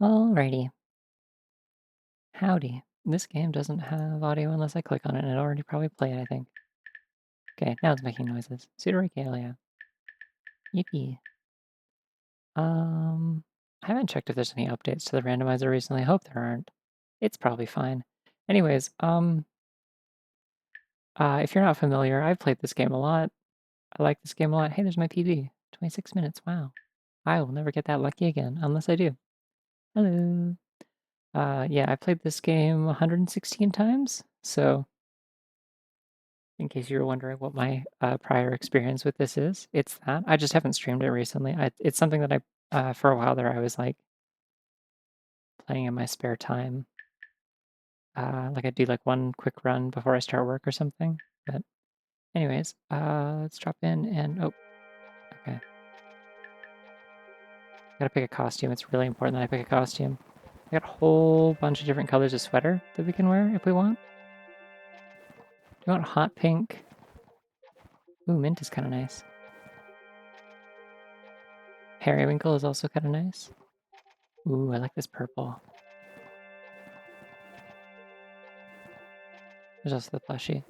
Alrighty. Howdy. This game doesn't have audio unless I click on it, and it already probably played, I think. Okay, now it's making noises. Pseudoregalia. Yippee. I haven't checked if there's any updates to the randomizer recently. I hope there aren't. It's probably fine. Anyways, if you're not familiar, I've played this game a lot. I like this game a lot. Hey, there's my PB. 26 minutes, wow. I will never get that lucky again, unless I do. Hello. Yeah, I played this game 116 times, so in case you were wondering what my prior experience with this is, it's that. I just haven't streamed it recently. It's something that for a while there, I was like playing in my spare time. Like I do like one quick run before I start work or something. But anyways, let's drop in and, oh, okay. Gotta pick a costume. It's really important that I pick a costume. I got a whole bunch of different colors of sweater that we can wear if we want. Do you want hot pink? Ooh, mint is kind of nice. Periwinkle is also kind of nice. Ooh, I like this purple. There's also the plushie.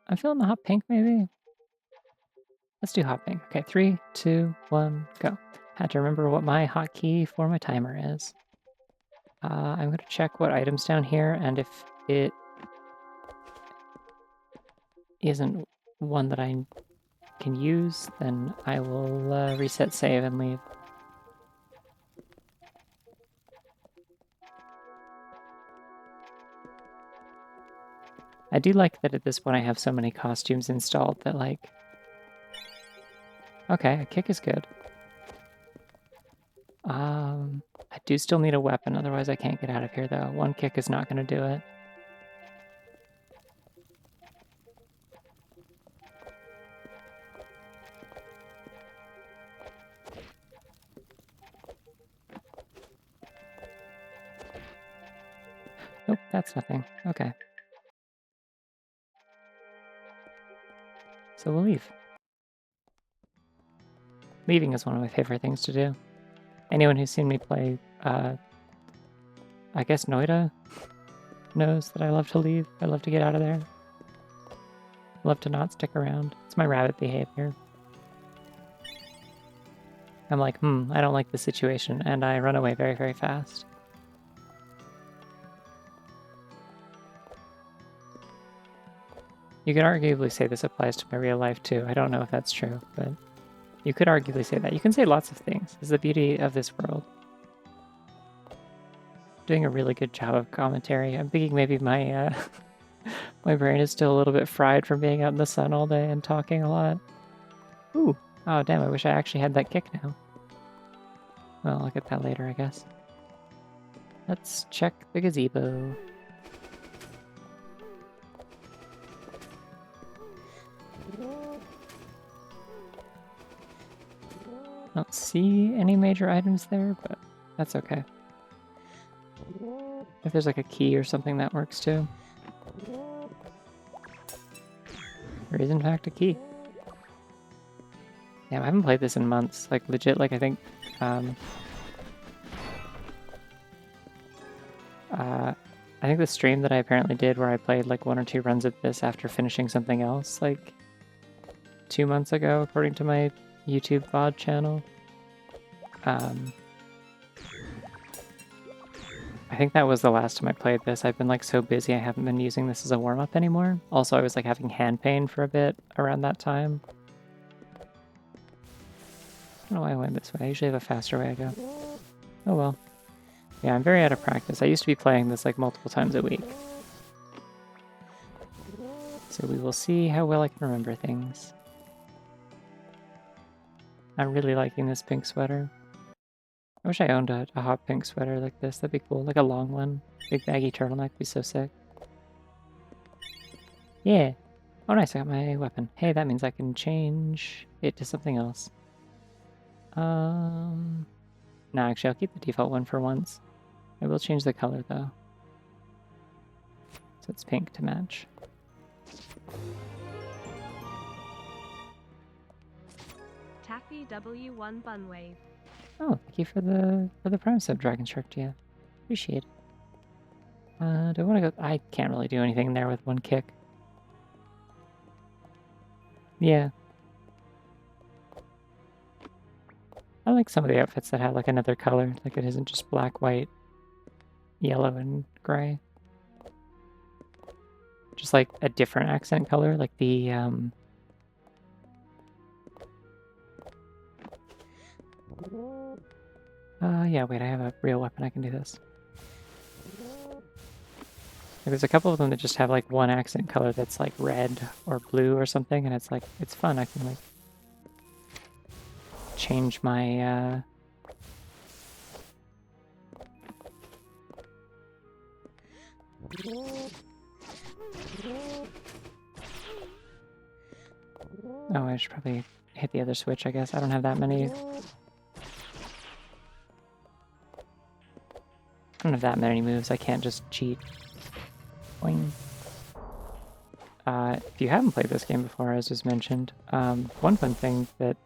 I'm feeling the hot pink maybe. Let's do hot pink. Okay, 3, 2, 1, go. Had to remember what my hotkey for my timer is. I'm gonna check what item's down here, and if it isn't one that I can use, then I will reset save and leave. I do like that at this point I have so many costumes installed that like... Okay, a kick is good. I do still need a weapon, otherwise I can't get out of here though. One kick is not gonna do it. Nope, that's nothing. Okay. So we'll leave. Leaving is one of my favorite things to do. Anyone who's seen me play, I guess Noida knows that I love to leave. I love to get out of there. I love to not stick around. It's my rabbit behavior. I'm like, I don't like the situation, and I run away very, very fast. You could arguably say this applies to my real life too. I don't know if that's true, but you could arguably say that. You can say lots of things. It's the beauty of this world. Doing a really good job of commentary. I'm thinking maybe my my brain is still a little bit fried from being out in the sun all day and talking a lot. Ooh. Oh, damn, I wish I actually had that kick now. Well, I'll get that later, I guess. Let's check the gazebo. Don't see any major items there, but that's okay. If there's like a key or something, that works too. There is in fact a key. Damn, I haven't played this in months. Like legit, like I think the stream that I apparently did where I played like 1 or 2 runs of this after finishing something else like 2 months ago, according to my YouTube VOD channel. I think that was the last time I played this. I've been like so busy I haven't been using this as a warm-up anymore. Also, I was like having hand pain for a bit around that time. I don't know why I went this way. I usually have a faster way I go. Oh well. Yeah, I'm very out of practice. I used to be playing this like multiple times a week. So we will see how well I can remember things. I'm really liking this pink sweater. I wish I owned a hot pink sweater like this. That'd be cool. Like a long one. Big baggy turtleneck would be so sick. Yeah. Oh nice, I got my weapon. Hey, that means I can change it to something else. No, actually I'll keep the default one for once. I will change the color though. So it's pink to match. Taffy W1 Bunwave. Oh, thank you for the Prime sub, Dragon Shark to you. Appreciate it. Do I want to go? I can't really do anything there with one kick. Yeah. I like some of the outfits that have like another color, like it isn't just black, white, yellow, and gray. Just like a different accent color, like the yeah, wait, I have a real weapon, I can do this. Like, there's a couple of them that just have like one accent color that's like red or blue or something, and it's like, it's fun. I can like change my oh, I should probably hit the other switch, I guess. I don't have that many. I don't have that many moves. I can't just cheat. Boing. If you haven't played this game before, as was mentioned, one fun thing that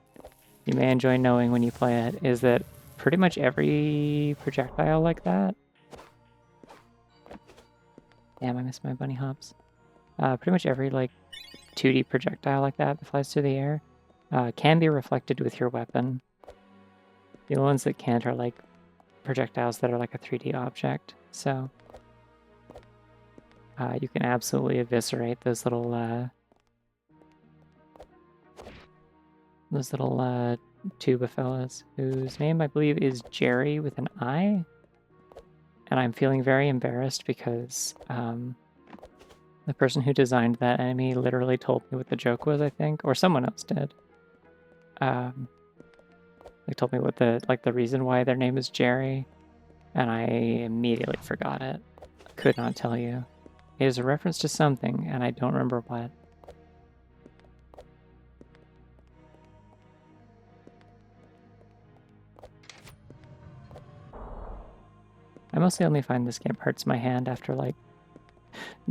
you may enjoy knowing when you play it is that pretty much every projectile like that... Damn, I missed my bunny hops. Pretty much every like 2D projectile like that that flies through the air can be reflected with your weapon. The only ones that can't are like projectiles that are like a 3D object. So you can absolutely eviscerate those little tuba fellas, whose name I believe is Jerry with an I. And I'm feeling very embarrassed because the person who designed that enemy literally told me what the joke was, I think, or someone else did. They told me what the reason why their name is Jerry, and I immediately forgot it. I could not tell you. It is a reference to something, and I don't remember what. I mostly only find this game hurts my hand after like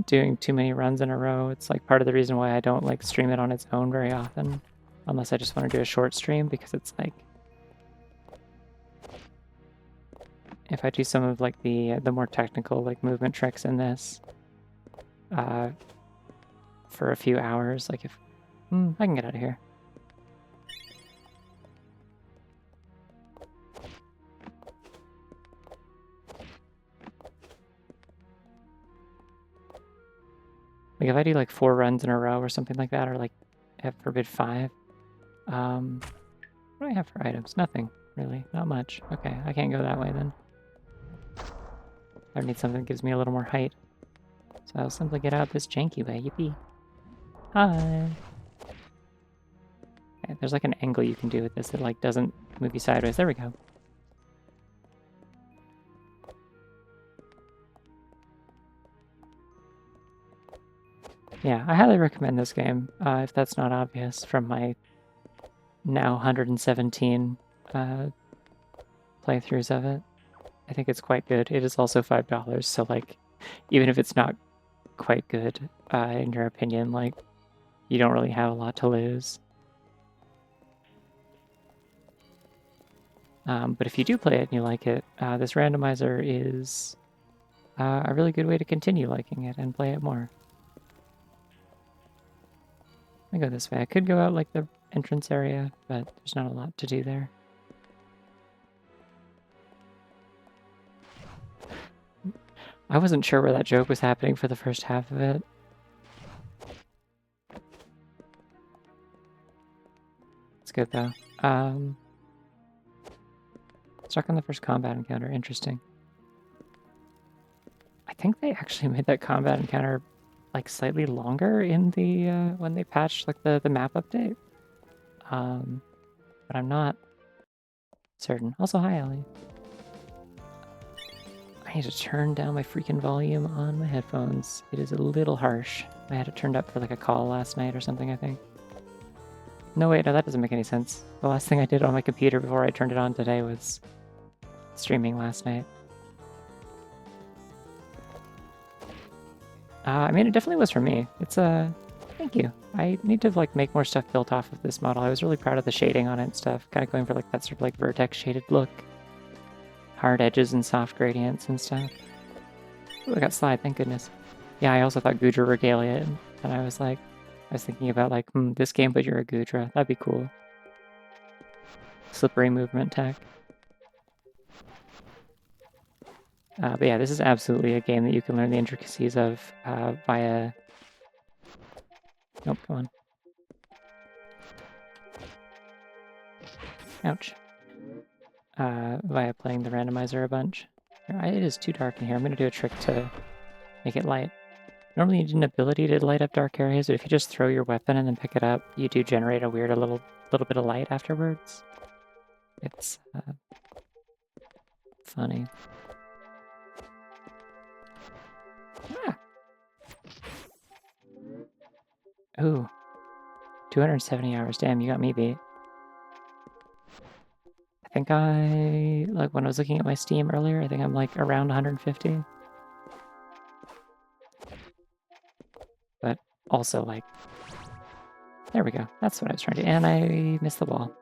doing too many runs in a row. It's like part of the reason why I don't like stream it on its own very often, unless I just want to do a short stream, because it's like if I do some of like the more technical like movement tricks in this for a few hours, like if I can get out of here. Like if I do like 4 runs in a row or something like that, or like have forbid 5, what do I have for items? Nothing, really. Not much. Okay, I can't go that way then. I need something that gives me a little more height. So I'll simply get out this janky way. Yippee. Hi. Okay, there's like an angle you can do with this that like doesn't move you sideways. There we go. Yeah, I highly recommend this game, if that's not obvious from my now 117 playthroughs of it. I think it's quite good. It is also $5, so like, even if it's not quite good, in your opinion, like, you don't really have a lot to lose. But if you do play it and you like it, this randomizer is a really good way to continue liking it and play it more. I go this way. I could go out like the entrance area, but there's not a lot to do there. I wasn't sure where that joke was happening for the first half of it. It's good though. Stuck on the first combat encounter. Interesting. I think they actually made that combat encounter like slightly longer in the when they patched like the map update. But I'm not certain. Also, hi Ellie. I need to turn down my freaking volume on my headphones. It is a little harsh. I had it turned up for like a call last night or something, I think. No, wait, no, that doesn't make any sense. The last thing I did on my computer before I turned it on today was streaming last night. I mean, it definitely was for me. It's thank you. I need to like make more stuff built off of this model. I was really proud of the shading on it and stuff. Kind of going for like that sort of like vertex shaded look. Hard edges and soft gradients and stuff. Ooh, I got slide, thank goodness. Yeah, I also thought Gudra Regalia, and I was thinking about like, this game, but you're a Gudra. That'd be cool. Slippery movement tech. But yeah, this is absolutely a game that you can learn the intricacies of via... Nope, come on. Ouch. Via playing the randomizer a bunch. It is too dark in here. I'm going to do a trick to make it light. Normally you need an ability to light up dark areas, but if you just throw your weapon and then pick it up, you do generate a weird little bit of light afterwards. It's funny. Ah! Ooh. 270 hours. Damn, you got me beat. I think like when I was looking at my Steam earlier, I think I'm like around 150. But also like, there we go. That's what I was trying to do. And I missed the wall.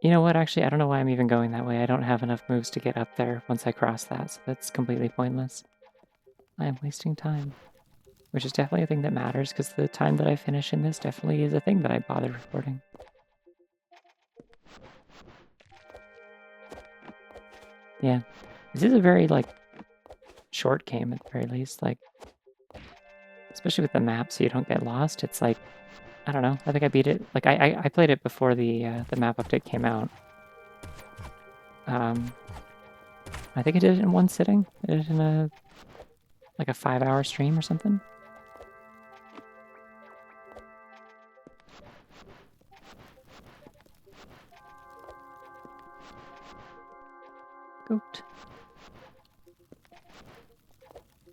You know what? Actually, I don't know why I'm even going that way. I don't have enough moves to get up there once I cross that, so that's completely pointless. I am wasting time. Which is definitely a thing that matters, because the time that I finish in this definitely is a thing that I bother recording. Yeah. This is a very, like, short game at the very least. Like, especially with the map so you don't get lost. It's like, I don't know. I think I beat it. Like, I played it before the map update came out. I think I did it in one sitting. I did it in like a 5-hour stream or something. Goat.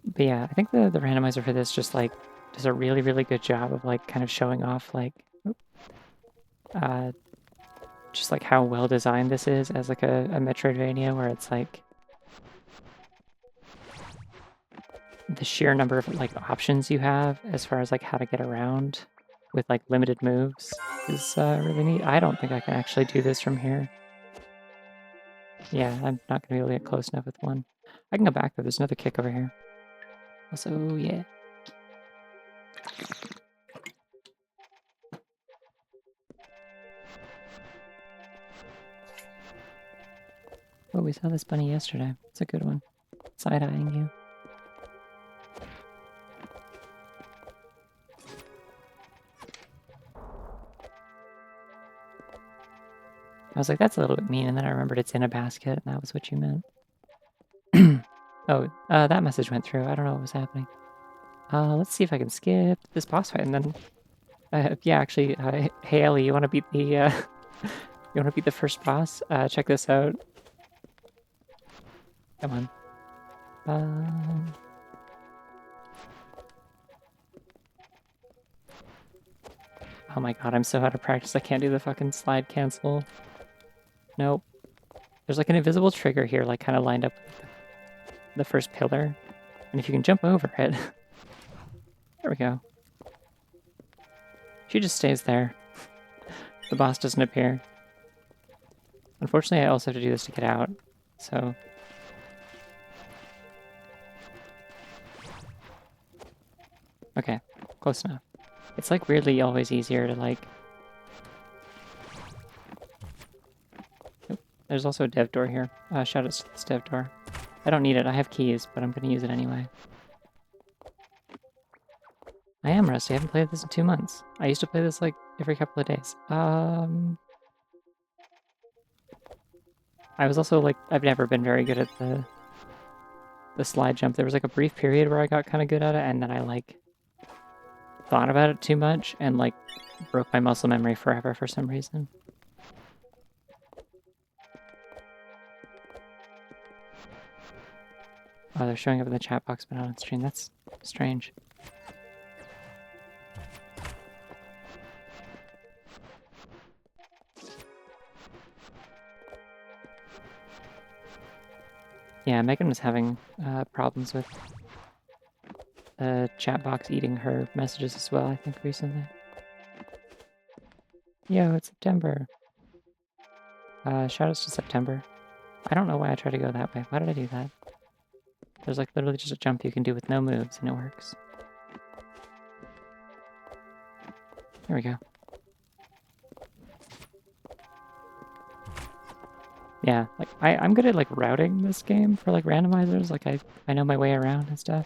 But yeah, I think the randomizer for this just like does a really, really good job of like kind of showing off like just like how well designed this is as like a Metroidvania, where it's like the sheer number of like options you have as far as like how to get around with like limited moves is really neat. I don't think I can actually do this from here. Yeah, I'm not gonna be able to get close enough with one. I can go back though, there's another kick over here. Also, yeah. Oh, we saw this bunny yesterday. It's a good one. Side-eyeing you. I was like, that's a little bit mean, and then I remembered it's in a basket, and that was what you meant. Oh, that message went through. I don't know what was happening. Let's see if I can skip this boss fight, and then... yeah, actually, hey Ellie, you want to beat the, you want to beat the first boss? Check this out. Come on. Oh my god, I'm so out of practice, I can't do the fucking slide cancel. Nope. There's like an invisible trigger here, like kind of lined up with the first pillar. And if you can jump over it... There we go. She just stays there. The boss doesn't appear. Unfortunately, I also have to do this to get out, so... Okay, close enough. It's like weirdly always easier to like... Oop, there's also a dev door here. Shout out to this dev door. I don't need it, I have keys, but I'm gonna use it anyway. I am rusty, I haven't played this in 2 months. I used to play this like every couple of days. I was also like, I've never been very good at the slide jump. There was like a brief period where I got kind of good at it, and then I like thought about it too much and like broke my muscle memory forever for some reason. Oh, they're showing up in the chat box but not on stream. That's strange. Yeah, Megan was having problems with the chat box eating her messages as well, I think, recently. Yo, it's September. Shoutouts to September. I don't know why I tried to go that way. Why did I do that? There's like literally just a jump you can do with no moves, and it works. There we go. Yeah, like I'm good at like routing this game for like randomizers. Like I know my way around and stuff.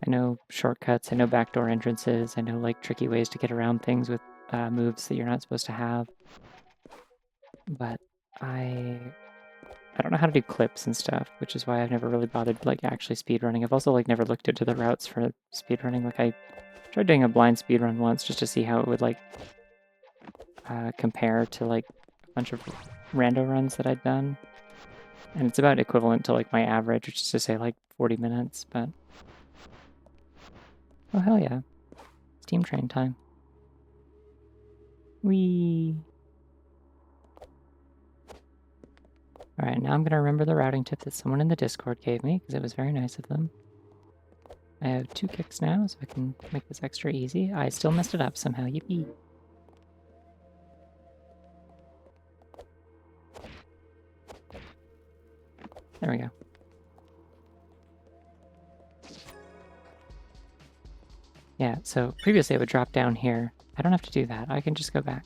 I know shortcuts. I know backdoor entrances. I know like tricky ways to get around things with moves that you're not supposed to have. But I don't know how to do clips and stuff, which is why I've never really bothered like actually speedrunning. I've also like never looked into the routes for speedrunning. Like I tried doing a blind speedrun once just to see how it would like compare to like a bunch of rando runs that I'd done. And it's about equivalent to like my average, which is to say like 40 minutes, but oh hell yeah. Steam train time. Whee! Alright, now I'm gonna remember the routing tip that someone in the Discord gave me, because it was very nice of them. I have 2 kicks now, so I can make this extra easy. I still messed it up somehow, yippee. There we go. Yeah, so previously I would drop down here. I don't have to do that, I can just go back.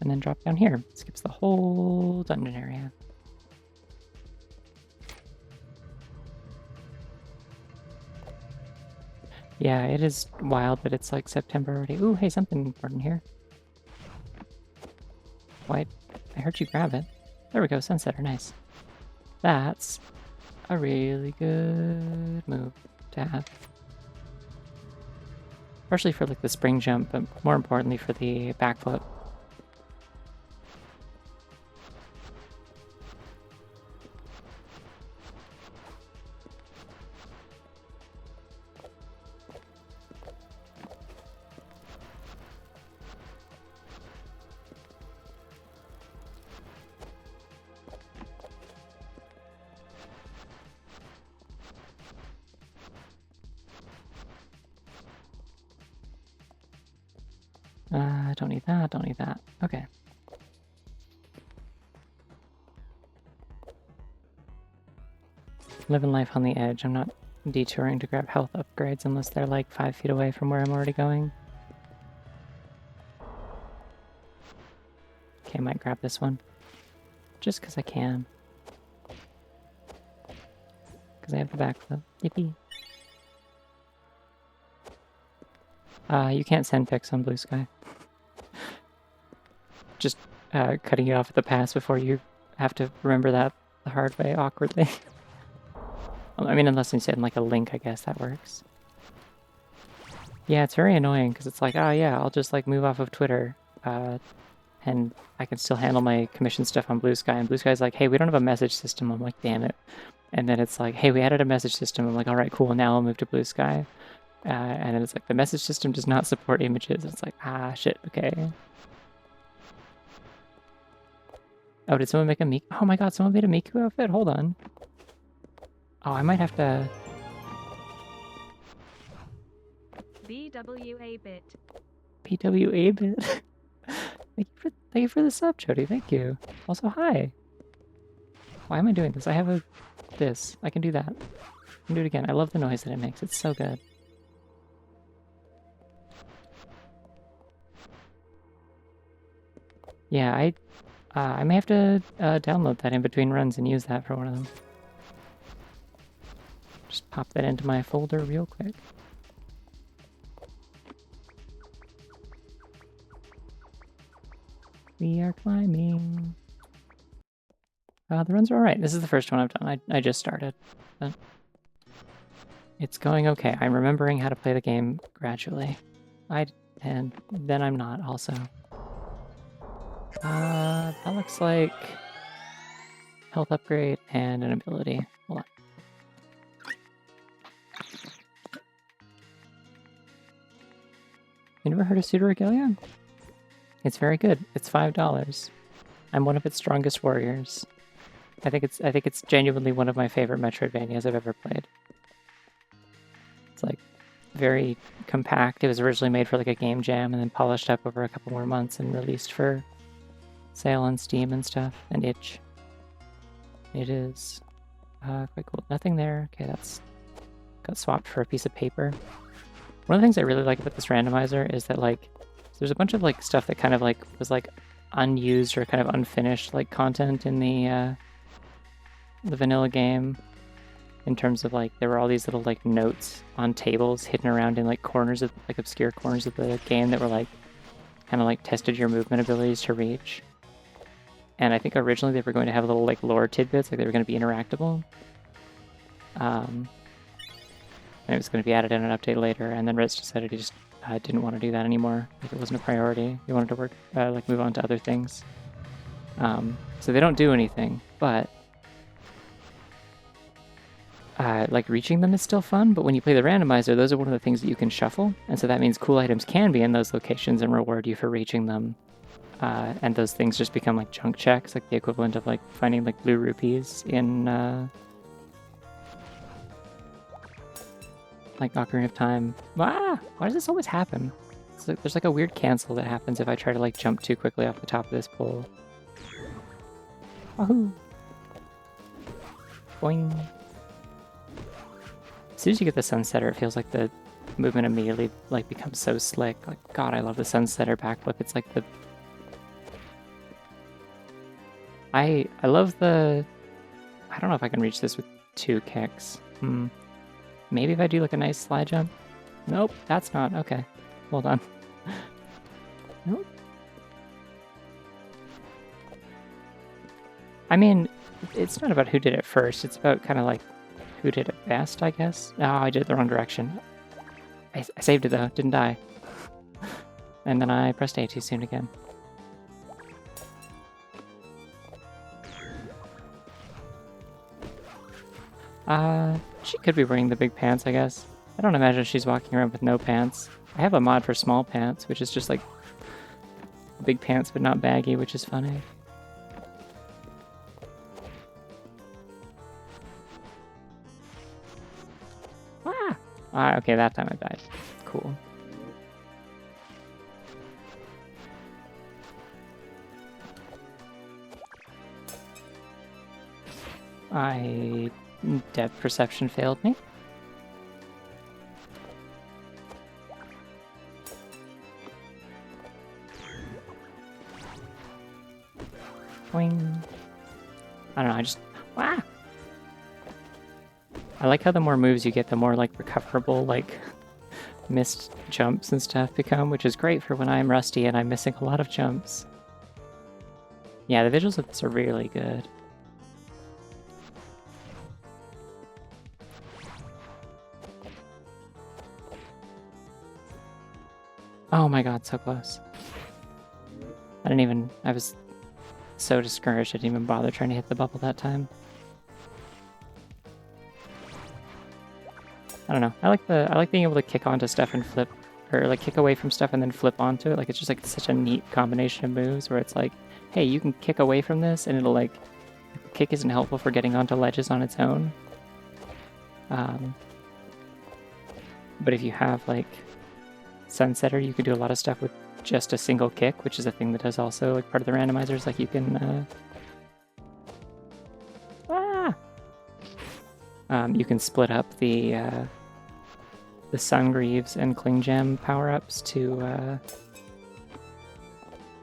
And then drop down here. It skips the whole dungeon area. Yeah, it is wild that it's like September already. Ooh, hey, something important here. Why? I heard you grab it. There we go, Sunsetter, nice. That's a really good move to have. Especially for like the spring jump, but more importantly for the backflip. Don't need that, don't need that. Okay. Living life on the edge. I'm not detouring to grab health upgrades unless they're like 5 feet away from where I'm already going. Okay, I might grab this one. Just because I can. Because I have the backflip. Yippee. You can't send pics on Blue Sky. Just cutting you off at the pass before you have to remember that the hard way awkwardly. I mean, unless you send like a link, I guess that works. Yeah, it's very annoying because it's like, oh yeah, I'll just like move off of Twitter and I can still handle my commission stuff on Blue Sky. And Blue Sky's like, hey, we don't have a message system. I'm like, damn it. And then it's like, hey, we added a message system. I'm like, all right, cool. Now I'll move to Blue Sky. And then it's like, the message system does not support images. It's like, ah, shit, okay. Oh, did someone make a Miku? Oh my god, someone made a Miku outfit? Hold on. Oh, I might have to... BWA bit. PWA bit? Thank you for the sub, Jody. Thank you. Also, hi. Why am I doing this? I have this. I can do that. I can do it again. I love the noise that it makes. It's so good. Yeah, I may have to download that in between runs and use that for one of them. Just pop that into my folder real quick. We are climbing. The runs are alright. This is the first one I've done. I just started. But it's going okay. I'm remembering how to play the game gradually. And then I'm not also. That looks like health upgrade and an ability. Hold on. You never heard of Pseudoregalia? It's very good. It's $5. I'm one of its strongest warriors. I think it's genuinely one of my favorite Metroidvanias I've ever played. It's like very compact. It was originally made for like a game jam and then polished up over a couple more months and released for sale on Steam and stuff, and itch. It is quite cool. Nothing there. Okay, that's got swapped for a piece of paper. One of the things I really like about this randomizer is that like there's a bunch of like stuff that kind of like was like unused or kind of unfinished like content in the vanilla game, in terms of like there were all these little like notes on tables hidden around in like corners of like obscure corners of the game that were like kind of like tested your movement abilities to reach. And I think originally they were going to have little like lore tidbits, like they were going to be interactable. And it was going to be added in an update later, and then Ritz decided he just didn't want to do that anymore. Like it wasn't a priority. He wanted to work, like move on to other things. So they don't do anything, but like reaching them is still fun. But when you play the randomizer, those are one of the things that you can shuffle, and so that means cool items can be in those locations and reward you for reaching them. And those things just become like junk checks, like the equivalent of like finding like blue rupees in like Ocarina of Time. Ah! Why does this always happen? Like, there's like a weird cancel that happens if I try to like jump too quickly off the top of this pole. Wahoo! Boing! As soon as you get the Sunsetter, it feels like the movement immediately like becomes so slick. Like, God, I love the Sunsetter backflip. It's like the... I love the... I don't know if I can reach this with 2 kicks. Maybe if I do like a nice slide jump? Nope, that's not. Okay, hold on. Nope. I mean, it's not about who did it first. It's about kind of like who did it best, I guess. Oh, I did it the wrong direction. I saved it though, didn't die. And then I pressed A too soon again. She could be wearing the big pants, I guess. I don't imagine she's walking around with no pants. I have a mod for small pants, which is just like big pants but not baggy, which is funny. Okay, that time I died. Cool. Depth perception failed me. Boing. I don't know, I just... I like how the more moves you get, the more like recoverable, like missed jumps and stuff become, which is great for when I'm rusty and I'm missing a lot of jumps. Yeah, the visuals of this are really good. Oh my god, so close. I was so discouraged I didn't even bother trying to hit the bubble that time. I don't know. I like being able to kick onto stuff and flip, or like kick away from stuff and then flip onto it. Like it's just like such a neat combination of moves where it's like, hey, you can kick away from this and it'll like, kick isn't helpful for getting onto ledges on its own. But if you have like Sunsetter, you can do a lot of stuff with just a single kick, which is a thing that is also like part of the randomizers. Like you can you can split up the Sungreaves and Kling Gem power-ups to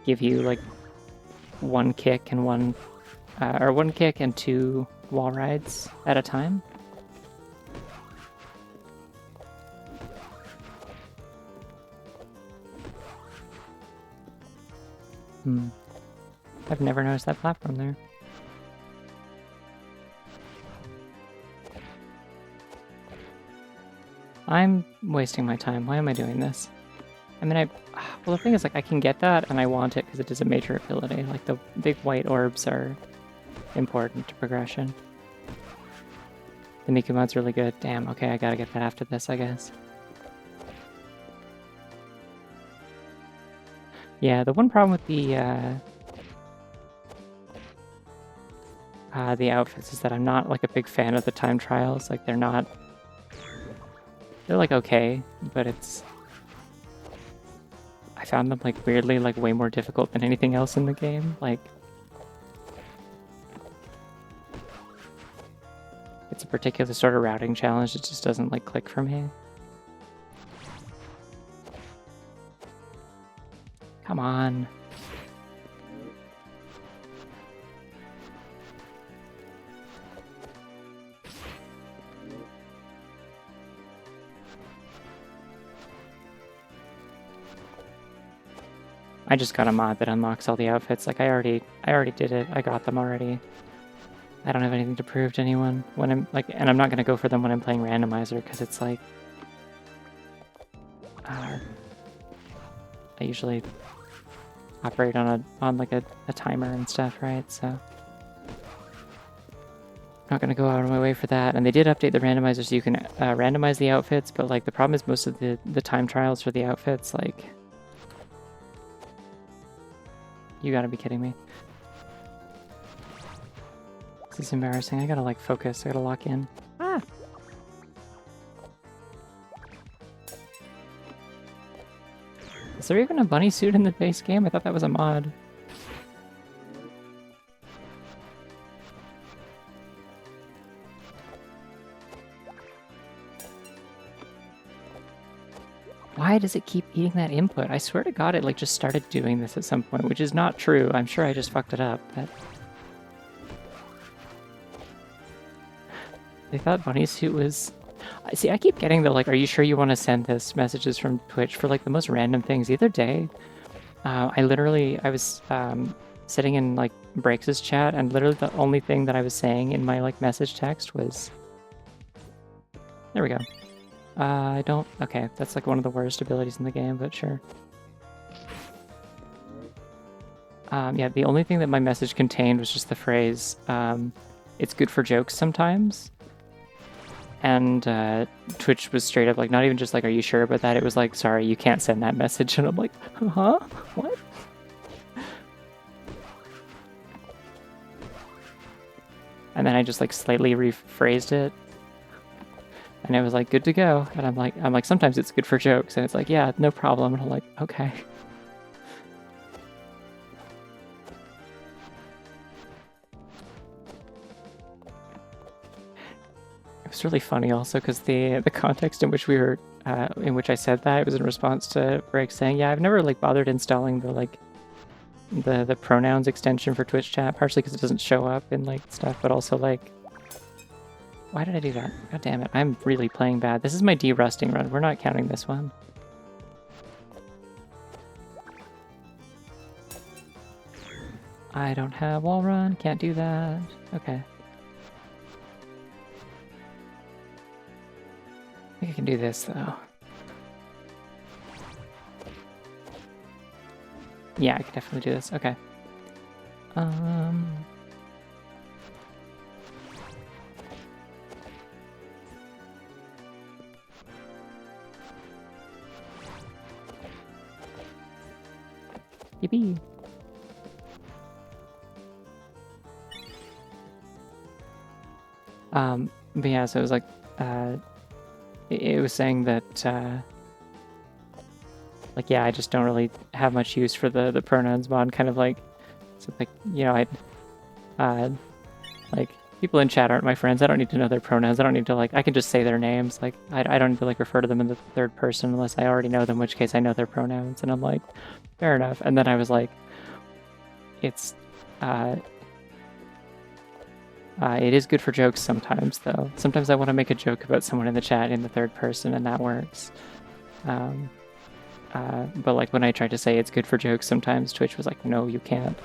give you like one kick and one kick and 2 wall rides at a time. I've never noticed that platform there. I'm wasting my time. Why am I doing this? I mean, well, the thing is, like, I can get that, and I want it because it is a major ability. Like, the big white orbs are important to progression. The Miku mod's really good. Damn, okay, I gotta get that after this, I guess. Yeah, the one problem with the outfits is that I'm not like a big fan of the time trials. Like they're like okay, but I found them like weirdly like way more difficult than anything else in the game. Like it's a particular sort of routing challenge. It just doesn't like click for me. Come on. I just got a mod that unlocks all the outfits. Like I already did it. I got them already. I don't have anything to prove to anyone when I'm like, and I'm not gonna go for them when I'm playing randomizer because it's like, I usually operate on like a timer and stuff, right? So I'm not gonna go out of my way for that. And they did update the randomizer so you can randomize the outfits, but like the problem is most of the time trials for the outfits, like, you gotta be kidding me. This is embarrassing. I gotta like focus. I gotta lock in. Ah! Is there even a bunny suit in the base game? I thought that was a mod. Why does it keep eating that input? I swear to God, it like just started doing this at some point, which is not true. I'm sure I just fucked it up, but... They thought bunny suit was... See, I keep getting the like, are you sure you want to send this messages from Twitch for like the most random things. The other day, I was sitting in like Breaks' chat, and literally the only thing that I was saying in my like message text was... There we go. I don't... Okay, that's like one of the worst abilities in the game, but sure. Yeah, the only thing that my message contained was just the phrase, it's good for jokes sometimes. And Twitch was straight up like, not even just like, are you sure about that? It was like, sorry, you can't send that message. And I'm like, huh? What? And then I just like slightly rephrased it. And it was like, good to go. And I'm like, sometimes it's good for jokes. And it's like, yeah, no problem. And I'm like, okay. It was really funny also because the context in which we were, in which I said that, it was in response to Break saying, yeah, I've never like bothered installing the like, the pronouns extension for Twitch chat, partially because it doesn't show up in like stuff, but also like, why did I do that? God damn it, I'm really playing bad. This is my de-rusting run. We're not counting this one. I don't have wall run, can't do that. Okay. I think I can do this though. Yeah, I can definitely do this. Okay. Yippee. But yeah, so it was like, it was saying that, like, yeah, I just don't really have much use for the pronouns mod, kind of like, so like, you know, like, people in chat aren't my friends. I don't need to know their pronouns. I don't need to, like, I can just say their names. Like, I don't need to, like, refer to them in the third person unless I already know them, in which case I know their pronouns. And I'm like, fair enough. And then I was like, it's, it is good for jokes sometimes, though. Sometimes I want to make a joke about someone in the chat in the third person, and that works. But like when I tried to say it's good for jokes sometimes, Twitch was like, no, you can't.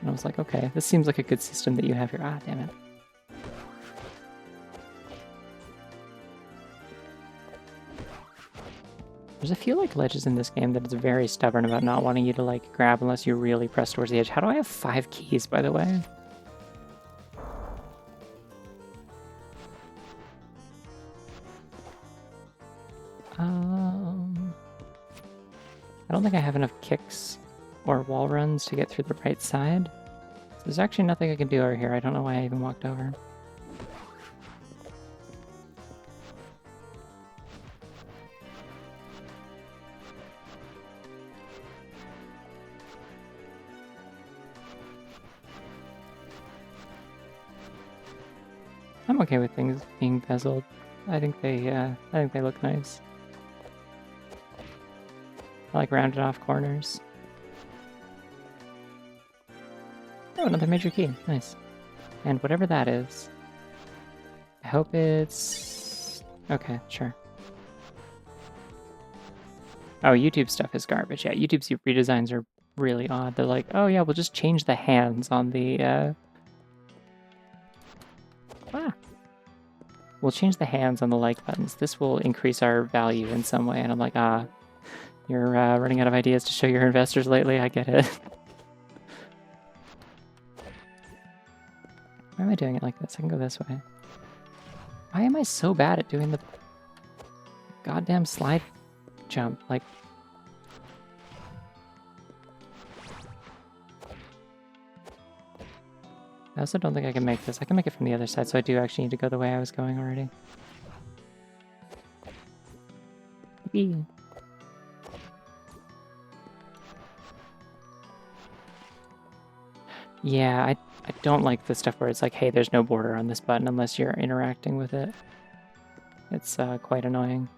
And I was like, okay, this seems like a good system that you have here. Ah, damn it. There's a few like ledges in this game that is very stubborn about not wanting you to like grab unless you really press towards the edge. How do I have 5 keys, by the way? I don't think I have enough kicks or wall runs to get through the right side. So there's actually nothing I can do over here. I don't know why I even walked over. I'm okay with things being bezeled. I think they look nice. I like rounded off corners. Oh, another major key. Nice. And whatever that is, I hope it's... Okay, sure. Oh, YouTube stuff is garbage. Yeah, YouTube's redesigns are really odd. They're like, oh yeah, we'll just change the hands on the, We'll change the hands on the like buttons. This will increase our value in some way. And I'm like, you're running out of ideas to show your investors lately. I get it. Why am I doing it like this? I can go this way. Why am I so bad at doing the goddamn slide jump? Like, I also don't think I can make this. I can make it from the other side, so I do actually need to go the way I was going already. Yippee. Yeah, I don't like the stuff where it's like, hey, there's no border on this button unless you're interacting with it. It's quite annoying.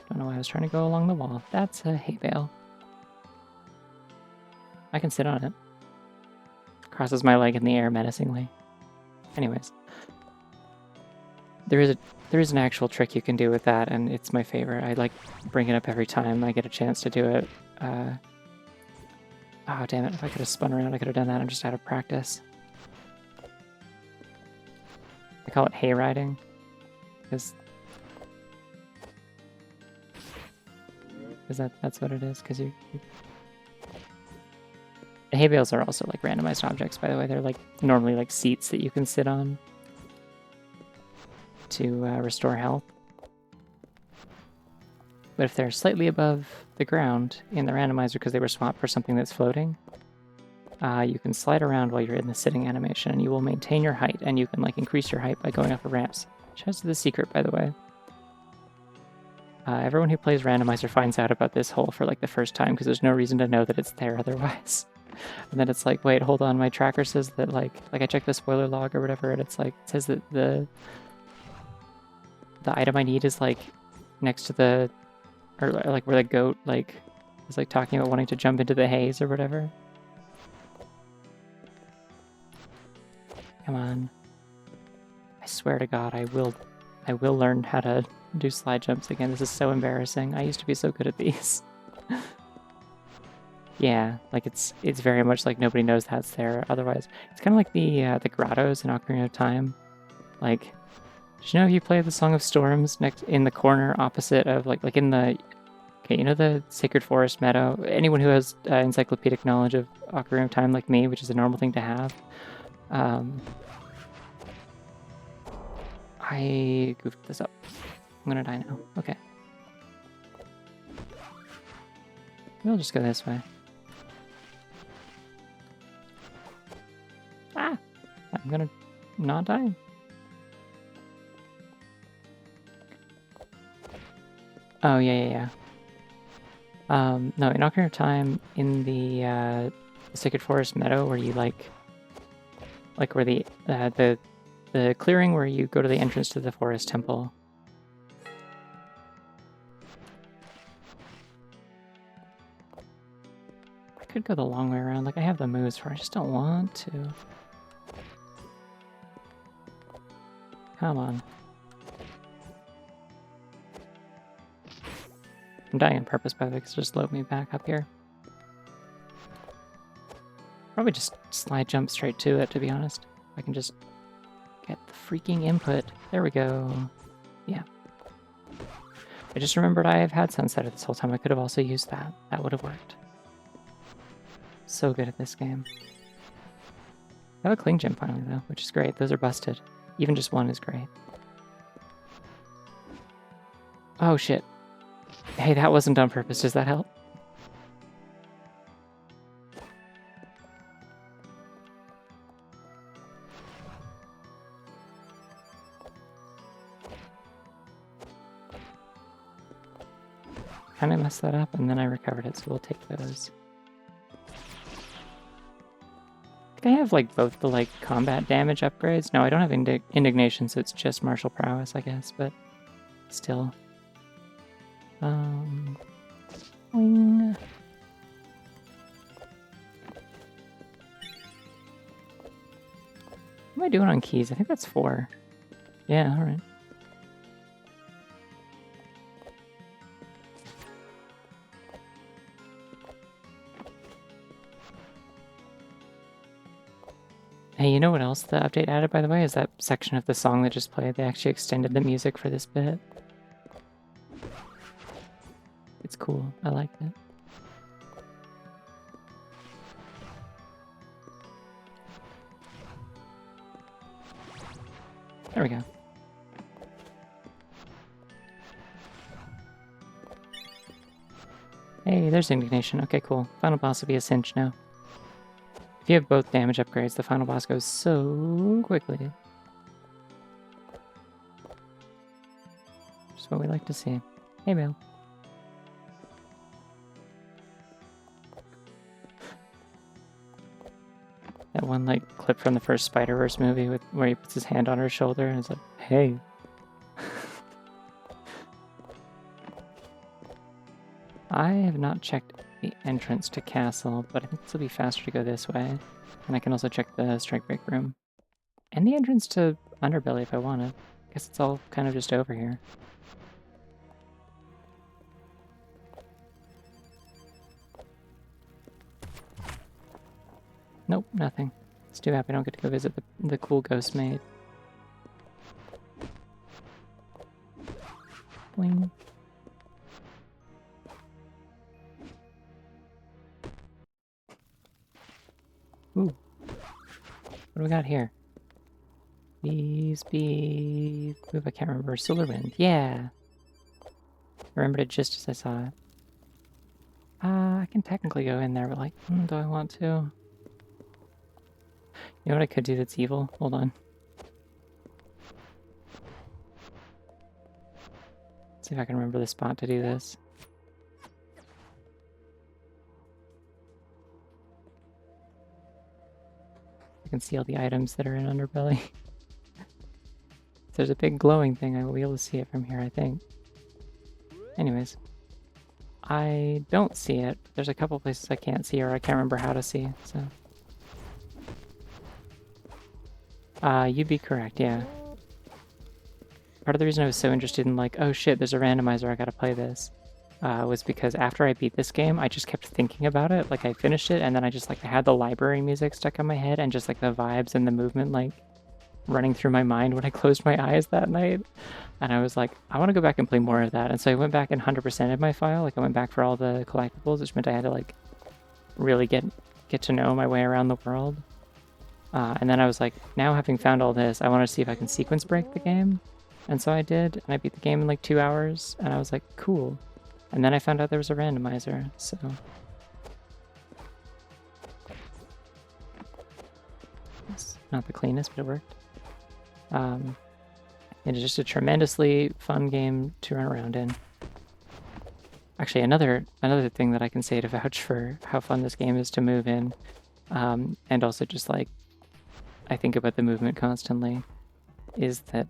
Don't know why I was trying to go along the wall. That's a hay bale. I can sit on it. Crosses my leg in the air menacingly. Anyways. There is an actual trick you can do with that, and it's my favorite. I like bring it up every time I get a chance to do it. Oh, damn it. If I could have spun around, I could have done that. I'm just out of practice. I call it hay riding. Because that's what it is. Because you... The hay bales are also like randomized objects, by the way. They're like normally like seats that you can sit on to restore health. But if they're slightly above the ground in the randomizer because they were swapped for something that's floating, you can slide around while you're in the sitting animation, and you will maintain your height, and you can like increase your height by going up the ramps. Shows the secret, by the way. Everyone who plays randomizer finds out about this hole for like the first time because there's no reason to know that it's there otherwise. And then it's like, wait, hold on, my tracker says that like I checked the spoiler log or whatever, and it's like, it says that the item I need is like next to the, or like where the goat like is like talking about wanting to jump into the haze or whatever. Come on. I swear to God, I will learn how to do slide jumps again. This is so embarrassing. I used to be so good at these. Yeah, like it's very much like nobody knows that's there. Otherwise, it's kind of like the grottos in Ocarina of Time. Like, did you know if you play the Song of Storms next in the corner opposite of like in the, okay, you know the Sacred Forest Meadow? Anyone who has encyclopedic knowledge of Ocarina of Time like me, which is a normal thing to have, I goofed this up. I'm gonna die now. Okay. We'll just go this way. Ah! I'm gonna not die. Oh, yeah. No, in Ocarina of Time, in the Sacred Forest Meadow, where you like where the clearing where you go to the entrance to the forest temple. I could go the long way around. Like, I have the moves for it. I just don't want to. Come on. I'm dying on purpose, by the way, because it just load me back up here. Probably just slide jump straight to it, to be honest. I can just get the freaking input. There we go. Yeah. I just remembered I have had Sunsetter this whole time. I could have also used that. That would have worked. So good at this game. I have a cling gem finally, though, which is great. Those are busted. Even just one is great. Oh, shit. Hey, that wasn't on purpose. Does that help? Kind of messed that up, and then I recovered it, so we'll take those. I think I have like both the like combat damage upgrades. No, I don't have indignation, so it's just martial prowess, I guess, but still. Wing. What am I doing on keys? I think that's 4. Yeah, alright. Hey, you know what else the update added, by the way, is that section of the song that just played. They actually extended the music for this bit. It's cool. I like it. There we go. Hey, there's indignation. Okay, cool. Final boss will be a cinch now. If you have both damage upgrades, the final boss goes so quickly. Just what we like to see. Hey, Bale. That one like clip from the first Spider-Verse movie where he puts his hand on her shoulder and is like, hey. I have not checked the entrance to Castle, but I think this will be faster to go this way. And I can also check the Strike Break room. And the entrance to Underbelly if I want to. I guess it's all kind of just over here. Nope, nothing. It's too happy I don't get to go visit the cool ghost maid. Bling. Ooh. What do we got here? Bees. Ooh, I can't remember. Solar Wind. Yeah. I remembered it just as I saw it. I can technically go in there, but like, do I want to? You know what I could do that's evil? Hold on. See if I can remember the spot to do this. I can see all the items that are in Underbelly. If there's a big glowing thing, I will be able to see it from here, I think. Anyways. I don't see it. There's a couple places I can't see or I can't remember how to see, so. You'd be correct, yeah. Part of the reason I was so interested in like, oh shit, there's a randomizer, I gotta play this, was because after I beat this game, I just kept thinking about it. Like I finished it and then I just like, I had the library music stuck in my head and just like the vibes and the movement like running through my mind when I closed my eyes that night. And I was like, I want to go back and play more of that. And so I went back and 100%ed my file. Like I went back for all the collectibles, which meant I had to like really get to know my way around the world. And then I was like, now having found all this, I want to see if I can sequence break the game. And so I did, and I beat the game in like 2 hours, and I was like, cool. And then I found out there was a randomizer, so. It's not the cleanest, but it worked. It is just a tremendously fun game to run around in. Actually, another thing that I can say to vouch for how fun this game is to move in, and also just like, I think about the movement constantly, is that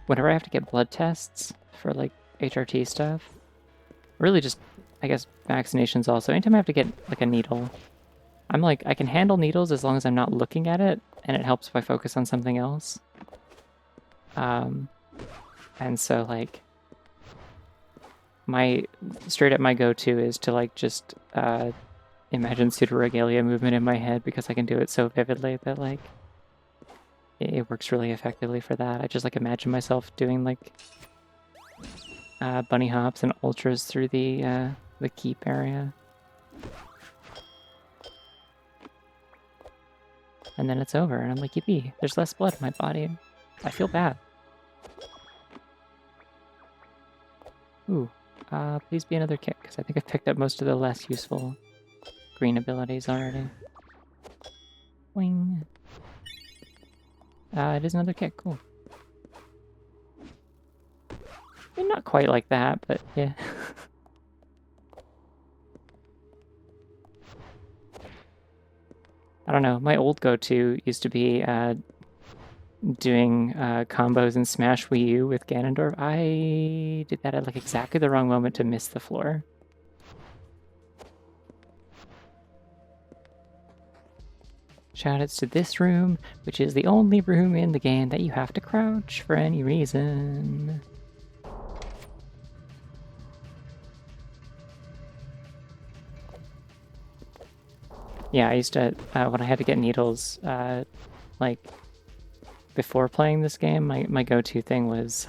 whenever I have to get blood tests for like HRT stuff, really just, I guess, vaccinations also, anytime I have to get like a needle, I'm like, I can handle needles as long as I'm not looking at it, and it helps if I focus on something else. And so like, straight up my go-to is to like just imagine Pseudoregalia movement in my head because I can do it so vividly that like it works really effectively for that. I just like imagine myself doing like bunny hops and ultras through the keep area. And then it's over, and I'm like, yippee, there's less blood in my body. I feel bad. Ooh, please be another kick, because I think I've picked up most of the less useful green abilities already. Wing. It is another kick, cool. I mean, not quite like that, but yeah. I don't know, my old go-to used to be doing combos in Smash Wii U with Ganondorf. I did that at like exactly the wrong moment to miss the floor. Shoutouts to this room, which is the only room in the game that you have to crouch for any reason. Yeah, I used to, when I had to get needles, like, before playing this game, my go-to thing was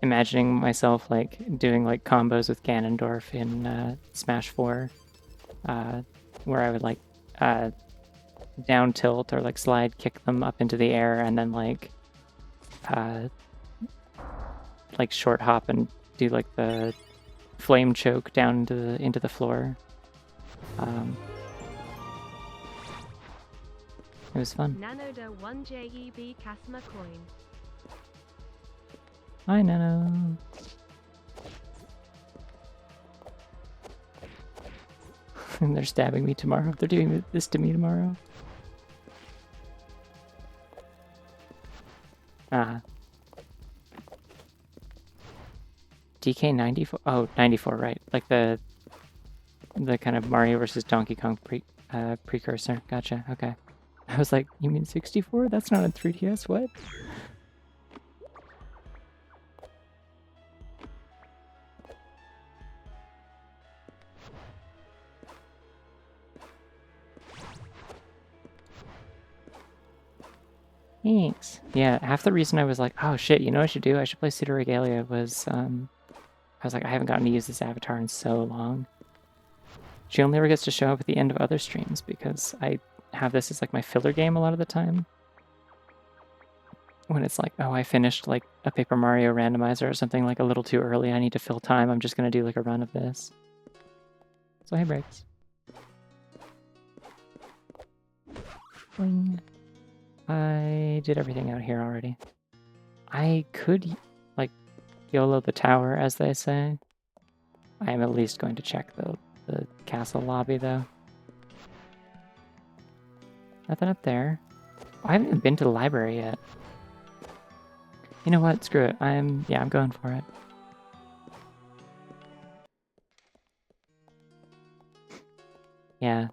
imagining myself, like, doing, like, combos with Ganondorf in Smash 4, where I would, like, down tilt or, like, slide kick them up into the air and then, like, short hop and do, like, the flame choke down into the floor. It was fun. Nanoda 1 JEB Casma coin. Hi, Nano. And they're stabbing me tomorrow. They're doing this to me tomorrow. DK 94. Oh, 94, right. Like the kind of Mario versus Donkey Kong precursor. Gotcha. Okay. I was like, you mean 64? That's not a 3DS. What? Thanks. Yeah, half the reason I was like, oh shit, you know what I should do? I should play Pseudoregalia was, I was like, I haven't gotten to use this avatar in so long. She only ever gets to show up at the end of other streams because I have this as like my filler game a lot of the time. When it's like, oh, I finished like a Paper Mario randomizer or something like a little too early, I need to fill time, I'm just gonna do like a run of this. So hey, Breaks. Boing. I did everything out here already. I could, like, YOLO the tower, as they say. I am at least going to check the castle lobby, though. Nothing up there. Oh, I haven't even been to the library yet. You know what? Screw it. I'm going for it. Yeah.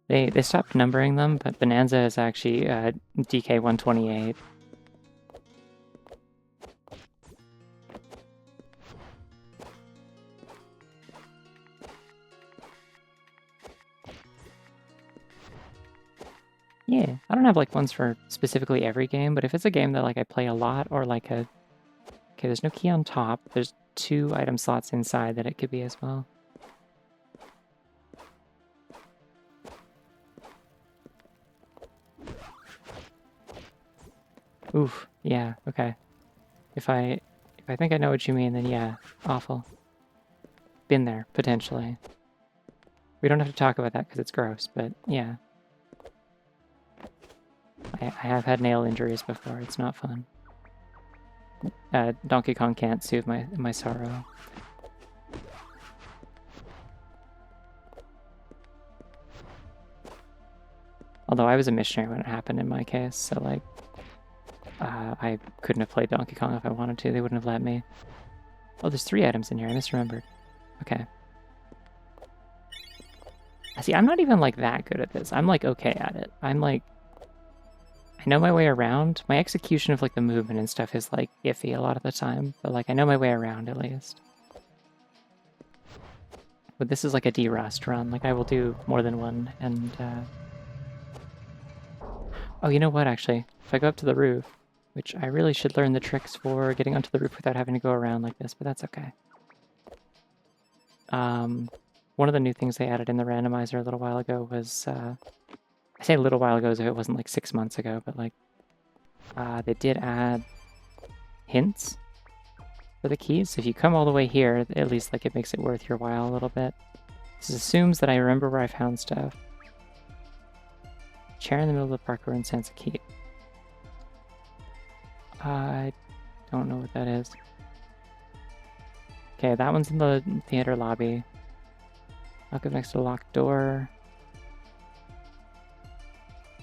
They stopped numbering them, but Bonanza is actually DK 128. Yeah, I don't have like ones for specifically every game, but if it's a game that like I play a lot or like a... Okay, there's no key on top. There's 2 item slots inside that it could be as well. Oof, yeah, okay. If I think I know what you mean, then yeah, awful. Been there, potentially. We don't have to talk about that because it's gross, but yeah. I have had nail injuries before, it's not fun. Donkey Kong can't soothe my sorrow. Although I was a missionary when it happened in my case, so like, I couldn't have played Donkey Kong if I wanted to, they wouldn't have let me. Oh, there's 3 items in here, I misremembered. Okay. See, I'm not even like that good at this. I'm like okay at it. I'm like, I know my way around. My execution of like the movement and stuff is like iffy a lot of the time, but like I know my way around at least. But this is like a D-Rust run. Like I will do more than one and oh, you know what actually? If I go up to the roof, which I really should learn the tricks for getting onto the roof without having to go around like this, but that's okay. One of the new things they added in the randomizer a little while ago was I say a little while ago as if it wasn't like 6 months ago, but like they did add hints for the keys. So if you come all the way here, at least like it makes it worth your while a little bit. This assumes that I remember where I found stuff. Chair in the middle of the parkour in Sansa Keep. I don't know what that is. Okay, that one's in the theater lobby. I'll go next to the locked door.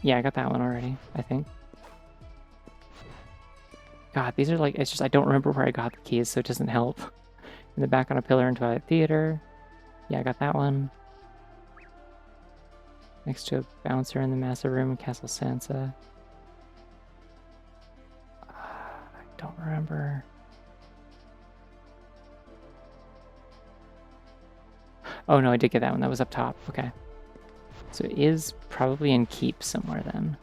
Yeah, I got that one already, I think. God, these are like, it's just, I don't remember where I got the keys, so it doesn't help. In the back on a pillar in Twilight Theater. Yeah, I got that one. Next to a bouncer in the massive room in Castle Sansa. I don't remember. Oh no, I did get that one. That was up top. Okay. So it is probably in Keep somewhere then.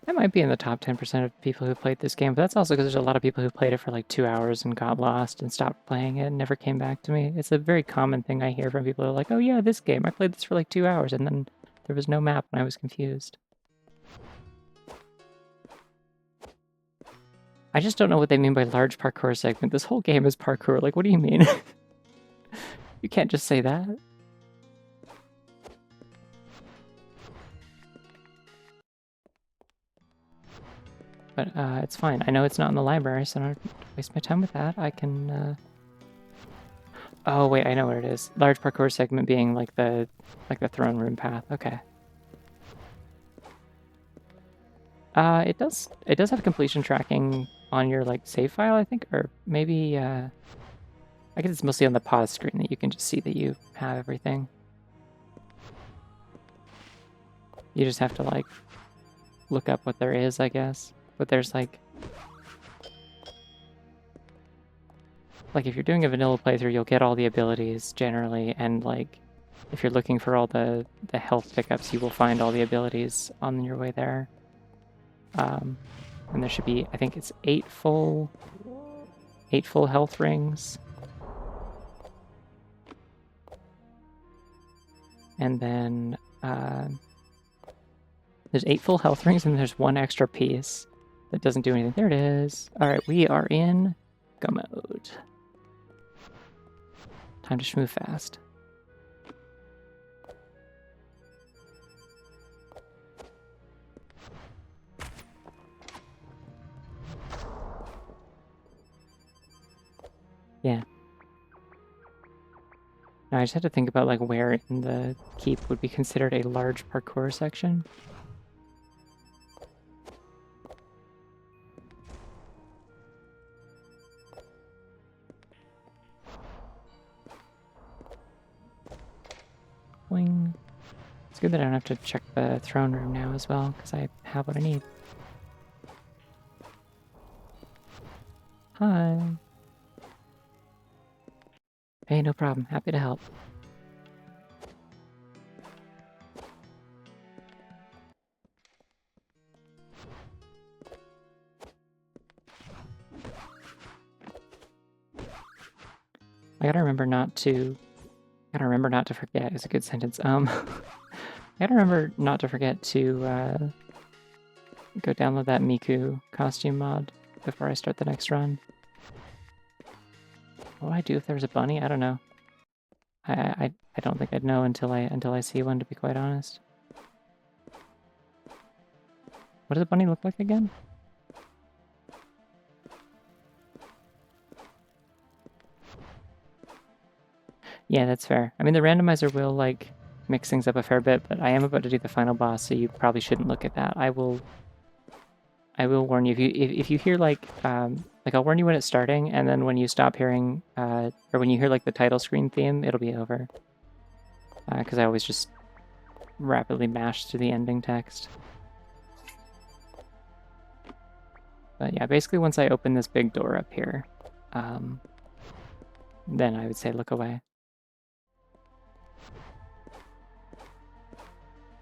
That might be in the top 10% of people who played this game, but that's also because there's a lot of people who played it for like 2 hours and got lost and stopped playing it and never came back to me. It's a very common thing I hear from people who are like, oh yeah, this game, I played this for like 2 hours and then there was no map and I was confused. I just don't know what they mean by large parkour segment. This whole game is parkour. Like, what do you mean? You can't just say that. But it's fine. I know it's not in the library, so I don't waste my time with that. I can... Oh, wait, I know what it is. Large parkour segment being like the throne room path. Okay. It does have completion tracking on your like save file, I think, or maybe I guess it's mostly on the pause screen that you can just see that you have everything. You just have to like look up what there is, I guess. But there's like if you're doing a vanilla playthrough, you'll get all the abilities generally, and like if you're looking for all the health pickups, you will find all the abilities on your way there. And there should be, I think it's 8 full health rings. And then there's 8 full health rings, and there's 1 extra piece that doesn't do anything. There it is. All right, we are in go mode. Time to schmoo fast. Yeah. Now I just had to think about like where in the keep would be considered a large parkour section. Boing. It's good that I don't have to check the throne room now as well, because I have what I need. Hi. Hey, no problem. Happy to help. I gotta remember not to forget is a good sentence. I gotta remember not to forget to go download that Miku costume mod before I start the next run. What would I do if there was a bunny? I don't know. I don't think I'd know until I see one, to be quite honest. What does a bunny look like again? Yeah, that's fair. I mean, the randomizer will like mix things up a fair bit, but I am about to do the final boss, so you probably shouldn't look at that. I will warn you if you hear like I'll warn you when it's starting, and then when you stop hearing or when you hear like the title screen theme, it'll be over. Because I always just rapidly mash to the ending text. But yeah, basically once I open this big door up here, then I would say look away.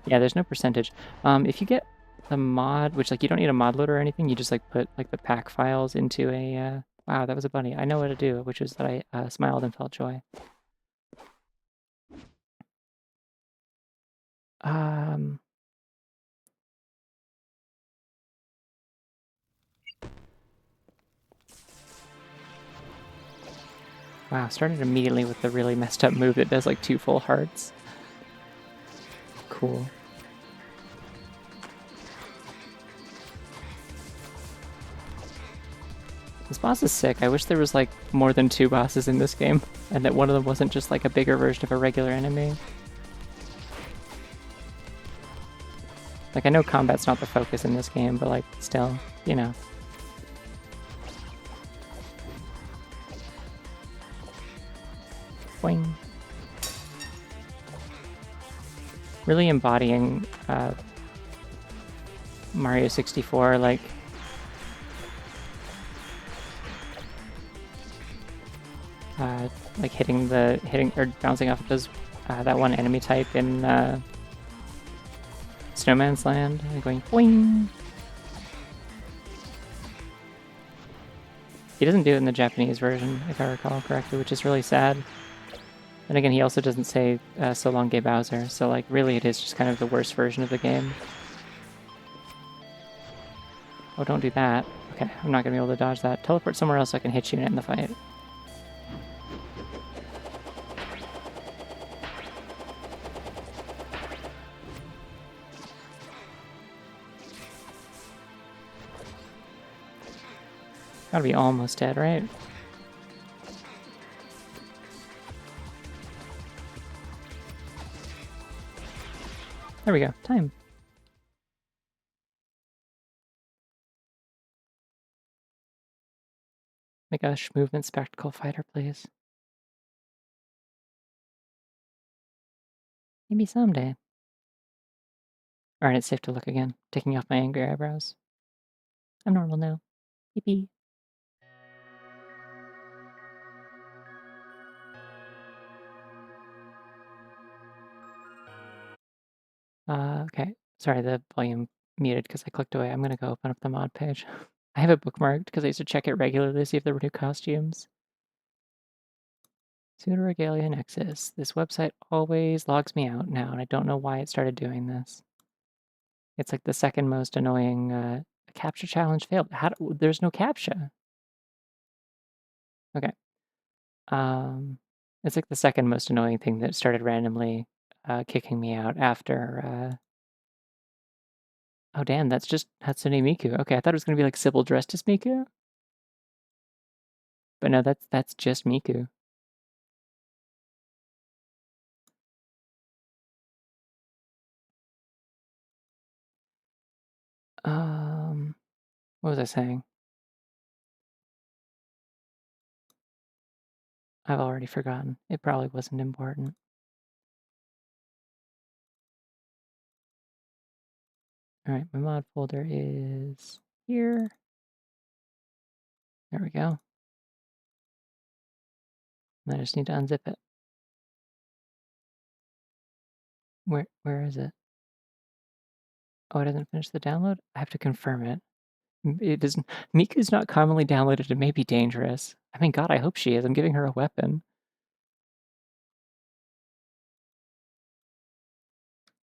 Yeah, there's no percentage. If you get the mod, which like you don't need a mod loader or anything, you just like put like the pack files into a. Wow, that was a bunny. I know what to do, which is that I smiled and felt joy. Um. Wow, started immediately with the really messed up move that does like 2 full hearts. Cool. This boss is sick. I wish there was like more than 2 bosses in this game, and that one of them wasn't just like a bigger version of a regular enemy. Like I know combat's not the focus in this game, but like still, you know. Boing. Really embodying Mario 64, like hitting or bouncing off of those that one enemy type in Snowman's Land, and going boing. He doesn't do it in the Japanese version, if I recall correctly, which is really sad. And again, he also doesn't say "So long, Gay Bowser," so like really, it is just kind of the worst version of the game. Oh, don't do that. Okay, I'm not gonna be able to dodge that. Teleport somewhere else so I can hit you and end the fight. Gotta be almost dead, right? There we go. Time. Make a movement spectacle fighter, please. Maybe someday. Alright, it's safe to look again. Taking off my angry eyebrows. I'm normal now. Yippee. Okay. Sorry, the volume muted because I clicked away. I'm gonna go open up the mod page. I have it bookmarked because I used to check it regularly to see if there were new costumes. Pseudoregalia Nexus. This website always logs me out now, and I don't know why it started doing this. It's like the second most annoying captcha challenge failed. There's no captcha. Okay. It's like the second most annoying thing that started randomly kicking me out after. Oh damn, that's just Hatsune Miku. Okay, I thought it was gonna be like Sybil dressed as Miku, but no, that's just Miku. What was I saying? I've already forgotten. It probably wasn't important. All right, my mod folder is here. There we go. I just need to unzip it. Where is it? Oh, it hasn't finished the download? I have to confirm it. It doesn't. Miku's not commonly downloaded. It may be dangerous. I mean, God, I hope she is. I'm giving her a weapon.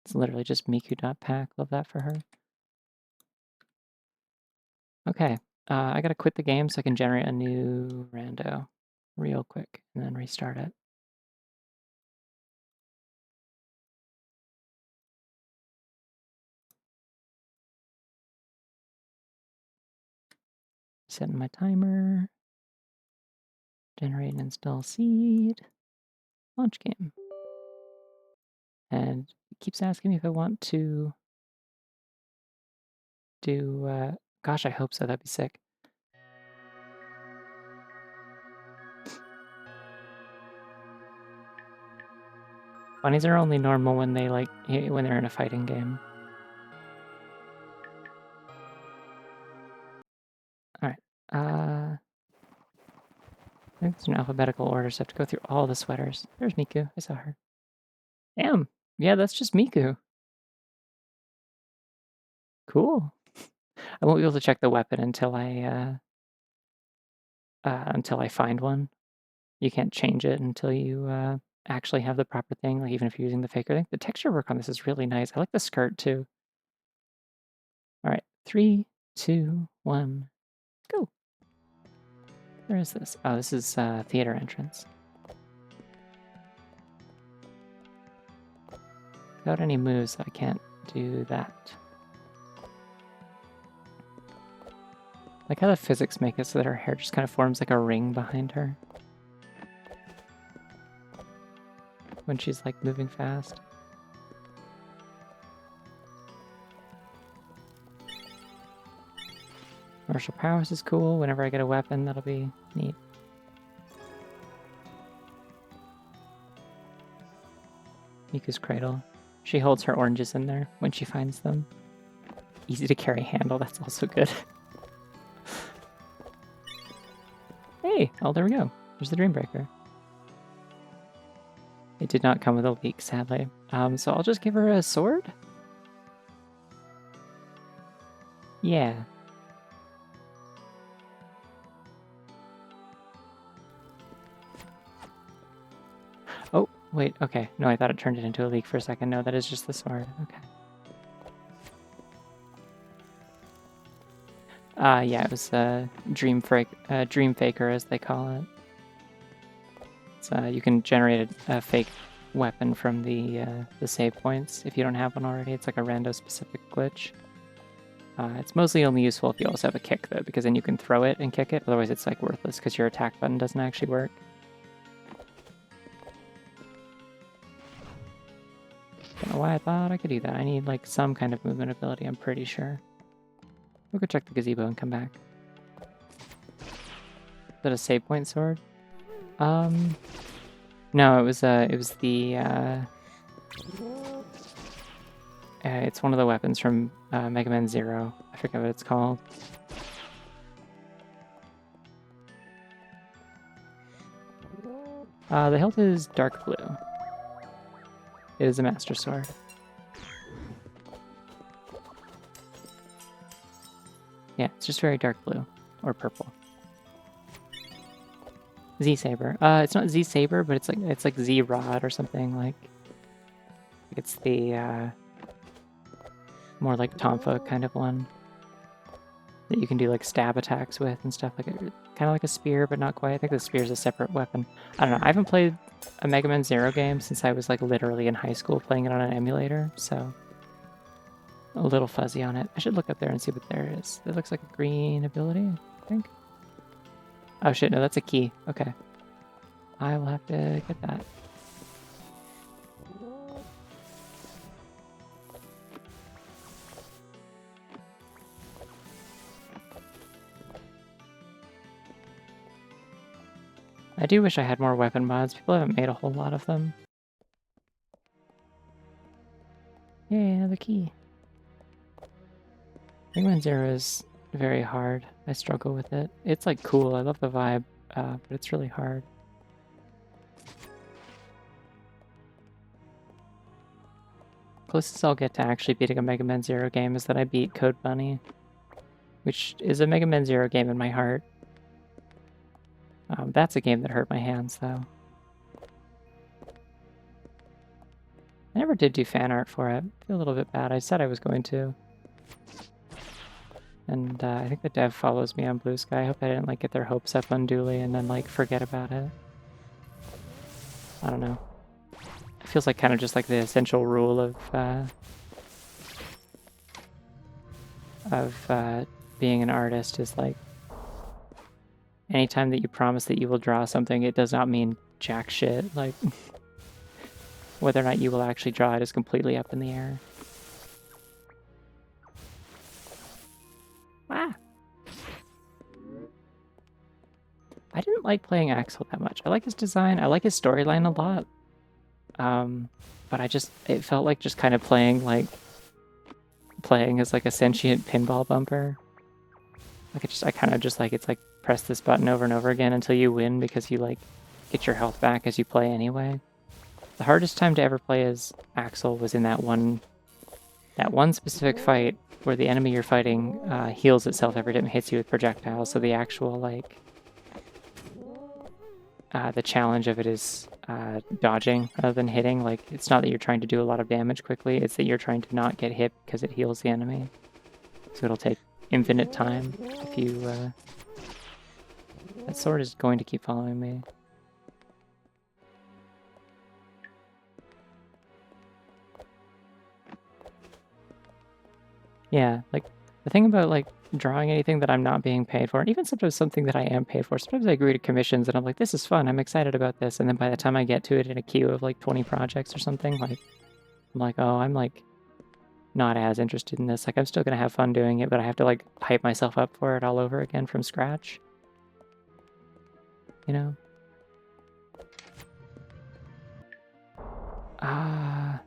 It's literally just Miku.pack. Love that for her. Okay, I gotta quit the game so I can generate a new rando real quick and then restart it. Setting my timer. Generate and install seed. Launch game. And it keeps asking me if I want to do, gosh, I hope so. That'd be sick. Bunnies are only normal when they when they're in a fighting game. All right. I think it's an alphabetical order, so I have to go through all the sweaters. There's Miku. I saw her. Damn. Yeah, that's just Miku. Cool. I won't be able to check the weapon until I find one. You can't change it until you actually have the proper thing, like even if you're using the faker thing. The texture work on this is really nice. I like the skirt too. All right, 3, 2, 1, go. Where is this? Oh, this is theater entrance. Without any moves, I can't do that. Like how the physics make it so that her hair just kind of forms like a ring behind her when she's like moving fast. Martial powers is cool. Whenever I get a weapon, that'll be neat. Miku's cradle. She holds her oranges in there when she finds them. Easy to carry handle, that's also good. Hey, oh, there we go. There's the Dreambreaker. It did not come with a leak, sadly. So I'll just give her a sword? Yeah. Oh, wait, okay. No, I thought it turned it into a leak for a second. No, that is just the sword. Okay. Yeah, it was Dream Faker, as they call it. So you can generate a fake weapon from the save points if you don't have one already. It's like a rando specific glitch. It's mostly only useful if you also have a kick though, because then you can throw it and kick it. Otherwise, it's like worthless because your attack button doesn't actually work. Don't know why I thought I could do that. I need like some kind of movement ability. I'm pretty sure. We'll go check the gazebo and come back. Is that a save point sword? No, it was the it's one of the weapons from Mega Man Zero. I forget what it's called. The hilt is dark blue. It is a Master Sword. Yeah, it's just very dark blue. Or purple. Z-Saber. It's not Z-Saber, but it's like Z-Rod or something like... It's the more like Tonfa kind of one that you can do like stab attacks with and stuff like it. Kind of like a spear, but not quite. I think the spear is a separate weapon. I don't know. I haven't played a Mega Man Zero game since I was like literally in high school playing it on an emulator, so a little fuzzy on it. I should look up there and see what there is. It looks like a green ability, I think. Oh shit, no, that's a key. Okay. I will have to get that. I do wish I had more weapon mods. People haven't made a whole lot of them. Yay, another key. Mega Man Zero is very hard. I struggle with it. It's like cool. I love the vibe, but it's really hard. Closest I'll get to actually beating a Mega Man Zero game is that I beat Code Bunny, which is a Mega Man Zero game in my heart. That's a game that hurt my hands, though. I never did do fan art for it. I feel a little bit bad. I said I was going to. And I think the dev follows me on Blue Sky. I hope I didn't like get their hopes up unduly and then like forget about it. I don't know. It feels like kind of just like the essential rule of being an artist is like anytime that you promise that you will draw something, it does not mean jack shit. Like whether or not you will actually draw it is completely up in the air. Ah. I didn't like playing Axel that much. I like his design. I like his storyline a lot. But it felt like just kind of playing as like a sentient pinball bumper. Like I kind of just like, it's like press this button over and over again until you win because you like get your health back as you play anyway. The hardest time to ever play as Axel was in that one that one specific fight where the enemy you're fighting heals itself every time it hits you with projectiles. So the actual, like, the challenge of it is dodging rather than hitting. Like, it's not that you're trying to do a lot of damage quickly, it's that you're trying to not get hit because it heals the enemy. So it'll take infinite time if you... That sword is going to keep following me. Yeah, like, the thing about, like, drawing anything that I'm not being paid for, and even sometimes something that I am paid for, sometimes I agree to commissions and I'm like, this is fun, I'm excited about this, and then by the time I get to it in a queue of, like, 20 projects or something, like, I'm like, oh, I'm, like, not as interested in this. Like, I'm still gonna have fun doing it, but I have to, like, hype myself up for it all over again from scratch. You know? I'm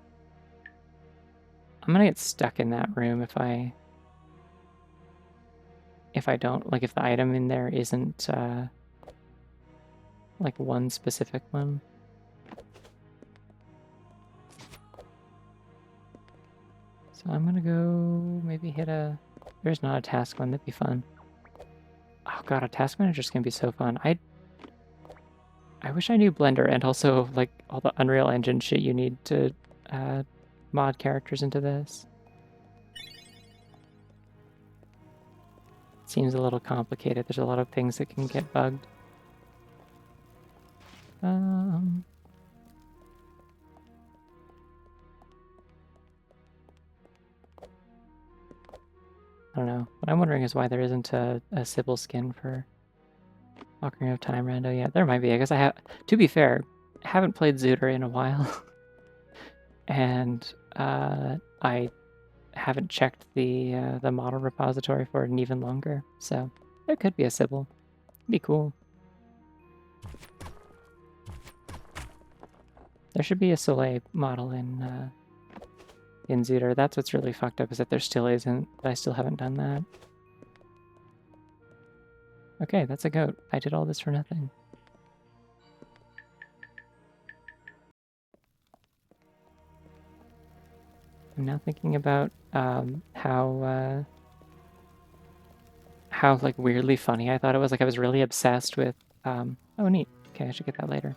gonna get stuck in that room if I don't, like, if the item in there isn't, like, one specific one. So I'm gonna go maybe hit a... There's not a task one, that'd be fun. Oh god, a task manager's gonna be so fun. I wish I knew Blender and also, like, all the Unreal Engine shit you need to mod characters into this. Seems a little complicated. There's a lot of things that can get bugged. I don't know. What I'm wondering is why there isn't a Sybil skin for Ocarina of Time Rando yet. There might be. I guess I have... To be fair, I haven't played Zooter in a while. And I haven't checked the model repository for it in even longer. So there could be a Sybil. It'd be cool. There should be a Soleil model in Zooter. That's what's really fucked up, is that there still isn't, but I still haven't done that. Okay, that's a goat. I did all this for nothing. I'm now thinking about how like weirdly funny I thought it was. Like, I was really obsessed with oh neat. Okay, I should get that later.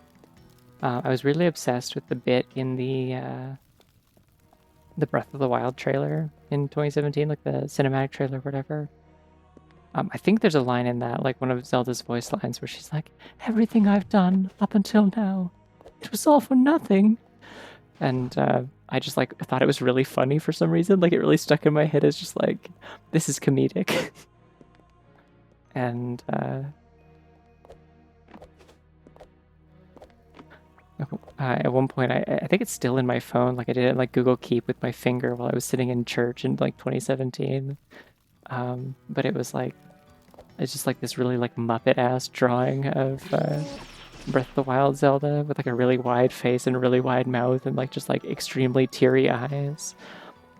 I was really obsessed with the bit in the Breath of the Wild trailer in 2017, like the cinematic trailer or whatever. I think there's a line in that, like one of Zelda's voice lines, where she's like, "Everything I've done up until now, it was all for nothing." And I just, like, thought it was really funny for some reason. Like, it really stuck in my head as just like, this is comedic. And at one point, I think it's still in my phone. Like, I did it in, like, Google Keep with my finger while I was sitting in church in, like, 2017. But it was like, it's just like this really, like, Muppet-ass drawing of Breath of the Wild Zelda with, like, a really wide face and a really wide mouth and, like, just, like, extremely teary eyes.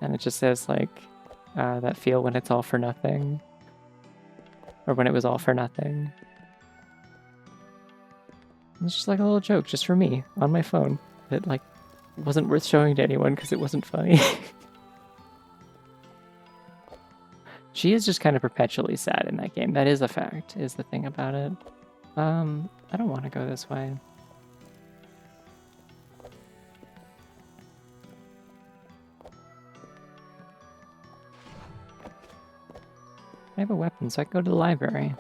And it just says, like, that feel when it's all for nothing. Or when it was all for nothing. It's just like a little joke just for me on my phone that, like, wasn't worth showing to anyone because it wasn't funny. She is just kind of perpetually sad in that game. That is a fact, is the thing about it. I don't want to go this way. I have a weapon, so I can go to the library.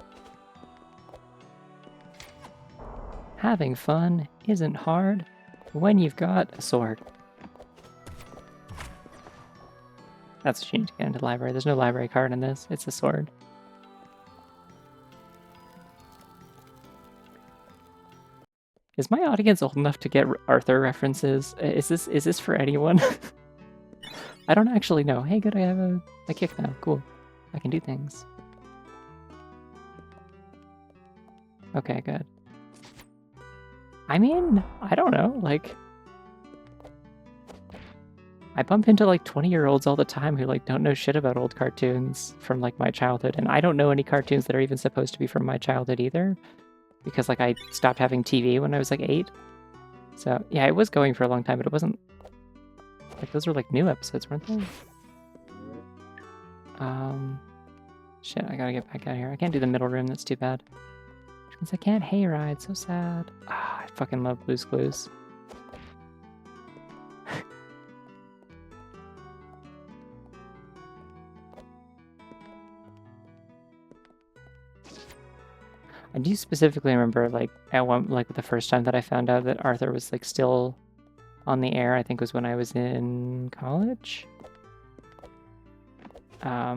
Having fun isn't hard when you've got a sword. That's what you need to get into the library. There's no library card in this. It's a sword. Is my audience old enough to get Arthur references? Is this for anyone? I don't actually know. Hey, good, I have a kick now. Cool. I can do things. Okay, good. I mean, I don't know, like... I bump into, like, 20-year-olds all the time who, like, don't know shit about old cartoons from, like, my childhood, and I don't know any cartoons that are even supposed to be from my childhood either, because, like, I stopped having TV when I was, like, 8. So, yeah, it was going for a long time, but it wasn't... Like, those were, like, new episodes, weren't they? Shit, I gotta get back out here. I can't do the middle room, that's too bad. Which means I can't hayride, so sad. Ah, I fucking love Blue's Clues. I do specifically remember, like, at one, like, the first time that I found out that Arthur was, like, still on the air, I think was when I was in college. How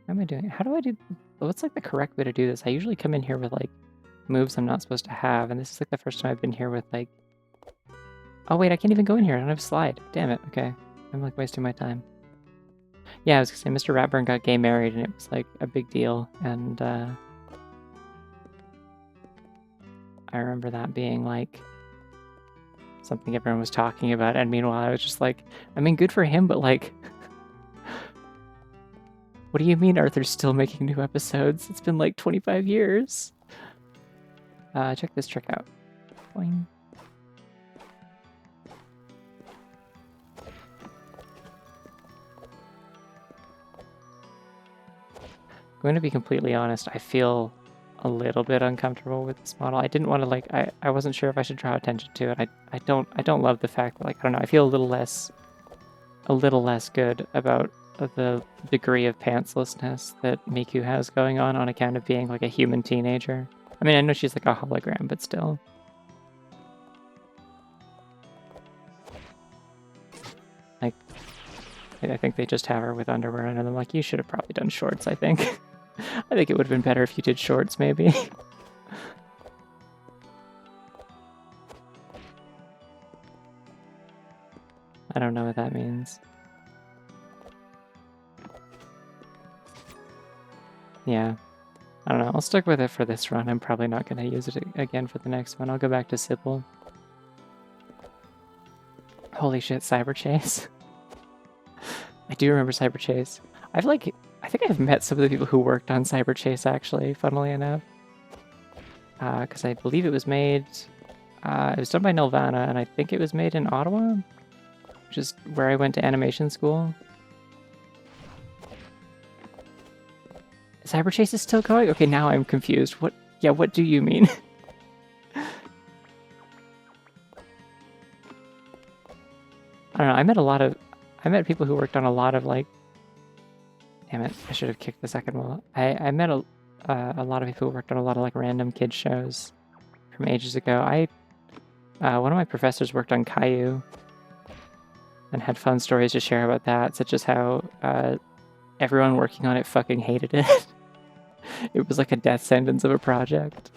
am I doing? How do I do? What's, like, the correct way to do this? I usually come in here with, like, moves I'm not supposed to have, and this is, like, the first time I've been here with, like... Oh, wait, I can't even go in here. I don't have a slide. Damn it. Okay. I'm, like, wasting my time. Yeah, I was gonna say, Mr. Ratburn got gay married, and it was, like, a big deal, and, I remember that being, like, something everyone was talking about, and meanwhile, I was just like, I mean, good for him, but, like... What do you mean Arthur's still making new episodes? It's been, like, 25 years. Check this trick out. Boing. Going to be completely honest, I feel a little bit uncomfortable with this model. I didn't want to, like, I wasn't sure if I should draw attention to it. I don't love the fact that, like, I don't know, I feel a little less good about the degree of pantslessness that Miku has going on account of being, like, a human teenager. I mean, I know she's, like, a hologram, but still. Like, I think they just have her with underwear under them. Like, you should have probably done shorts, I think. I think it would have been better if you did shorts, maybe. I don't know what that means. Yeah. I don't know. I'll stick with it for this run. I'm probably not going to use it again for the next one. I'll go back to Sybil. Holy shit, Cyber Chase. I do remember Cyber Chase. I think I've met some of the people who worked on Cyber Chase, actually, funnily enough. Because I believe it was made... it was done by Nelvana, and I think it was made in Ottawa, which is where I went to animation school. Cyber Chase is still going? Okay, now I'm confused. What? Yeah, what do you mean? I don't know, I met people who worked on a lot of, like... Damn it, I should have kicked the second wall. I met a lot of people who worked on a lot of, like, random kids shows from ages ago. One of my professors worked on Caillou and had fun stories to share about that, such as how everyone working on it fucking hated it. It was like a death sentence of a project.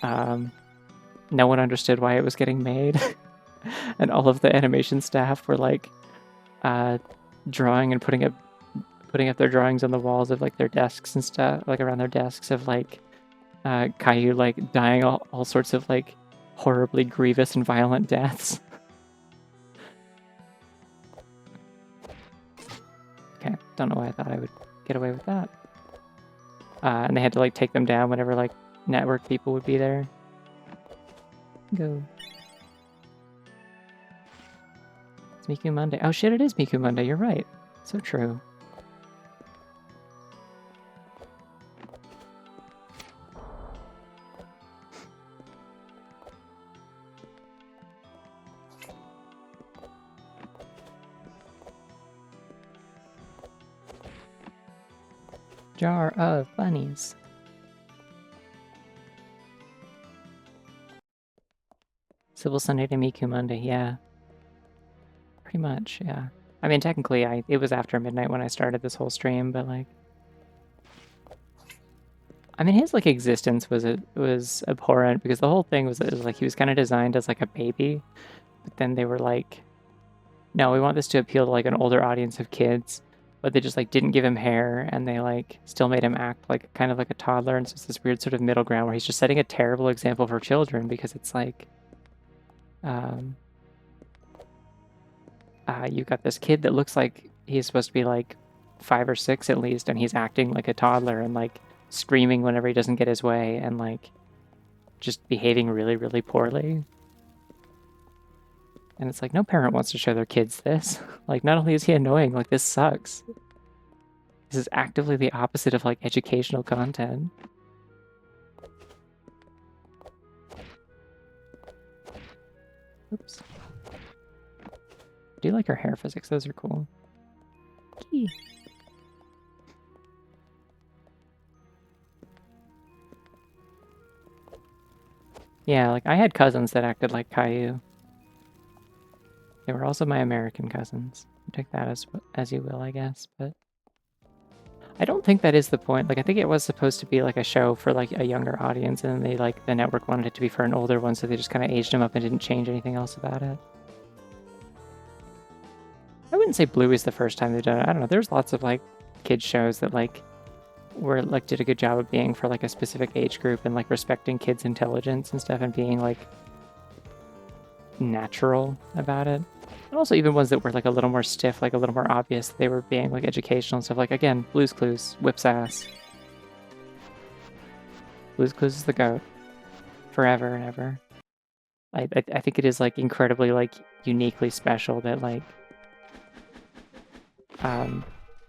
No one understood why it was getting made. And all of the animation staff were, like, drawing and putting up their drawings on the walls of, like, their desks and stuff, like, around their desks of, like, Caillou, like, dying all sorts of, like, horribly grievous and violent deaths. Okay, don't know why I thought I would get away with that. And they had to, like, take them down whenever, like, network people would be there. Go. It's Miku Monday. Oh shit, it is Miku Monday, you're right. So true. Jar of bunnies. Civil Sunday to Miku Monday, yeah. Pretty much, yeah. I mean, technically, it was after midnight when I started this whole stream, but, like... I mean, his, like, existence was abhorrent, because the whole thing was like, he was kind of designed as, like, a baby, but then they were like, no, we want this to appeal to, like, an older audience of kids, but they just, like, didn't give him hair, and they, like, still made him act like kind of like a toddler, and so it's this weird sort of middle ground where he's just setting a terrible example for children, because it's like, you got this kid that looks like he's supposed to be, like, 5 or 6 at least, and he's acting like a toddler, and, like, screaming whenever he doesn't get his way, and, like, just behaving really, really poorly. And it's like, no parent wants to show their kids this. Like, not only is he annoying, like, this sucks. This is actively the opposite of, like, educational content. Oops. I do like our hair physics. Those are cool. Key. Yeah, like, I had cousins that acted like Caillou. They were also my American cousins. Take that as you will, I guess, but I don't think that is the point. Like, I think it was supposed to be like a show for like a younger audience, and then they like the network wanted it to be for an older one, so they just kind of aged him up and didn't change anything else about it. I wouldn't say Bluey is the first time they've done it. I don't know. There's lots of like kids shows that like were like did a good job of being for like a specific age group and like respecting kids' intelligence and stuff and being like natural about it. And also even ones that were like a little more stiff, like a little more obvious, they were being like educational and stuff. Like again, Blue's Clues whips ass. Blue's Clues is the GOAT forever and ever. I think it is like incredibly like uniquely special that like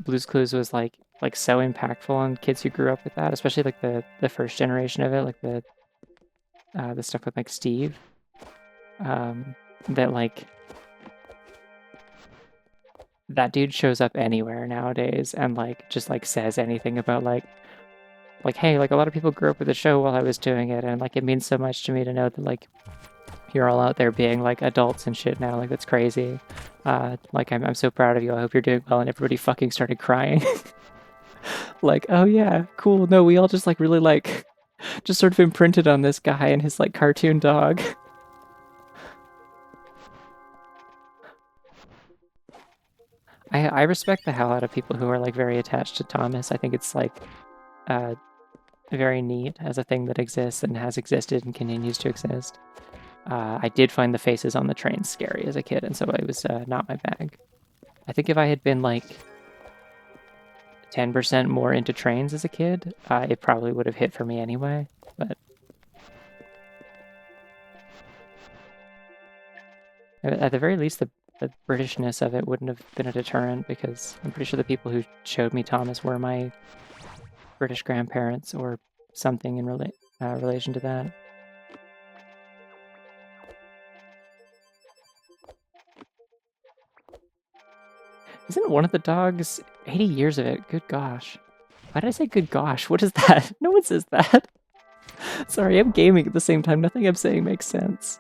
Blue's Clues was like so impactful on kids who grew up with that, especially like the first generation of it, like the stuff with like Steve. That like that dude shows up anywhere nowadays and like just like says anything about like hey, like a lot of people grew up with the show while I was doing it, and like it means so much to me to know that like you're all out there being like adults and shit now. Like that's crazy. Like I'm so proud of you. I hope you're doing well. And everybody fucking started crying. Like, oh yeah, cool. No, we all just like really like just sort of imprinted on this guy and his like cartoon dog. I respect the hell out of people who are like very attached to Thomas. I think it's like very neat as a thing that exists and has existed and continues to exist. I did find the faces on the train scary as a kid, and so it was not my bag. I think if I had been like 10% more into trains as a kid, it probably would have hit for me anyway, but at the very least, the Britishness of it wouldn't have been a deterrent, because I'm pretty sure the people who showed me Thomas were my British grandparents or something in relation to that. Isn't one of the dogs 80 years of it? Good gosh. Why did I say good gosh? What is that? No one says that. Sorry, I'm gaming at the same time. Nothing I'm saying makes sense.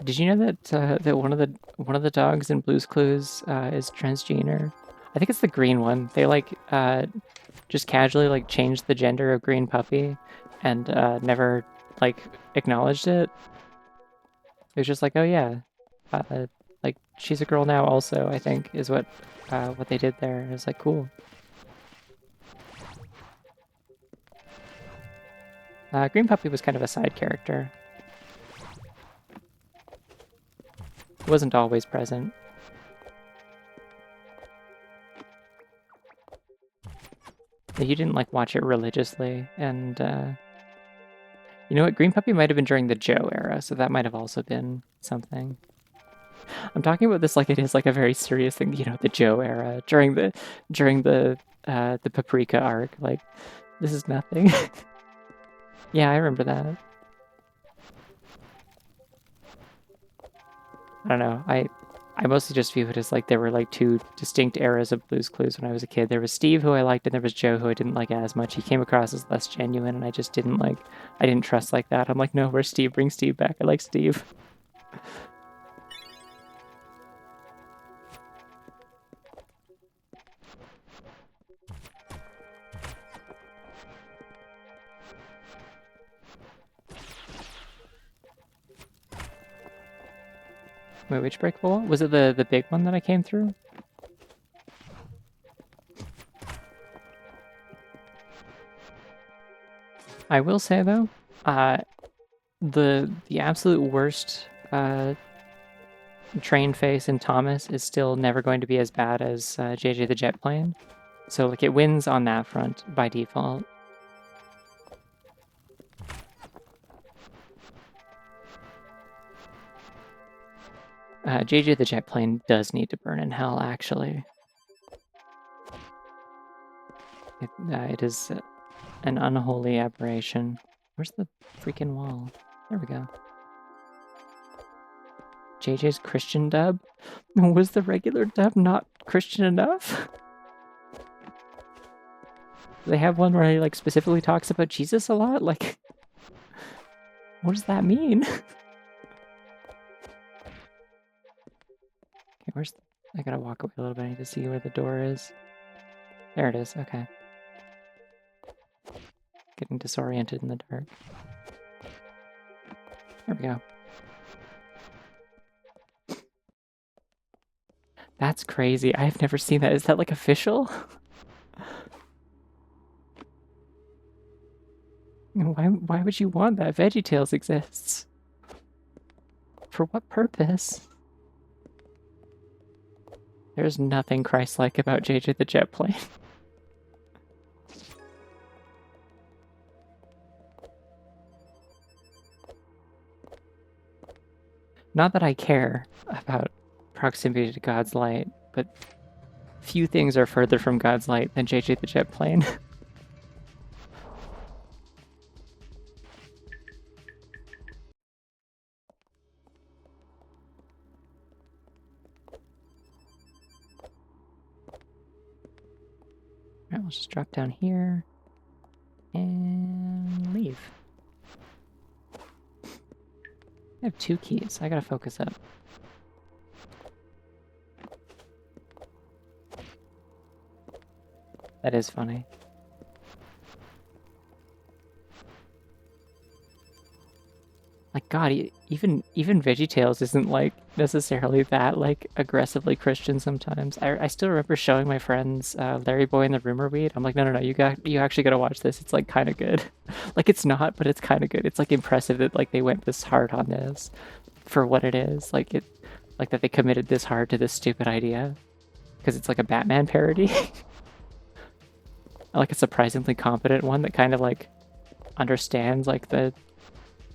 Did you know that that one of the dogs in Blue's Clues is transgender? I think it's the green one. They like just casually like changed the gender of Green Puppy and never like acknowledged it. It was just like, oh yeah, like she's a girl now also, I think is what they did there. It was like cool. Green Puppy was kind of a side character. It wasn't always present. You didn't like watch it religiously, and you know what? Green Puppy might have been during the Joe era, so that might have also been something. I'm talking about this like it is like a very serious thing, you know, the Joe era during the Paprika arc. Like, this is nothing. Yeah, I remember that. I don't know. I mostly just view it as like there were like two distinct eras of Blue's Clues when I was a kid. There was Steve, who I liked, and there was Joe, who I didn't like as much. He came across as less genuine, and I just didn't like. I didn't trust like that. I'm like, no, where's Steve? Bring Steve back. I like Steve. Wait, which break wall? Was it the big one that I came through? I will say though, the absolute worst train face in Thomas is still never going to be as bad as JJ the Jet Plane. So like it wins on that front by default. JJ the jet plane does need to burn in hell, actually. It is an unholy aberration. Where's the freaking wall? There we go. JJ's Christian dub? Was the regular dub not Christian enough? They have one where he like specifically talks about Jesus a lot? Like, what does that mean? Okay, where's... I gotta walk away a little bit. I need to see where the door is. There it is, okay. Getting disoriented in the dark. There we go. That's crazy. I have never seen that. Is that like official? Why would you want that? VeggieTales exists. For what purpose? There's nothing Christ-like about JJ the jet plane. Not that I care about proximity to God's light, but few things are further from God's light than JJ the jet plane. Alright, we'll just drop down here and leave. I have 2 keys. I gotta focus up. That is funny. Like, God, even VeggieTales isn't, like, necessarily that, like, aggressively Christian sometimes. I still remember showing my friends Larry Boy and the Rumor Weed. I'm like, no, you actually gotta watch this. It's, like, kind of good. Like, it's not, but it's kind of good. It's, like, impressive that, like, they went this hard on this for what it is. Like, that they committed this hard to this stupid idea. Because it's, like, a Batman parody. Like, a surprisingly competent one that kind of, like, understands, like, the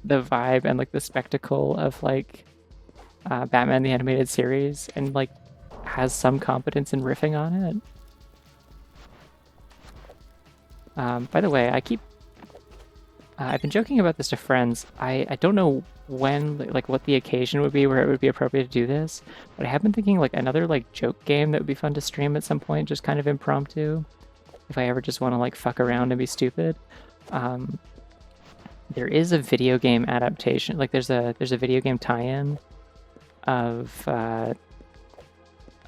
vibe and like the spectacle of like Batman the Animated Series and like has some competence in riffing on it. By the way, I've been joking about this to friends. I don't know when, like what the occasion would be where it would be appropriate to do this, but I have been thinking like another like joke game that would be fun to stream at some point, just kind of impromptu, if I ever just want to like fuck around and be stupid. There is a video game adaptation. Like there's a video game tie-in of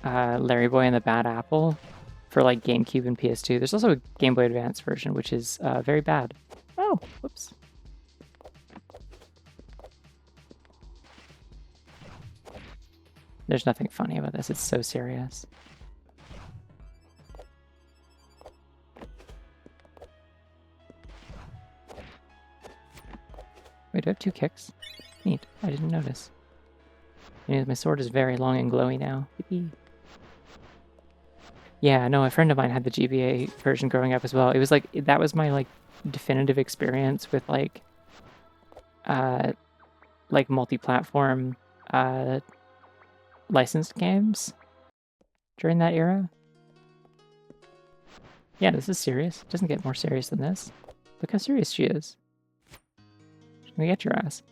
Larry Boy and the Bad Apple for like GameCube and PS2. There's also a Game Boy Advance version, which is very bad. Oh, whoops. There's nothing funny about this. It's so serious. Wait, do I have 2 kicks? Neat. I didn't notice. And my sword is very long and glowy now. Yippee. Yeah, no, a friend of mine had the GBA version growing up as well. It was like, that was my like definitive experience with like multi-platform licensed games during that era. Yeah, this is serious. It doesn't get more serious than this. Look how serious she is. She's gonna get your ass.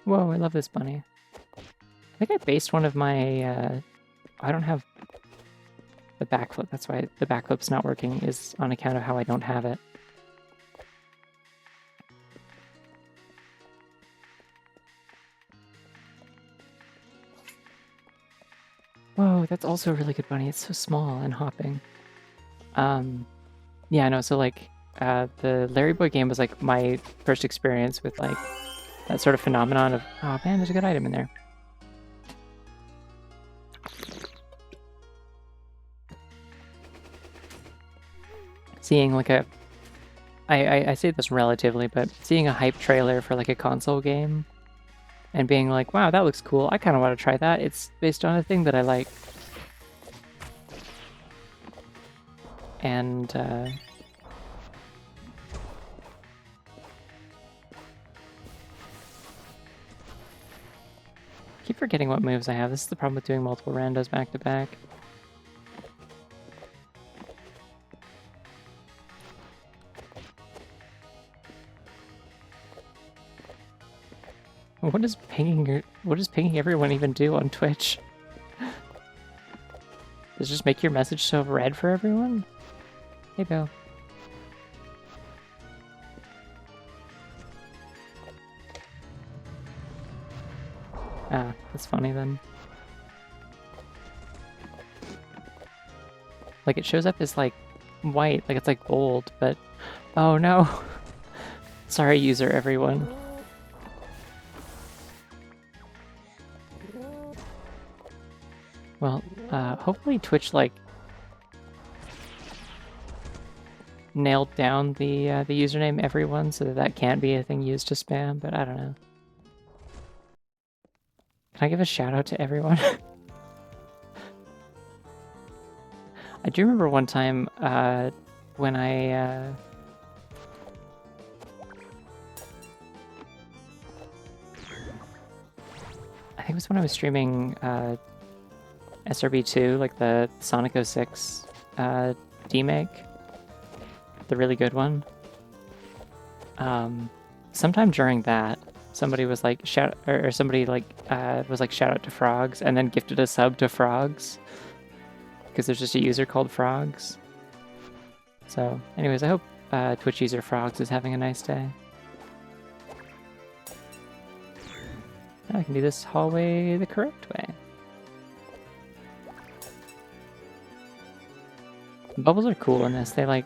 Whoa, I love this bunny. I think I based one of my, I don't have the backflip. That's why the backflip's not working, is on account of how I don't have it. Whoa, that's also a really good bunny. It's so small and hopping. Yeah, no, so like, the Larry Boy game was like my first experience with like that sort of phenomenon of, oh man, there's a good item in there. Seeing like a, I say this relatively, but seeing a hype trailer for like a console game and being like, wow, that looks cool. I kind of want to try that. It's based on a thing that I like. and keep forgetting what moves I have. This is the problem with doing multiple randos back to back. What does pinging everyone even do on Twitch? Does it just make your message show red for everyone? Hey, Bill. Ah, that's funny then. Like, it shows up as, like, white, like it's, like, bold, but... Oh, no! Sorry, user everyone. Well, hopefully Twitch, like, nailed down the username everyone so that that can't be a thing used to spam, but I don't know. Can I give a shout out to everyone? I do remember one time when I think it was when I was streaming SRB2, like the Sonic 06 demake, the really good one. Sometime during that, somebody was like shout out to Frogs, and then gifted a sub to Frogs because there's just a user called Frogs. So, anyways, I hope Twitch user Frogs is having a nice day. Now I can do this hallway the correct way. Bubbles are cool in this. They like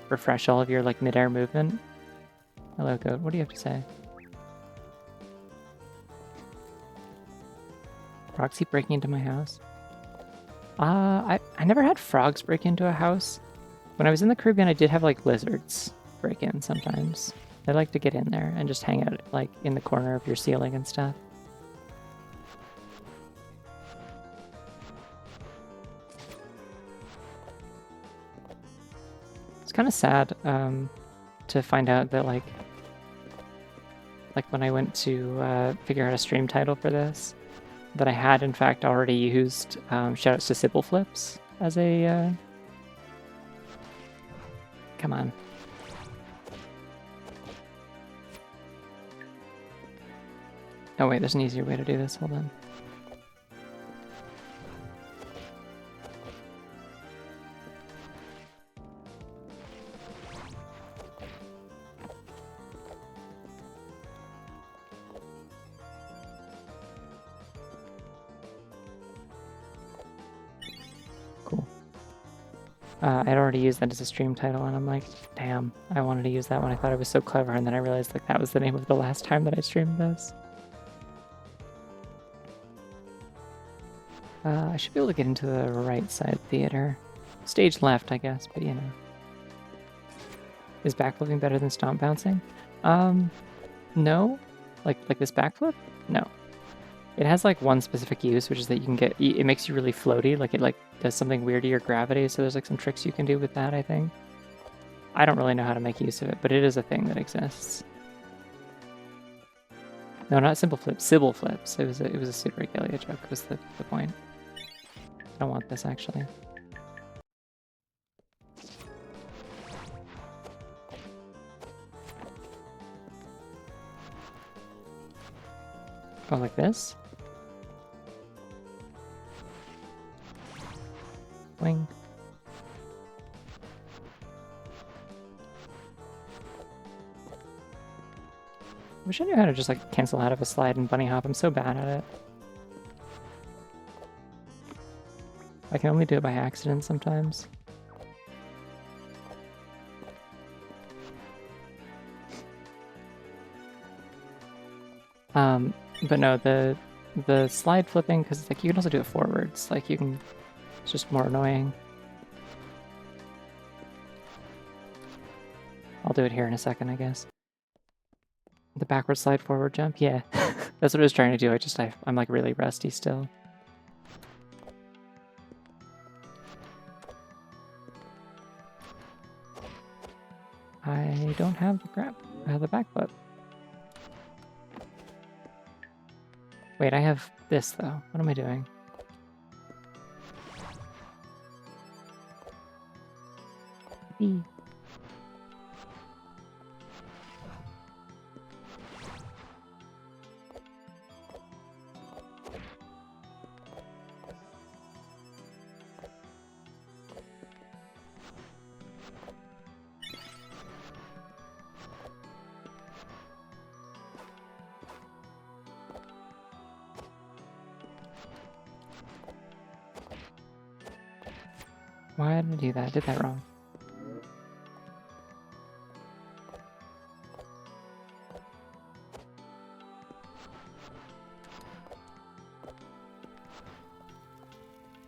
refresh all of your like mid-air movement. Hello, Goat. What do you have to say? Frogs keep breaking into my house. I never had frogs break into a house. When I was in the Caribbean, I did have like lizards break in sometimes. They like to get in there and just hang out like in the corner of your ceiling and stuff. It's kind of sad to find out that like when I went to figure out a stream title for this, that I had in fact already used shoutouts to Sybil Flips as a come on. Oh wait, there's an easier way to do this. Hold on. Cool. I'd already used that as a stream title, and I'm like, damn, I wanted to use that one. I thought it was so clever, and then I realized like that was the name of the last time that I streamed this. I should be able to get into the right side theater. Stage left, I guess, but you know. Is backflipping better than stomp bouncing? No. Like this backflip? No. It has like one specific use, which is that you can get, it makes you really floaty, like it like does something weird to your gravity, so there's like some tricks you can do with that, I think. I don't really know how to make use of it, but it is a thing that exists. No, not simple flips, Sybil Flips. It was a Pseudoregalia joke, was the point. I don't want this, actually. Oh, like this? Wing. Wish I knew how to just like cancel out of a slide and bunny hop. I'm so bad at it. I can only do it by accident sometimes. But no, the slide flipping, because like you can also do it forwards. Like you can, it's just more annoying. I'll do it here in a second, I guess. The backward slide forward jump, yeah. That's what I was trying to do. I'm like really rusty still. I don't have the the backflip. Wait, I have this though. What am I doing? E. Why did I do that? I did that wrong.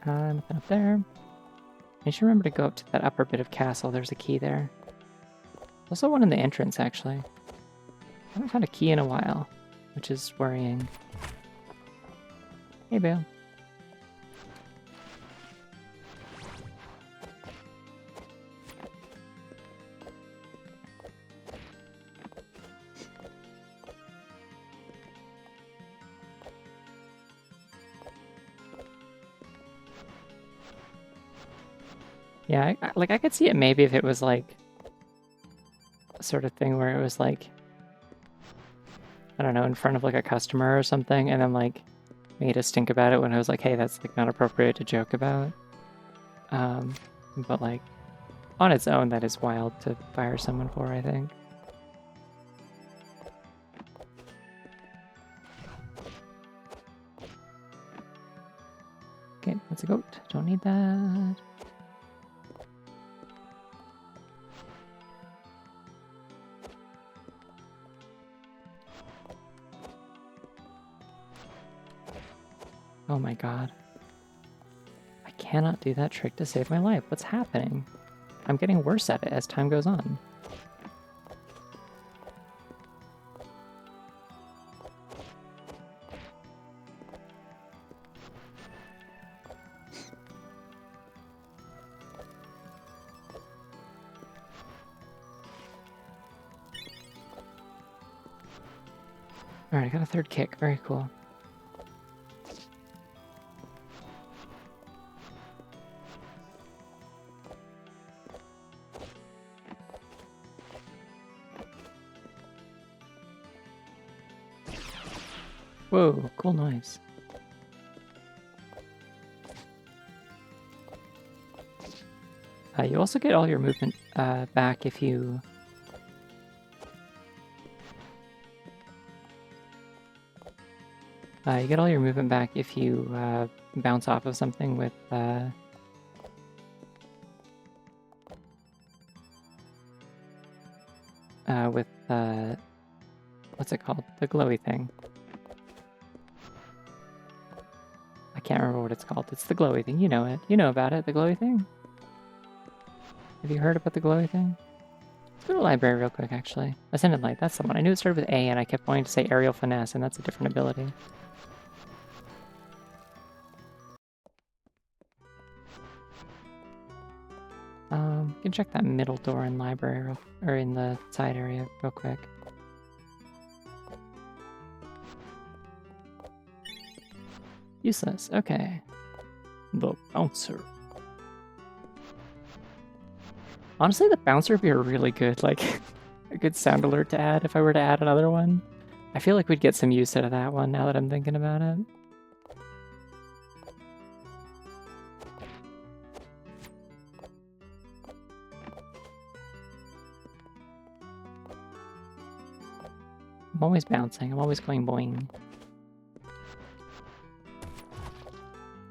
Nothing up there. I should remember to go up to that upper bit of castle. There's a key there. Also one in the entrance, actually. I haven't found a key in a while, which is worrying. Hey, Bale. Yeah, I could see it maybe if it was like a sort of thing where it was like, I don't know, in front of like a customer or something, and then like made us think about it when I was like, hey, that's like not appropriate to joke about. But like on its own, that is wild to fire someone for, I think. Okay, that's a goat. Don't need that. Oh my god. I cannot do that trick to save my life. What's happening? I'm getting worse at it as time goes on. Alright, I got a third kick. Very cool. Whoa, cool noise. You also get all your movement back if you... you get all your movement back if you bounce off of something with... what's it called? The glowy thing. I can't remember what it's called. It's the glowy thing. You know it. You know about it, the glowy thing? Have you heard about the glowy thing? Let's go to the library real quick, actually. Ascended Light, that's the one. I knew it started with A, and I kept wanting to say Aerial Finesse, and that's a different ability. You can check that middle door in library, or in the side area real quick. Useless, okay. The bouncer. Honestly, the bouncer would be a really good, like, a good sound alert to add if I were to add another one. I feel like we'd get some use out of that one now that I'm thinking about it. I'm always bouncing. I'm always going boing.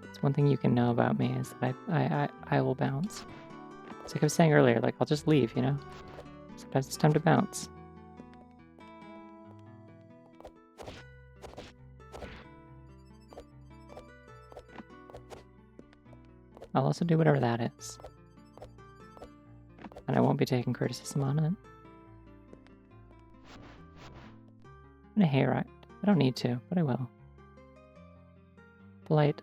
It's one thing you can know about me is that I will bounce. It's like I was saying earlier, like I'll just leave, you know? Sometimes it's time to bounce. I'll also do whatever that is. And I won't be taking criticism on it. I'm gonna hayride. I don't need to, but I will. Polite.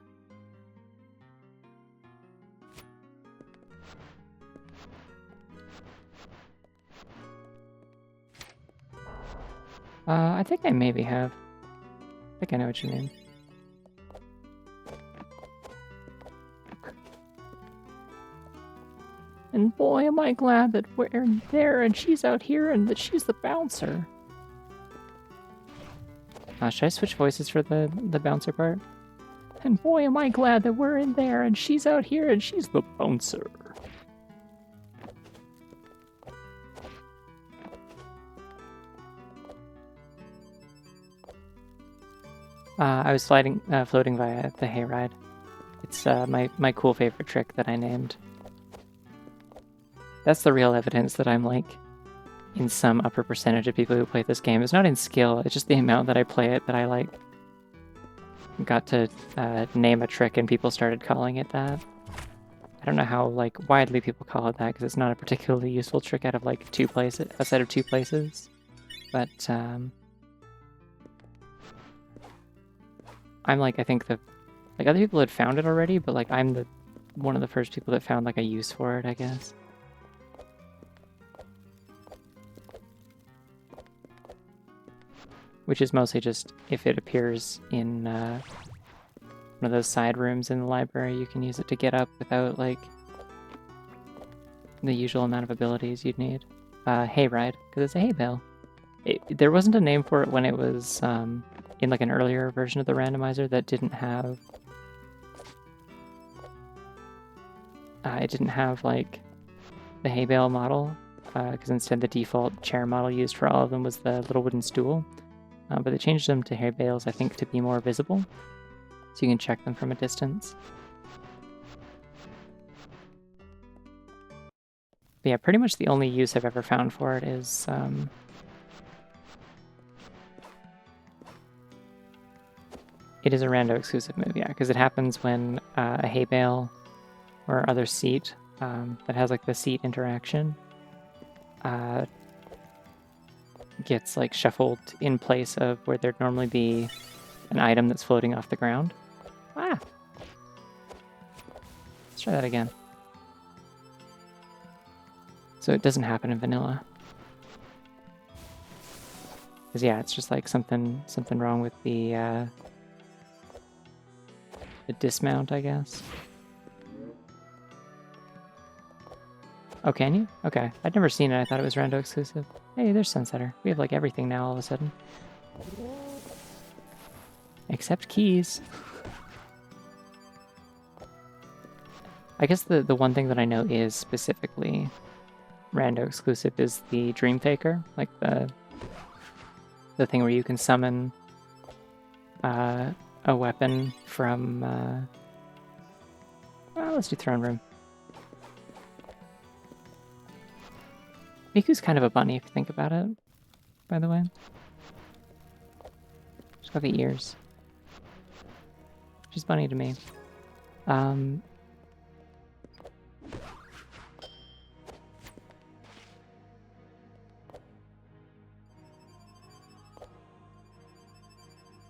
I think I maybe have. I think I know what you mean. And boy, am I glad that we're there and she's out here and that she's the bouncer. Should I switch voices for the bouncer part? And boy, am I glad that we're in there and she's out here and she's the bouncer. I was floating via the hayride. It's my cool favorite trick that I named. That's the real evidence that I'm like in some upper percentage of people who play this game. It's not in skill, it's just the amount that I play it that I like got to name a trick and people started calling it that. I don't know how like widely people call it that because it's not a particularly useful trick out of like outside of two places. But I'm like, I think like other people had found it already, but like I'm one of the first people that found like a use for it, I guess. Which is mostly just if it appears in one of those side rooms in the library, you can use it to get up without like the usual amount of abilities you'd need. Hayride, because it's a hay bale. There wasn't a name for it when it was in like an earlier version of the randomizer that didn't have... it didn't have like the hay bale model, because instead the default chair model used for all of them was the little wooden stool. But they changed them to hay bales, I think, to be more visible, so you can check them from a distance. But yeah, pretty much the only use I've ever found for it is it is a rando exclusive move, yeah, because it happens when a hay bale or other seat that has like the seat interaction gets like shuffled in place of where there'd normally be an item that's floating off the ground. Ah! Let's try that again. So it doesn't happen in vanilla. Because yeah, it's just like something wrong with the dismount, I guess. Oh, can you? Okay. I'd never seen it. I thought it was rando exclusive. Hey, there's Sunsetter. We have like everything now all of a sudden. Except keys. I guess the one thing that I know is specifically rando exclusive is the Dream Faker, like the thing where you can summon a weapon from well, let's do Throne Room. Miku's kind of a bunny if you think about it, by the way. She's got the ears. She's bunny to me.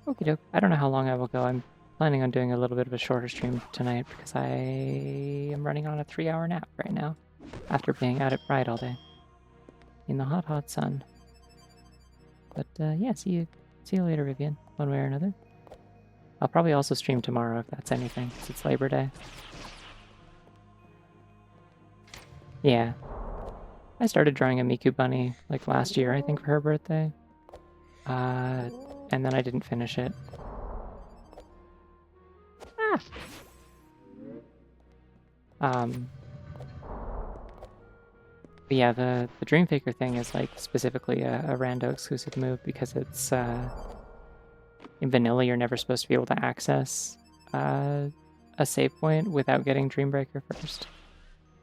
Okie doke. I don't know how long I will go. I'm planning on doing a little bit of a shorter stream tonight because I am running on a 3-hour nap right now after being out at Pride all day in the hot, hot sun. But yeah, see you later, Vivian, one way or another. I'll probably also stream tomorrow if that's anything, because it's Labor Day. Yeah. I started drawing a Miku bunny like last year, I think, for her birthday. And then I didn't finish it. Ah! But yeah, the Dream Faker thing is like specifically a rando exclusive move because it's in vanilla you're never supposed to be able to access a save point without getting Dreambreaker first.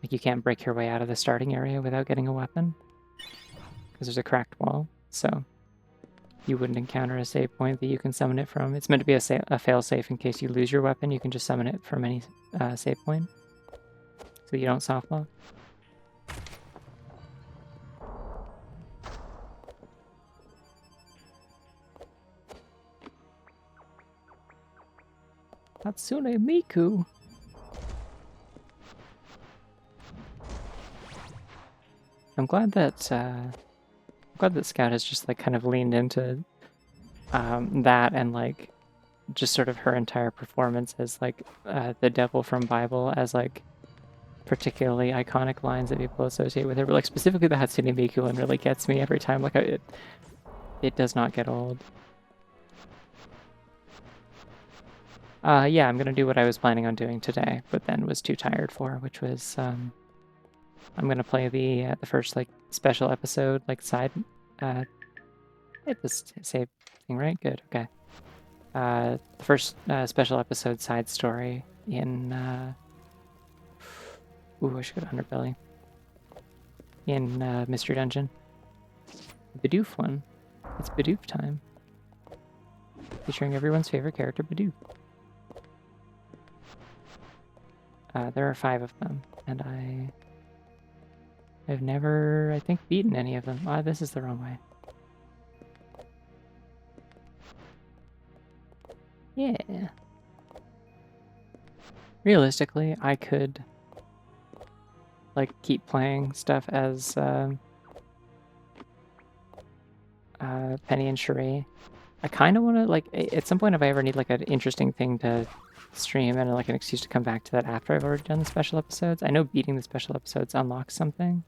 Like you can't break your way out of the starting area without getting a weapon because there's a cracked wall. So you wouldn't encounter a save point that you can summon it from. It's meant to be a fail-safe in case you lose your weapon. You can just summon it from any save point so you don't softlock. Hatsune Miku. I'm glad glad that Scout has just like kind of leaned into that and like just sort of her entire performance as like the devil from Bible as like particularly iconic lines that people associate with her, but like specifically the Hatsune Miku one really gets me every time. Like it does not get old. Yeah, I'm gonna do what I was planning on doing today, but then was too tired for, which was I'm gonna play the first like special episode like side. Hit this save thing, right? Good. Okay. The first special episode side story in. Ooh, I should go to Underbelly. In Mystery Dungeon. Bidoof one. It's Bidoof time. Featuring everyone's favorite character, Bidoof. There are 5 of them, and I've never, I think, beaten any of them. This is the wrong way. Yeah. Realistically, I could like keep playing stuff as Penny and Cherie. I kind of want to like at some point if I ever need like an interesting thing to stream and like an excuse to come back to that after I've already done the special episodes. I know beating the special episodes unlocks something.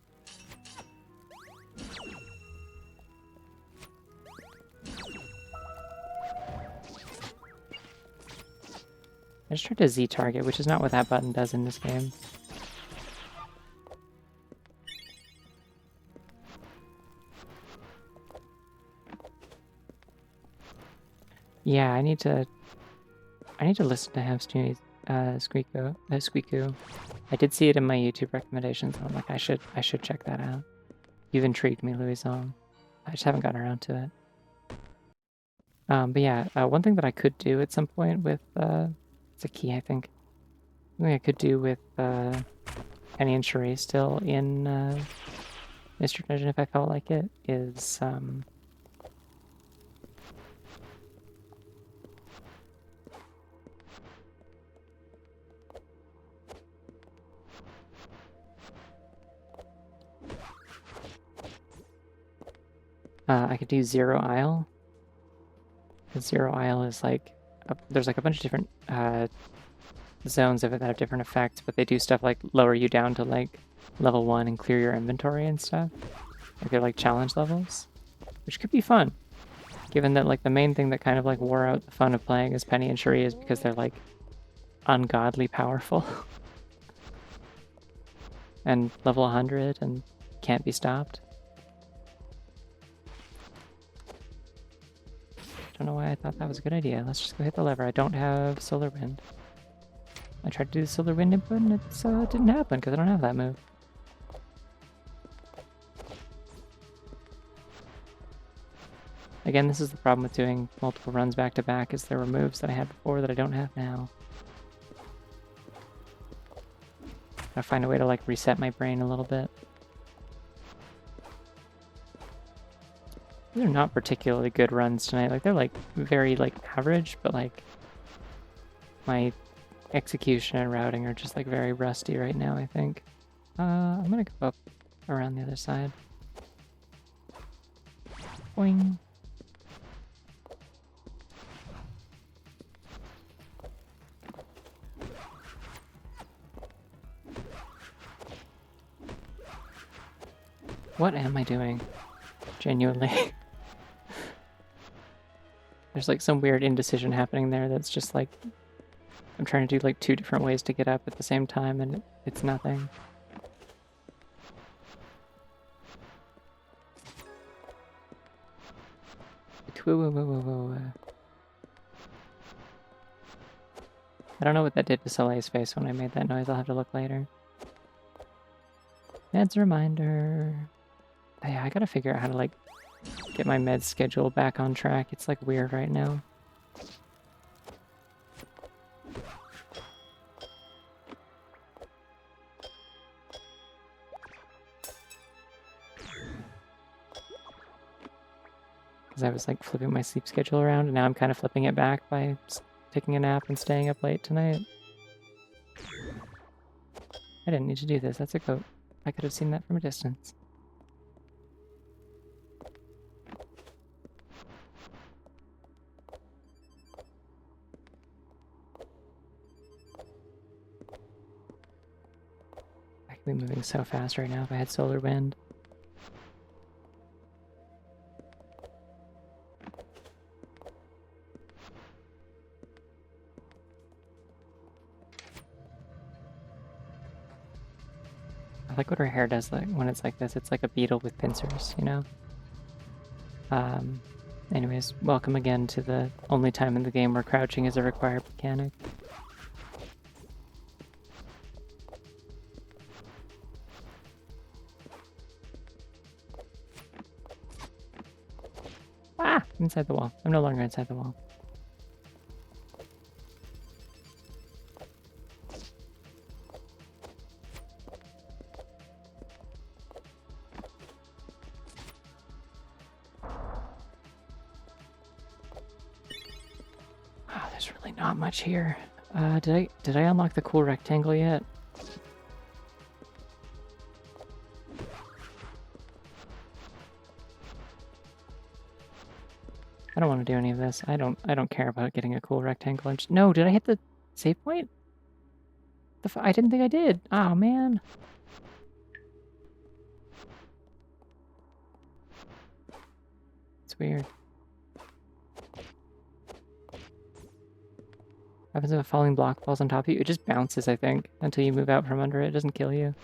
I just tried to Z target, which is not what that button does in this game. Yeah, I need to listen to Hamstoonie's Squeaku. I did see it in my YouTube recommendations. I'm like, I should check that out. You've intrigued me, Louison. I just haven't gotten around to it. But yeah, one thing that I could do at some point with it's a key, I think. Something I could do with Penny and Cherie still in Mr. Dungeon if I felt like it is I could do Zero Isle. Zero Isle is like there's like a bunch of different zones of it that have different effects, but they do stuff like lower you down to like level 1 and clear your inventory and stuff. Like they're like challenge levels, which could be fun, given that like the main thing that kind of like wore out the fun of playing as Penny and Cherie is because they're like ungodly powerful and level 100 and can't be stopped. Don't know why I thought that was a good idea. Let's just go hit the lever. I don't have Solar Wind. I tried to do the Solar Wind input and it didn't happen because I don't have that move. Again, this is the problem with doing multiple runs back to back, is there were moves that I had before that I don't have now. Gotta find a way to like reset my brain a little bit. These are not particularly good runs tonight. Like they're like very like average, but like my execution and routing are just like very rusty right now, I think. I'm gonna go up around the other side. Boing. What am I doing? Genuinely. There's like some weird indecision happening there that's just like I'm trying to do like 2 different ways to get up at the same time and it's nothing. I don't know what that did to Soleil's face when I made that noise. I'll have to look later. Meds reminder. Oh, yeah, I gotta figure out how to like get my meds schedule back on track. It's like weird right now. Because I was like flipping my sleep schedule around and now I'm kind of flipping it back by taking a nap and staying up late tonight. I didn't need to do this. That's a goat. I could have seen that from a distance. I'd be moving so fast right now if I had solar wind. I like what her hair does like when it's like this. It's like a beetle with pincers, you know? Anyways, welcome again to the only time in the game where crouching is a required mechanic. Ah! Inside the wall. I'm no longer inside the wall. Oh, there's really not much here. Did I unlock the cool rectangle yet? I don't want to do any of this. I don't care about getting a cool rectangle. No, did I hit the save point? I didn't think I did. Oh man. It's weird. What happens if a falling block falls on top of you? It just bounces, I think, until you move out from under it. It doesn't kill you.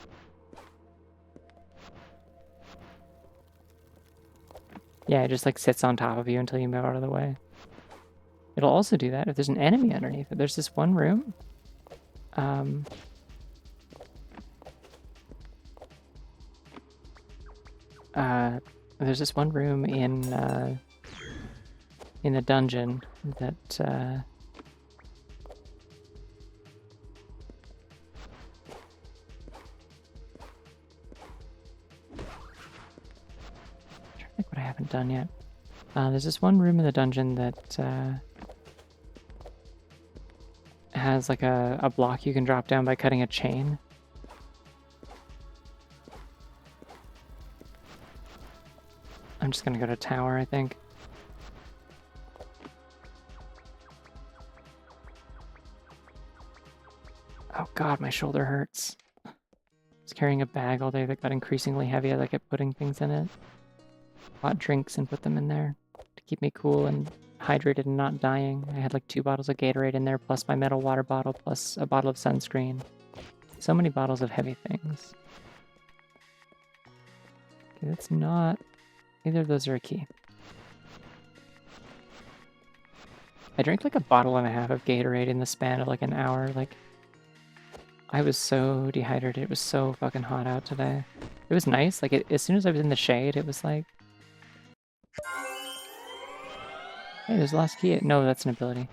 Yeah, it just like sits on top of you until you move out of the way. It'll also do that if there's an enemy underneath it. There's this one room. There's this one room in a dungeon that what I haven't done yet. There's this one room in the dungeon that has like a block you can drop down by cutting a chain. I'm just gonna go to tower, I think. Oh god, my shoulder hurts. I was carrying a bag all day that got increasingly heavy as I kept putting things in it. Bought drinks and put them in there to keep me cool and hydrated and not dying. I had like 2 bottles of Gatorade in there, plus my metal water bottle, plus a bottle of sunscreen. So many bottles of heavy things. Okay, that's not... Either of those are a key. I drank like a bottle and a half of Gatorade in the span of like an hour. Like, I was so dehydrated. It was so fucking hot out today. It was nice. Like, as soon as I was in the shade, it was like... Hey, there's the last key. No, that's an ability.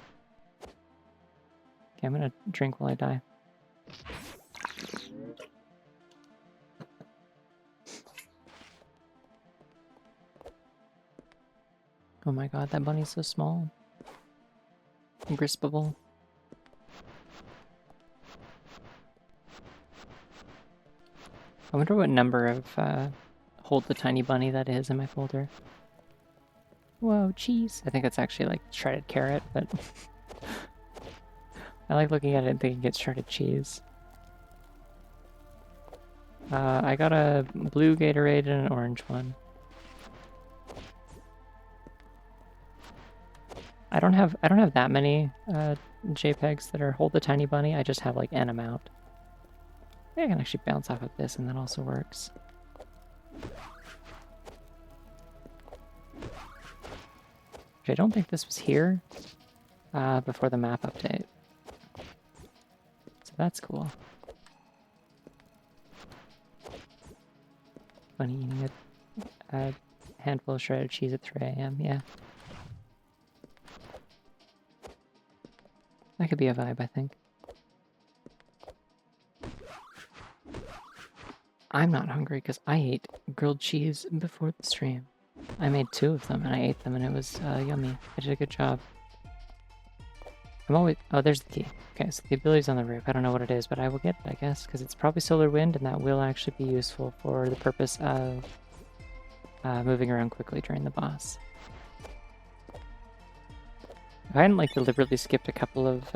Okay, I'm gonna drink while I die. Oh my god, that bunny's so small. Grispable. I wonder what number of Hold the Tiny Bunny that is in my folder. Whoa, cheese. I think that's actually like shredded carrot, but I like looking at it and thinking it's shredded cheese. I got a blue Gatorade and an orange one. I don't have that many JPEGs that are Hold the Tiny Bunny. I just have like an amount. I can actually bounce off of this, and that also works. I don't think this was here before the map update. So that's cool. Bunny eating a handful of shredded cheese at 3 AM, yeah. That could be a vibe, I think. I'm not hungry because I ate grilled cheese before the stream. I made 2 of them and I ate them and it was yummy. I did a good job. I'm always... Oh, there's the key. Okay, so the ability's on the roof. I don't know what it is, but I will get it, I guess, because it's probably solar wind and that will actually be useful for the purpose of moving around quickly during the boss. If I hadn't like deliberately skipped a couple of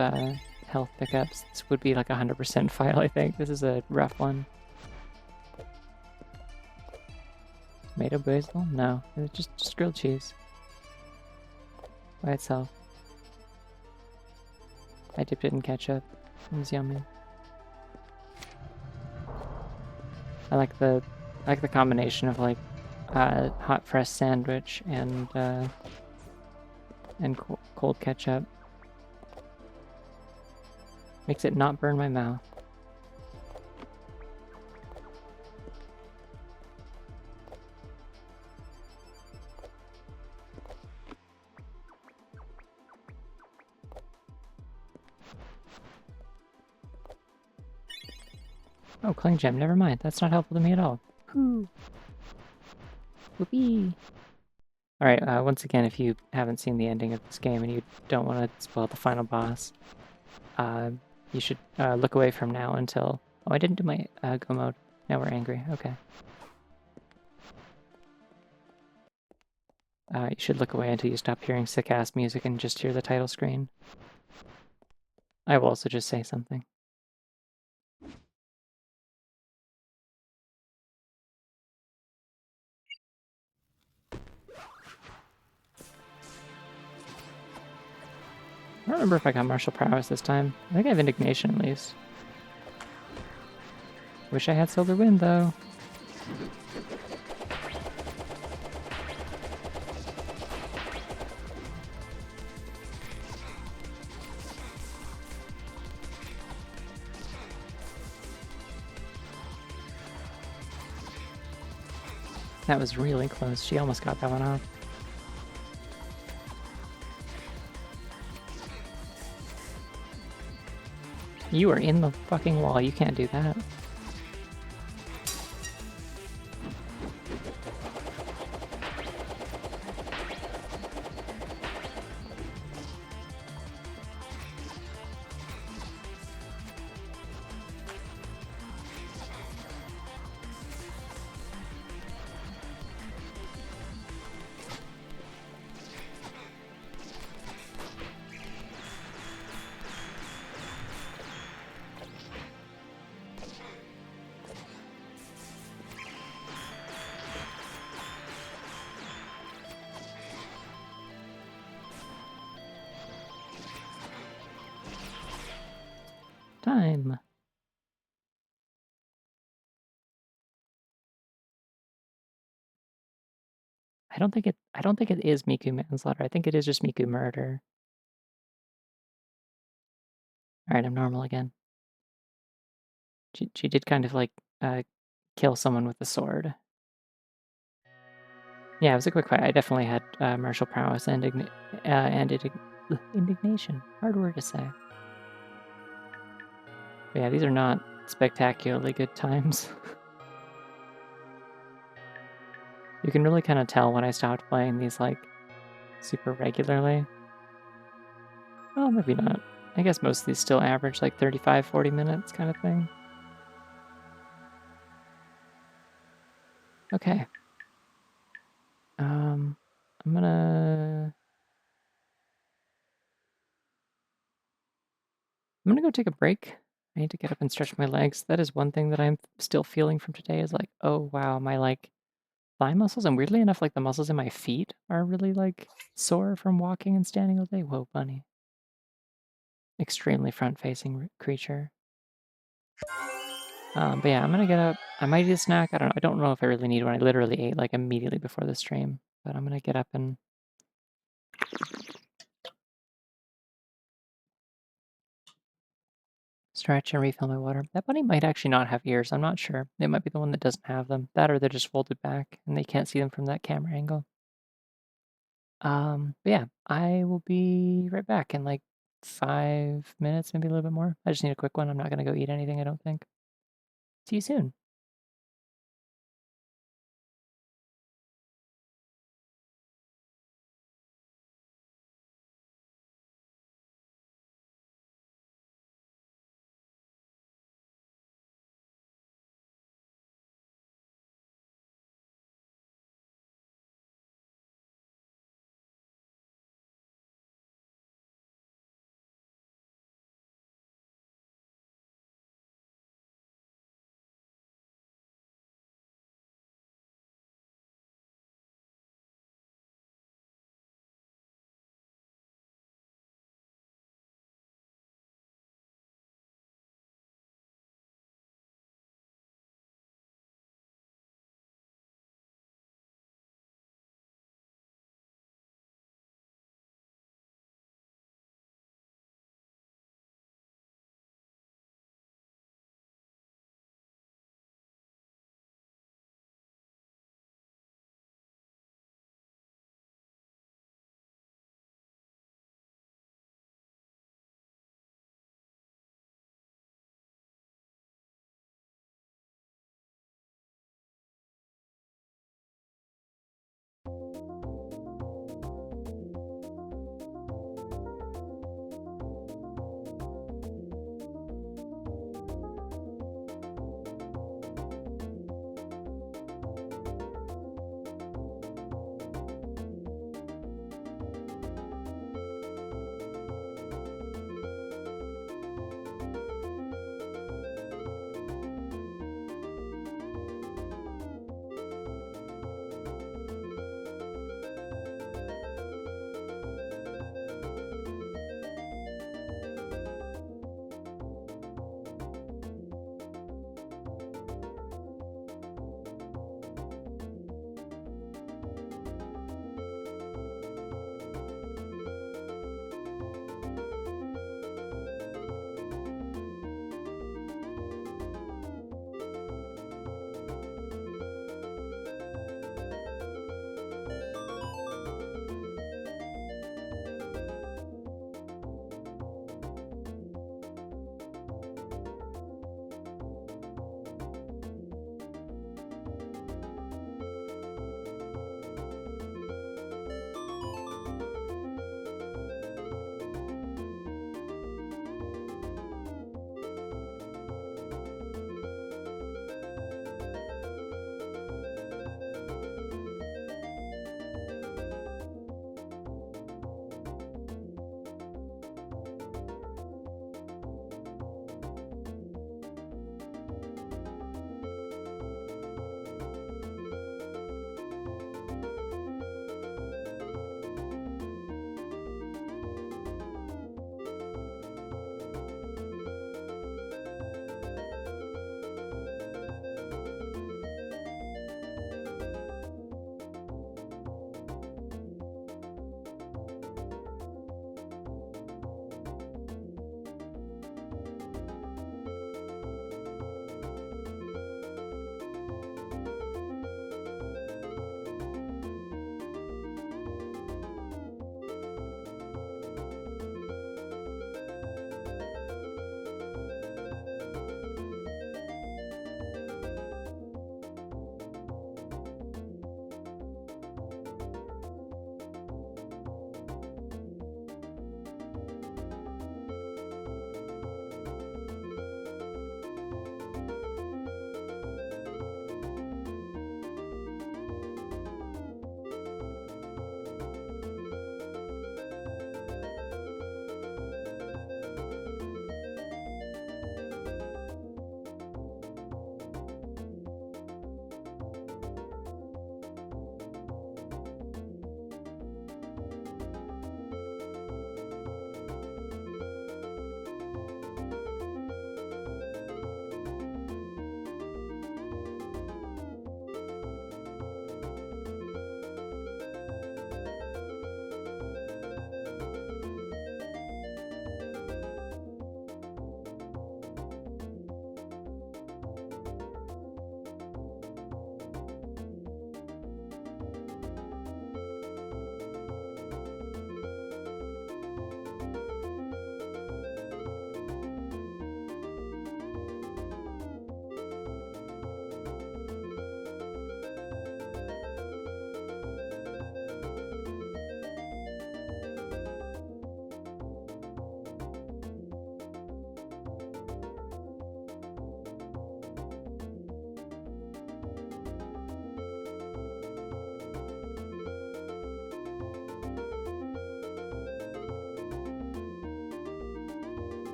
health pickups, this would be like 100% file, I think. This is a rough one. Tomato basil? No, it was just grilled cheese by itself. I dipped it in ketchup. It was yummy. I like the combination of like hot fresh sandwich and cold ketchup. Makes it not burn my mouth. Oh, cling gem, never mind. That's not helpful to me at all. Whoo! Whoopee! Alright, once again, if you haven't seen the ending of this game and you don't want to spoil the final boss, you should look away from now until... Oh, I didn't do my go mode. Now we're angry. Okay. You should look away until you stop hearing sick-ass music and just hear the title screen. I will also just say something. I don't remember if I got martial prowess this time. I think I have indignation at least. Wish I had solar wind though. That was really close. She almost got that one off. You are in the fucking wall. You can't do that. Time. I don't think it is Miku manslaughter. I think it is just Miku murder. Alright, I'm normal again. She did kind of like kill someone with a sword. Yeah, it was a quick fight. I definitely had martial prowess and indignation. Hard word to say. But yeah, these are not spectacularly good times. You can really kind of tell when I stopped playing these like super regularly. Well, maybe not. I guess most of these still average like 35, 40 minutes kind of thing. Okay. I'm gonna go take a break. I need to get up and stretch my legs. That is one thing that I'm still feeling from today is like, oh wow, my like thigh muscles and weirdly enough, like the muscles in my feet are really like sore from walking and standing all day. Whoa, bunny. Extremely front-facing creature. But yeah, I'm gonna get up. I might eat a snack. I don't know. I don't know if I really need one. I literally ate like immediately before the stream. But I'm gonna get up and stretch and refill my water. That bunny might actually not have ears. I'm not sure. It might be the one that doesn't have them. That or they're just folded back and they can't see them from that camera angle. But yeah, I will be right back in like 5 minutes, maybe a little bit more. I just need a quick one. I'm not gonna go eat anything, I don't think. See you soon.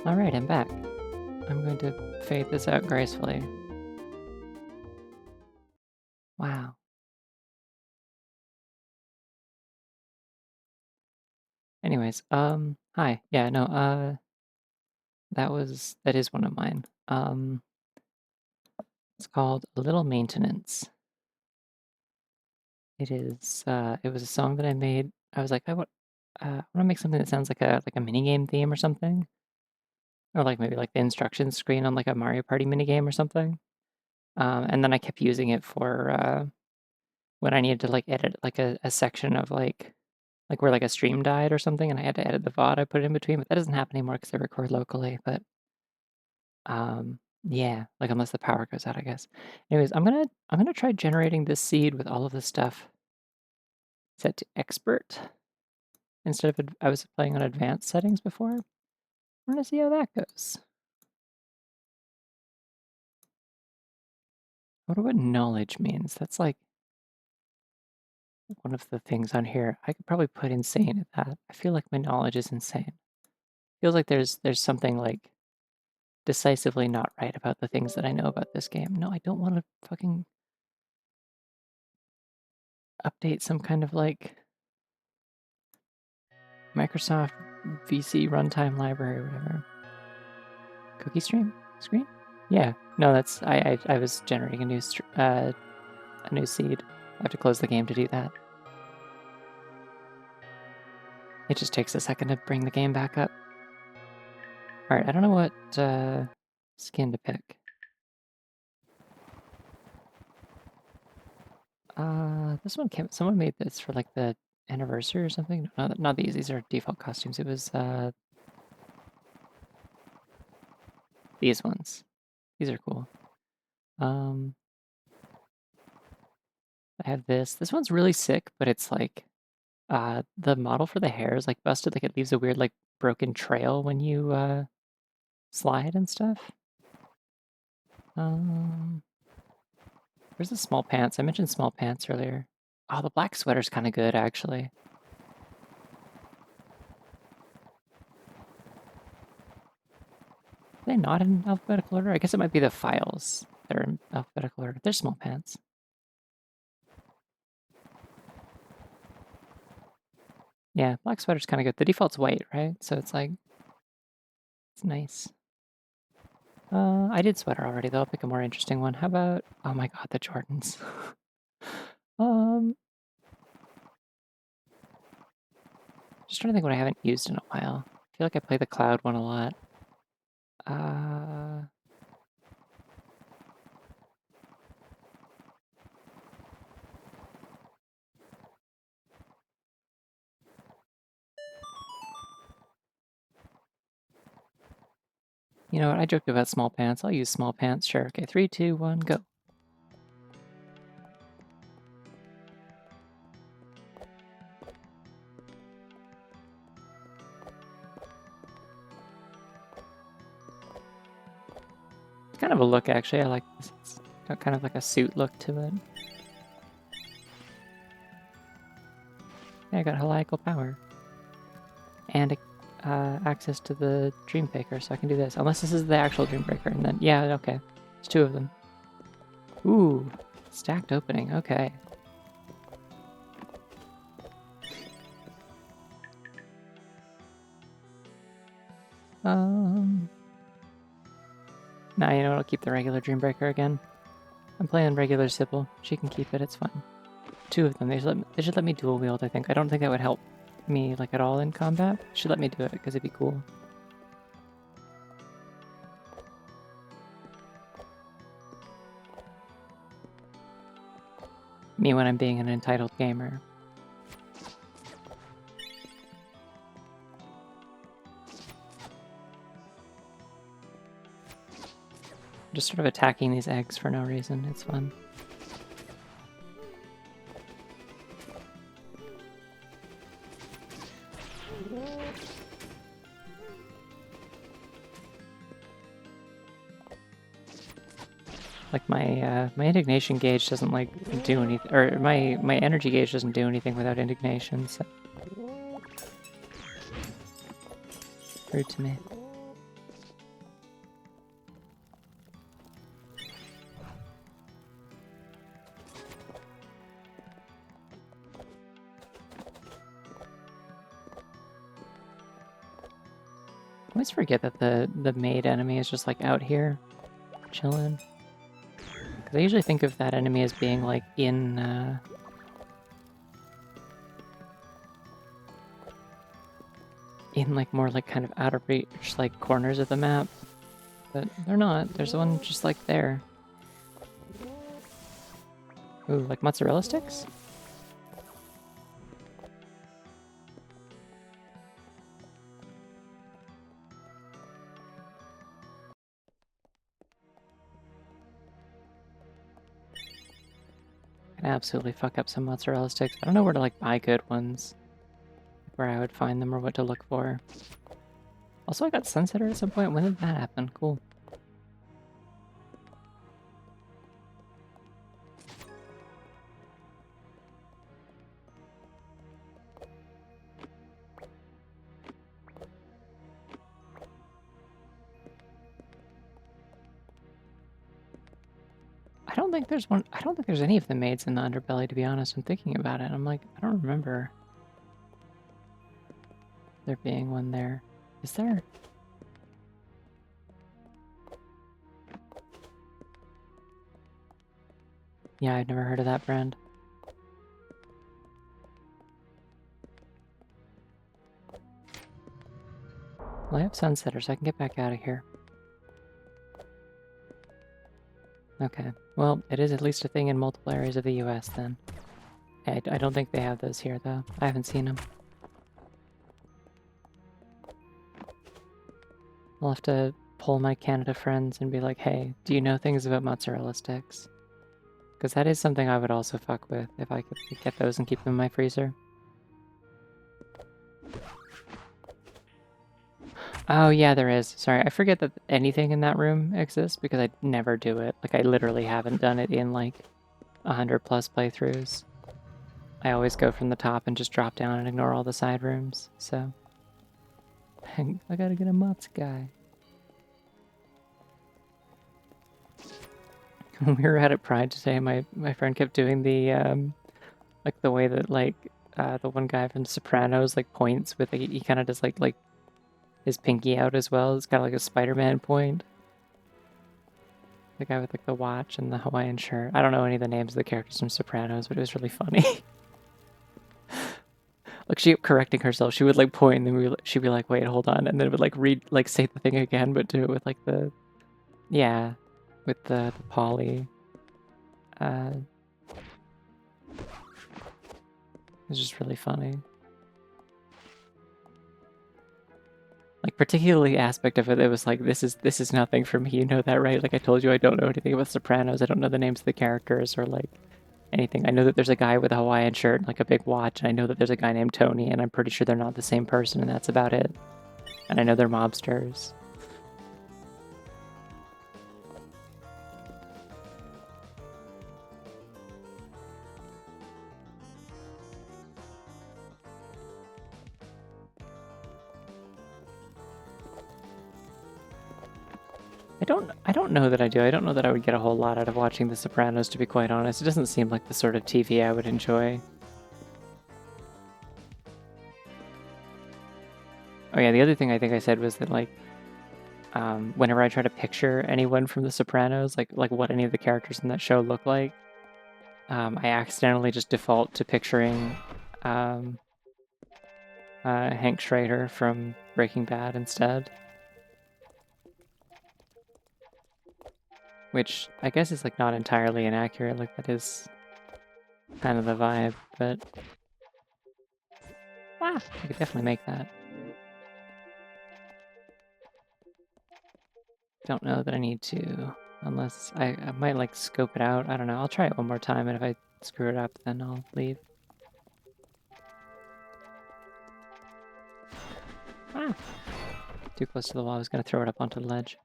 Alright, I'm back. I'm going to fade this out gracefully. Wow. Anyways, hi. Yeah, no, that is one of mine. It's called A Little Maintenance. It was a song that I made. I was like, I want to make something that sounds like a mini game theme or something, or like maybe like the instructions screen on like a Mario Party mini game or something. And then I kept using it for when I needed to like edit like a section of like where like a stream died or something, and I had to edit the VOD I put it in between. But that doesn't happen anymore because I record locally. But yeah, like unless the power goes out, I guess. Anyways, I'm gonna try generating this seed with all of the stuff set to expert instead of I was playing on advanced settings before. I'm gonna see how that goes. I wonder what knowledge means. That's like one of the things on here. I could probably put insane at that. I feel like my knowledge is insane. Feels like there's something like decisively not right about the things that I know about this game. No, I don't want to fucking update some kind of like Microsoft VC runtime library or whatever. Cookie stream screen? Yeah. No, that's I was generating a new seed. I have to close the game to do that. It just takes a second to bring the game back up. All right, I don't know what skin to pick. This one came. Someone made this for like the anniversary or something. No, not these. These are default costumes. It was these ones. These are cool. I have this. This one's really sick, but it's like the model for the hair is like busted. Like it leaves a weird like broken trail when you slide and stuff. Where's the small pants? I mentioned small pants earlier. Oh, the black sweater's kind of good actually. Are they not in alphabetical order? I guess it might be the files that are in alphabetical order. They're small pants. Yeah, black sweater's kind of good. The default's white, right? So it's like, it's nice. I did sweater already, though. I'll pick a more interesting one. How about, oh my god, the Jordans. Just trying to think what I haven't used in a while. I feel like I play the cloud one a lot. You know what? I joked about small pants. I'll use small pants. Sure. Okay, 3, 2, 1, go. It's kind of a look, actually. I like this. It's got kind of like a suit look to it. Yeah, I got heliacal power. And access to the Dream Baker, so I can do this. Unless this is the actual Dream Breaker, and then, yeah, okay. There's 2 of them. Ooh, stacked opening, okay. Nah, you know what, I'll keep the regular Dream Breaker again. I'm playing regular Sybil. She can keep it, it's fine. 2 of them, they should let me dual wield, I think. I don't think that would help me, like, at all in combat. They should let me do it, because it'd be cool. Me when I'm being an entitled gamer. Just sort of attacking these eggs for no reason, it's fun. Like my indignation gauge doesn't like do anything, or my energy gauge doesn't do anything without indignation. So rude to me. I always forget that the maid enemy is just like out here, chilling. Because I usually think of that enemy as being like in like more like kind of out of reach, like corners of the map. But they're not. There's one just like there. Ooh, like mozzarella sticks? Can absolutely fuck up some mozzarella sticks. I don't know where to like buy good ones. Where I would find them or what to look for. Also, I got Sunsetter at some point. When did that happen? Cool. I don't think there's one. I don't think there's any of the maids in the underbelly, to be honest. I'm thinking about it. I'm like, I don't remember there being one there. Is there? Yeah, I've never heard of that brand. Well, I have Sunsetter, so I can get back out of here. Okay. Well, it is at least a thing in multiple areas of the US then. I don't think they have those here, though. I haven't seen them. I'll have to pull my Canada friends and be like, hey, do you know things about mozzarella sticks? Because that is something I would also fuck with if I could get those and keep them in my freezer. Oh, yeah, there is. Sorry, I forget that anything in that room exists because I never do it. Like, I literally haven't done it in, like, 100+ playthroughs. I always go from the top and just drop down and ignore all the side rooms, so... I gotta get a Mutz guy. When we were out at Pride today, my friend kept doing the, like, the way that, like, the one guy from The Sopranos, like, points with, like, he kind of does, like, his pinky out as well. It's kind of like a Spider-Man point. The guy with like the watch and the Hawaiian shirt. I don't know any of the names of the characters from Sopranos, but it was really funny. Like she kept correcting herself. She would like point and then she'd be like, wait, hold on. And then it would like read, like say the thing again, but do it with like the, yeah, with the poly. It was just really funny. Like particularly aspect of it, it was like, this is nothing for me. You know that, right? Like I told you, I don't know anything about Sopranos. I don't know the names of the characters or like anything. I know that there's a guy with a Hawaiian shirt and like a big watch, and I know that there's a guy named Tony, and I'm pretty sure they're not the same person, and that's about it. And I know they're mobsters. I don't know that I do. I don't know that I would get a whole lot out of watching The Sopranos, to be quite honest. It doesn't seem like the sort of TV I would enjoy. Oh yeah, the other thing I think I said was that like whenever I try to picture anyone from The Sopranos, like what any of the characters in that show look like, I accidentally just default to picturing Hank Schrader from Breaking Bad instead. Which I guess is like not entirely inaccurate, like that is kind of the vibe, but I could definitely make that. Don't know that I need to, unless I might like scope it out. I don't know. I'll try it one more time, and if I screw it up, then I'll leave. Too close to the wall. I was gonna throw it up onto the ledge.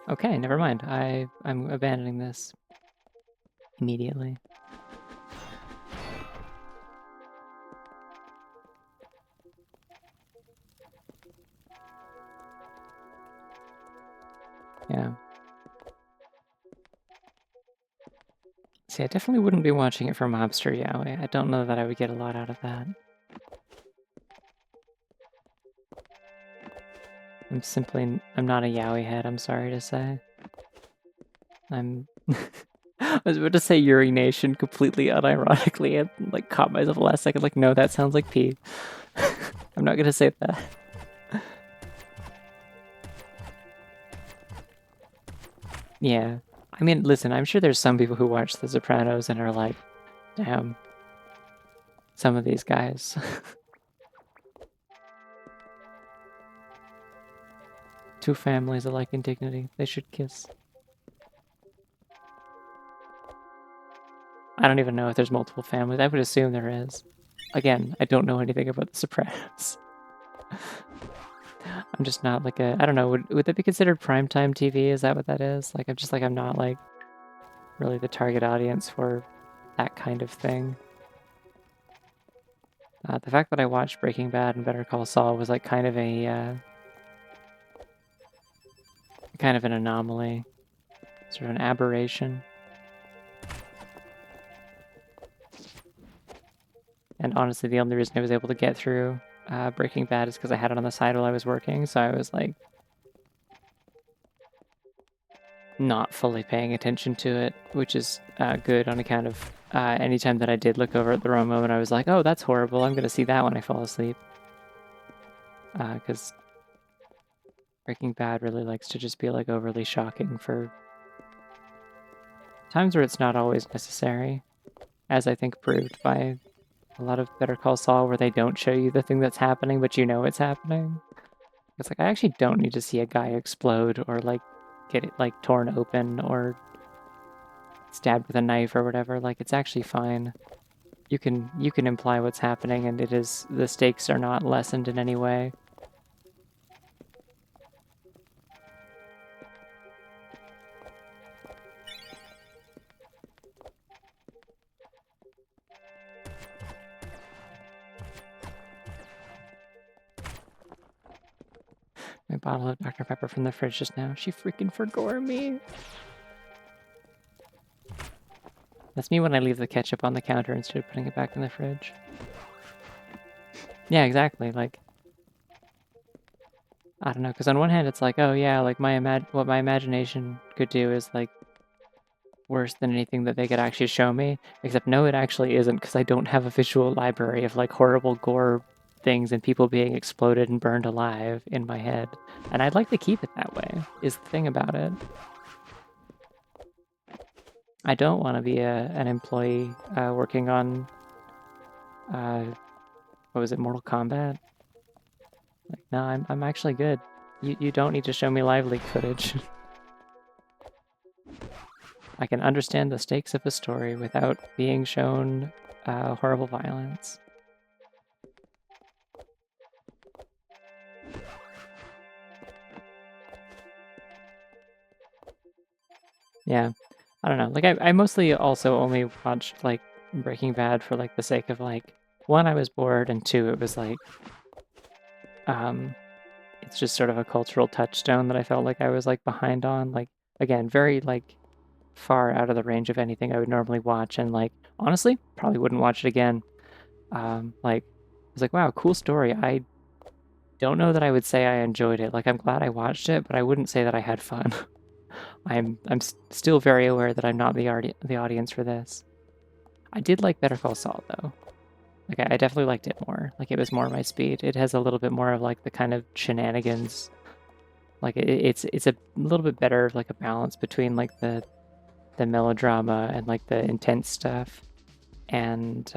Okay, never mind. I'm abandoning this immediately. Yeah. See, I definitely wouldn't be watching it for Mobster Yaoi. I don't know that I would get a lot out of that. I'm not a yaoi head, I'm sorry to say. I was about to say urination completely unironically and like caught myself last second, like, no, that sounds like pee. I'm not gonna say that. Yeah. I mean, listen, I'm sure there's some people who watch The Sopranos and are like, damn, some of these guys. Two families alike in dignity. They should kiss. I don't even know if there's multiple families. I would assume there is. Again, I don't know anything about The Sopranos. I'm just not like a... I don't know, would that be considered primetime TV? Is that what that is? Like, I'm not like really the target audience for that kind of thing. The fact that I watched Breaking Bad and Better Call Saul was like kind of an anomaly, sort of an aberration. And honestly, the only reason I was able to get through Breaking Bad is because I had it on the side while I was working, so I was like not fully paying attention to it, which is good on account of anytime that I did look over at the wrong moment, I was like, oh, that's horrible, I'm gonna see that when I fall asleep. Because Breaking Bad really likes to just be like overly shocking for times where it's not always necessary, as I think proved by a lot of Better Call Saul, where they don't show you the thing that's happening, but you know it's happening. It's like, I actually don't need to see a guy explode or like get it like torn open or stabbed with a knife or whatever. Like, it's actually fine. You can imply what's happening, and the stakes are not lessened in any way. My bottle of Dr. Pepper from the fridge just now. She freaking forgore me. That's me when I leave the ketchup on the counter instead of putting it back in the fridge. Yeah, exactly. Like, I don't know, because on one hand it's like, oh yeah, like what my imagination could do is like worse than anything that they could actually show me. Except no, it actually isn't, because I don't have a visual library of like horrible gore things and people being exploded and burned alive in my head. And I'd like to keep it that way, is the thing about it. I don't want to be an employee working on, what was it, Mortal Kombat? Like, no, I'm actually good. You don't need to show me live leak footage. I can understand the stakes of a story without being shown horrible violence. Yeah, I don't know. Like, I mostly also only watched like Breaking Bad for like the sake of like, one, I was bored, and two, it was like, it's just sort of a cultural touchstone that I felt like I was like behind on. Like, again, very like far out of the range of anything I would normally watch, and like honestly, probably wouldn't watch it again. Like, I was like, wow, cool story. I don't know that I would say I enjoyed it. Like, I'm glad I watched it, but I wouldn't say that I had fun. I'm still very aware that I'm not the audience for this. I did like Better Call Saul though. Like, I definitely liked it more. Like, it was more my speed. It has a little bit more of like the kind of shenanigans. Like, it's a little bit better, like a balance between like the melodrama and like the intense stuff, and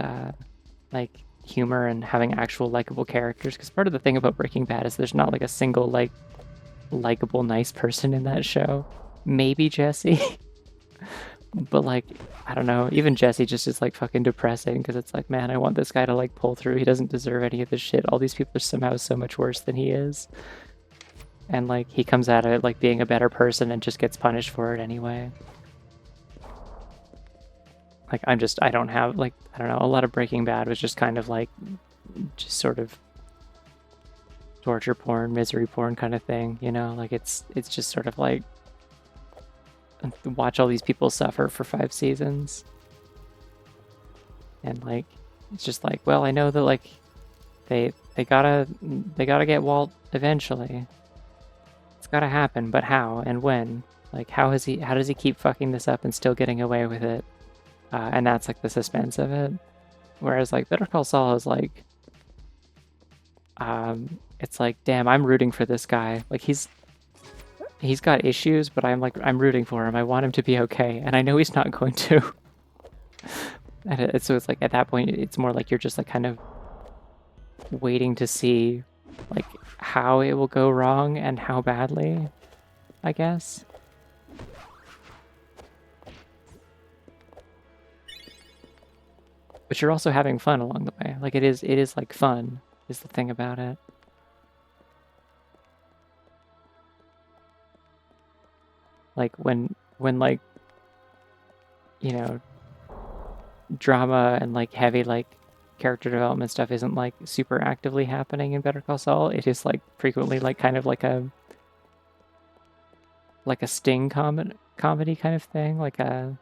like humor and having actual likable characters. Because part of the thing about Breaking Bad is there's not like a single like likable nice person in that show. Maybe Jesse. But like, I don't know, even Jesse just is like fucking depressing, because it's like, man, I want this guy to like pull through. He doesn't deserve any of this shit. All these people are somehow so much worse than he is. And like, he comes at it like being a better person and just gets punished for it anyway. Like, I don't have like, I don't know, a lot of Breaking Bad was just kind of like, just sort of torture porn, misery porn kind of thing, you know? Like, it's just sort of like, watch all these people suffer for 5 seasons. And like, it's just like, well, I know that like they gotta get Walt eventually. gotta happen, but how and when? Like, how does he keep fucking this up and still getting away with it? And that's like the suspense of it. Whereas like Better Call Saul is like, it's like, damn, I'm rooting for this guy. Like he's got issues, but I'm rooting for him. I want him to be okay, and I know he's not going to. So it's like at that point, it's more like you're just like kind of waiting to see like how it will go wrong and how badly, I guess. But you're also having fun along the way. Like it is like fun is the thing about it. Like when like, you know, drama and like heavy like character development stuff isn't like super actively happening in Better Call Saul. It is like frequently like kind of like a sting comedy kind of thing, like a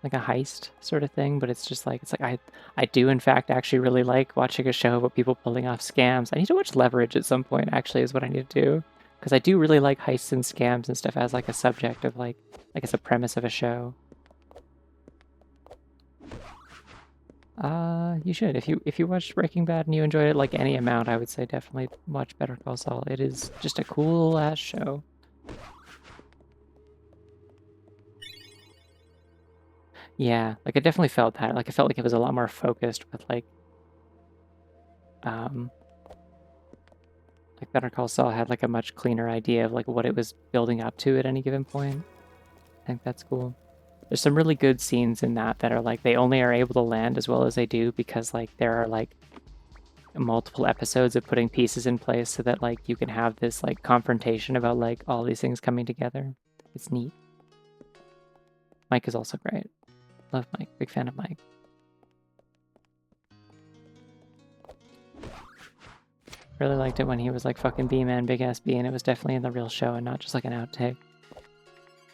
heist sort of thing, but it's just like, it's like I do in fact actually really like watching a show about people pulling off scams. I need to watch Leverage at some point, actually, is what I need to do, because I do really like heists and scams and stuff as like a subject of like as a premise of a show. You should. If you watched Breaking Bad and you enjoyed it like any amount, I would say definitely watch Better Call Saul. It is just a cool ass show. Yeah, like I definitely felt that. Like I felt like it was a lot more focused with like Better Call Saul had like a much cleaner idea of like what it was building up to at any given point. I think that's cool. There's some really good scenes in that are like they only are able to land as well as they do because like there are like multiple episodes of putting pieces in place so that like you can have this like confrontation about like all these things coming together. It's neat. Mike is also great. Love Mike. Big fan of Mike. Really liked it when he was like fucking B-Man, big ass B, and it was definitely in the real show and not just like an outtake.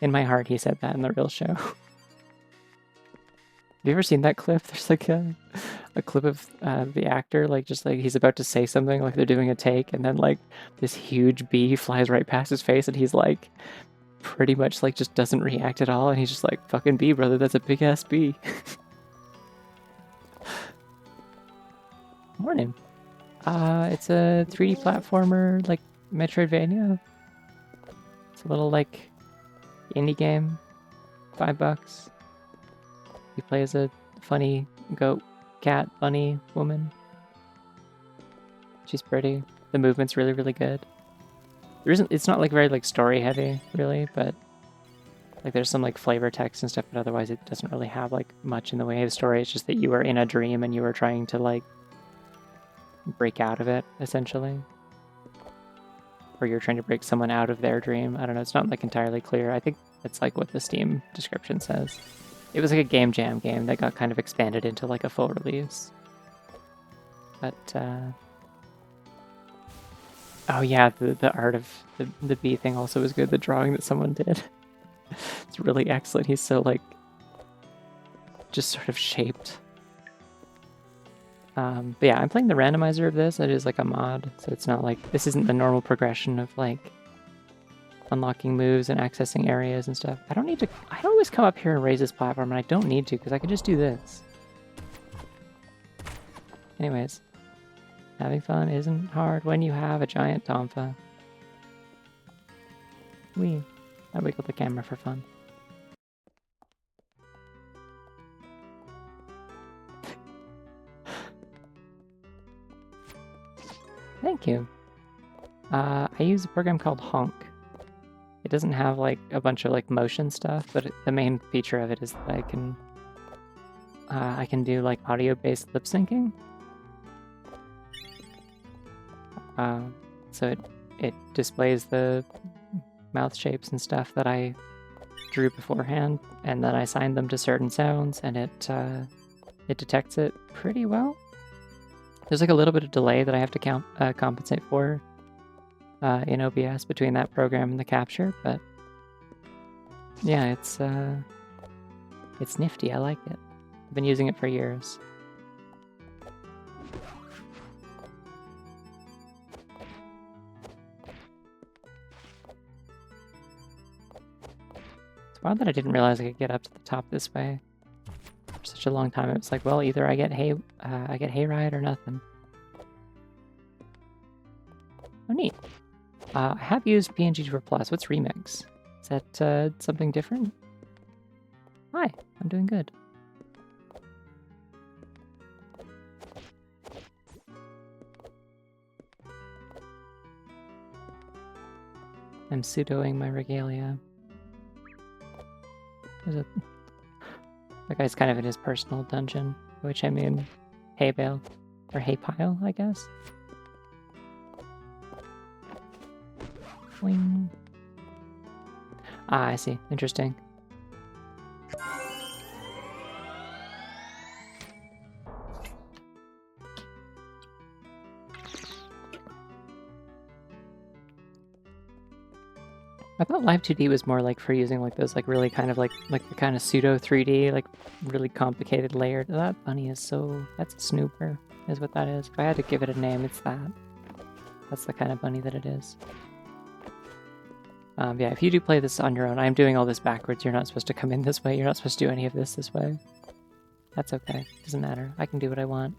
In my heart, he said that in the real show. Have you ever seen that clip? There's like a clip of the actor, like just like he's about to say something, like they're doing a take, and then like this huge bee flies right past his face, and he's like pretty much like just doesn't react at all, and he's just like, fucking bee, brother, that's a big ass bee. Morning. It's a 3D platformer, like Metroidvania. It's a little like indie game, $5. You play as a funny goat, cat, bunny woman. She's pretty. The movement's really, really good. It's not like very like story heavy, really, but like there's some like flavor text and stuff, but otherwise it doesn't really have like much in the way of story. It's just that you are in a dream and you are trying to like break out of it, essentially. Or you're trying to break someone out of their dream. I don't know, it's not like entirely clear. I think that's like what the Steam description says. It was like a game jam game that got kind of expanded into like a full release. But oh yeah, the art of the bee thing also was good. The drawing that someone did. It's really excellent. He's so like just sort of shaped. But yeah, I'm playing the randomizer of this. It is like a mod, so it's not like, this isn't the normal progression of like unlocking moves and accessing areas and stuff. I don't need to, I always come up here and raise this platform, and I don't need to because I can just do this. Anyways, having fun isn't hard when you have a giant Tonfa. Wee. I wiggle the camera for fun. Thank you. I use a program called Honk. It doesn't have like a bunch of like motion stuff, but the main feature of it is that I can do like audio-based lip syncing. So it displays the mouth shapes and stuff that I drew beforehand, and then I assigned them to certain sounds, and it detects it pretty well. There's like a little bit of delay that I have to compensate for in OBS between that program and the capture, but yeah, it's nifty. I like it. I've been using it for years. Odd that I didn't realize I could get up to the top this way for such a long time. It was like, well, either I get hayride or nothing. Oh, neat. I have used PNG2 Plus. What's Remix? Is that something different? Hi, I'm doing good. I'm pseudoing my regalia. That guy's kind of in his personal dungeon, which I mean, hay bale. Or hay pile, I guess. Boing. Ah, I see. Interesting. I thought Live 2D was more like for using like those like really kind of like the kind of pseudo 3D, like really complicated layered. That bunny is that's a snooper, is what that is. If I had to give it a name, it's that. That's the kind of bunny that it is. Yeah, if you do play this on your own, I'm doing all this backwards. You're not supposed to come in this way. You're not supposed to do any of this way. That's okay. Doesn't matter. I can do what I want.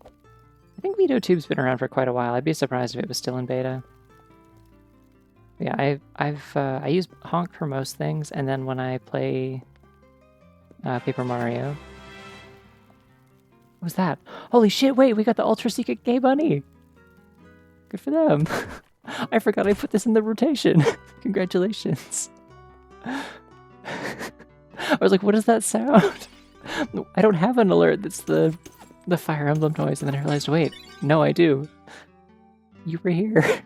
I think VideoTube's been around for quite a while. I'd be surprised if it was still in beta. Yeah, I use Honk for most things, and then when I play Paper Mario. What was that? Holy shit, wait, we got the Ultra Secret Gay Bunny! Good for them. I forgot I put this in the rotation. Congratulations. I was like, what does that sound? I don't have an alert that's the Fire Emblem noise, and then I realized, wait, no, I do. You were here.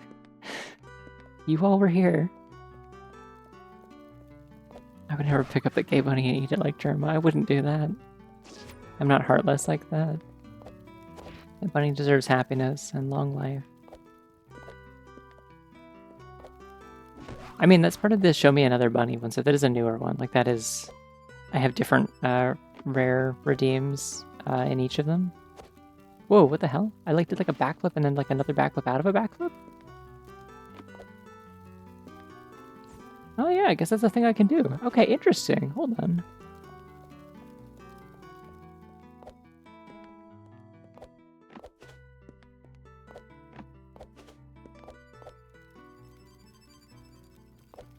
You all were here. I would never pick up the gay bunny and eat it like Germa. I wouldn't do that. I'm not heartless like that. The bunny deserves happiness and long life. I mean, that's part of the Show Me Another Bunny one, so that is a newer one. Like, that is... I have different rare redeems in each of them. Whoa, what the hell? I like did like a backflip and then like another backflip out of a backflip? Oh yeah, I guess that's a thing I can do. Okay, interesting. Hold on.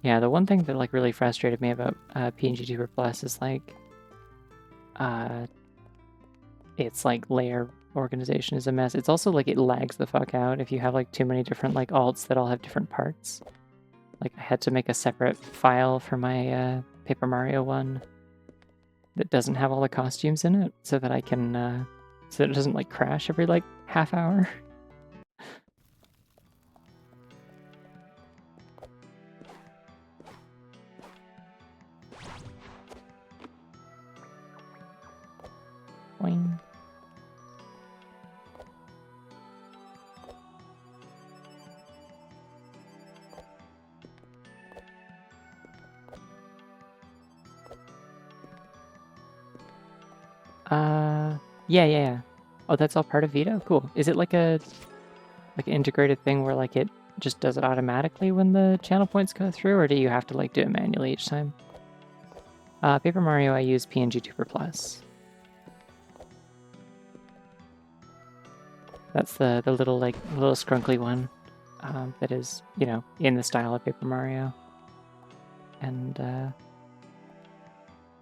Yeah, the one thing that like really frustrated me about PNG2 Plus is like it's like layer organization is a mess. It's also like it lags the fuck out if you have like too many different like alts that all have different parts. Like I had to make a separate file for my Paper Mario one that doesn't have all the costumes in it so that I can so that it doesn't like crash every like half hour. Boing. Yeah. Oh, that's all part of Vito? Cool. Is it like an integrated thing where like it just does it automatically when the channel points go through, or do you have to like do it manually each time? Paper Mario, I use PNG2 Plus. That's the little like little scrunkly one that is, you know, in the style of Paper Mario. And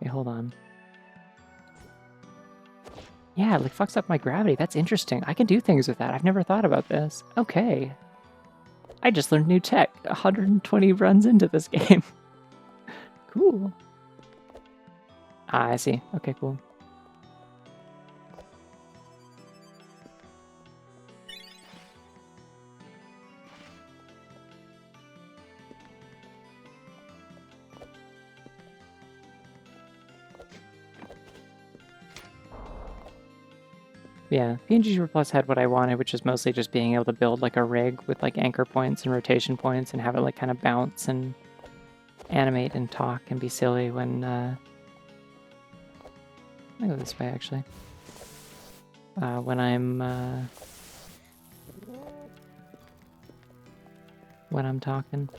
hey, hold on. Yeah, it like fucks up my gravity. That's interesting. I can do things with that. I've never thought about this. Okay. I just learned new tech 120 runs into this game. Cool. Ah, I see. Okay, cool. Yeah, PNG Plus had what I wanted, which is mostly just being able to build like a rig with like anchor points and rotation points and have it like kind of bounce and animate and talk and be silly when I go this way actually. When I'm when I'm talking.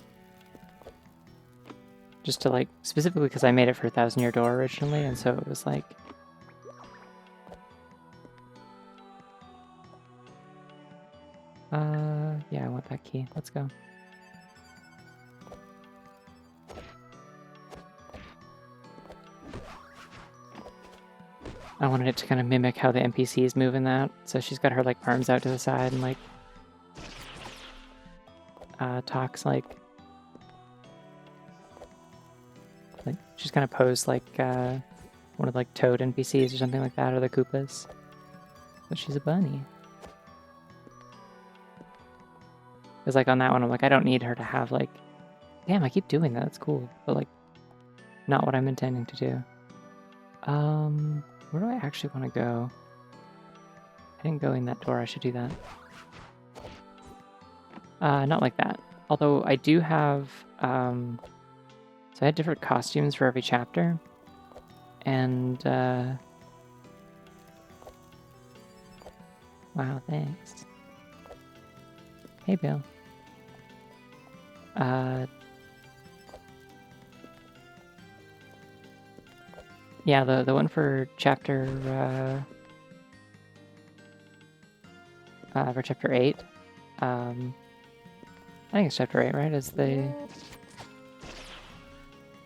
Just to like, specifically because I made it for 1,000-year door originally, and so it was like... yeah, I want that key. Let's go. I wanted it to kind of mimic how the NPCs move in that. So she's got her like arms out to the side and like talks like she's kind of posed like one of like Toad NPCs or something like that, or the Koopas. But she's a bunny. Because like on that one, I'm like, I don't need her to have like, damn, I keep doing that. It's cool, but like, not what I'm intending to do. Where do I actually want to go? I didn't go in that door. I should do that. Not like that. Although I do have, so I had different costumes for every chapter, and wow, thanks. Hey, Bill. Yeah, the one for chapter 8. I think it's chapter 8, right? Is the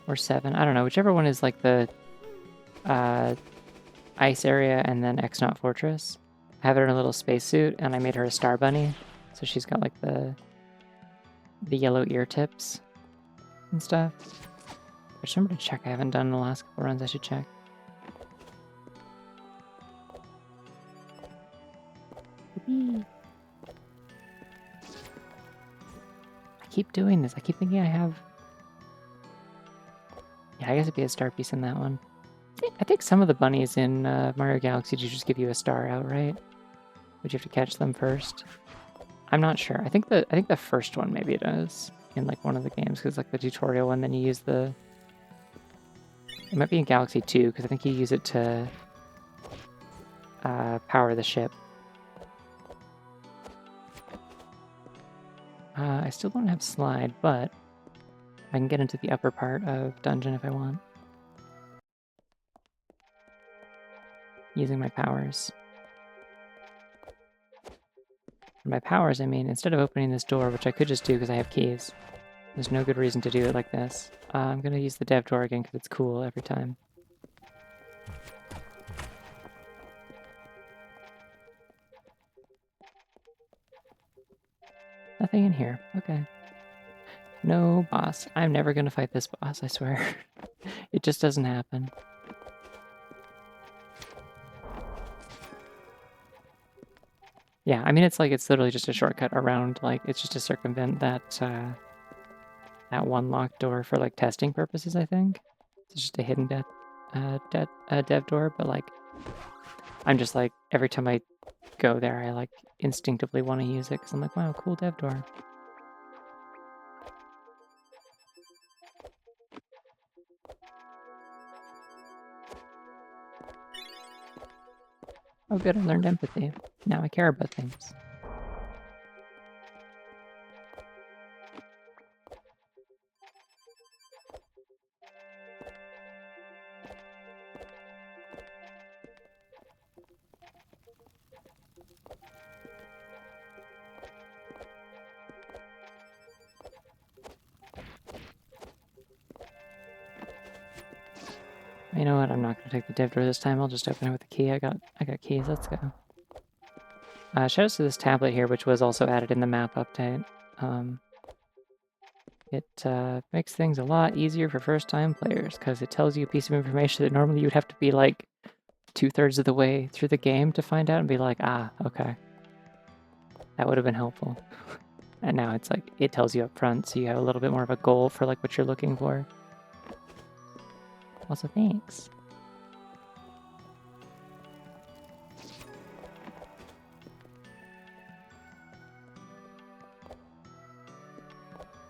or 7? I don't know. Whichever one is like the ice area and then X-Naut Fortress. I have her in a little spacesuit, and I made her a star bunny, so she's got like the yellow ear tips and stuff. I just remember to check. I haven't done in the last couple runs. I should check. I keep doing this. I keep thinking I have... Yeah, I guess it'd be a star piece in that one. I think some of the bunnies in Mario Galaxy do just give you a star outright. Would you have to catch them first? I'm not sure. I think the first one maybe it does in like one of the games, because like the tutorial one, then you use the... It might be in Galaxy 2, because I think you use it to power the ship. I still don't have slide, but I can get into the upper part of dungeon if I want. Using my powers. And by powers, I mean, instead of opening this door, which I could just do because I have keys, there's no good reason to do it like this. I'm going to use the dev door again because it's cool every time. Nothing in here. Okay. No boss. I'm never going to fight this boss, I swear. It just doesn't happen. Yeah, I mean, it's literally just a shortcut around, like, it's just to circumvent that, that one locked door for, like, testing purposes, I think. It's just a hidden dev door, but, like, I'm just, like, every time I go there, I, like, instinctively want to use it, because I'm like, wow, cool dev door. Oh, good, I learned empathy. Now I care about things. You know what? I'm not going to take the dev door this time. I'll just open it with the key. I got keys. Let's go. Shoutouts to this tablet here, which was also added in the map update. It makes things a lot easier for first-time players, because it tells you a piece of information that normally you would have to be like 2/3 of the way through the game to find out and be like, ah, okay. That would have been helpful. And now it's like, it tells you up front, so you have a little bit more of a goal for like what you're looking for. Also, thanks.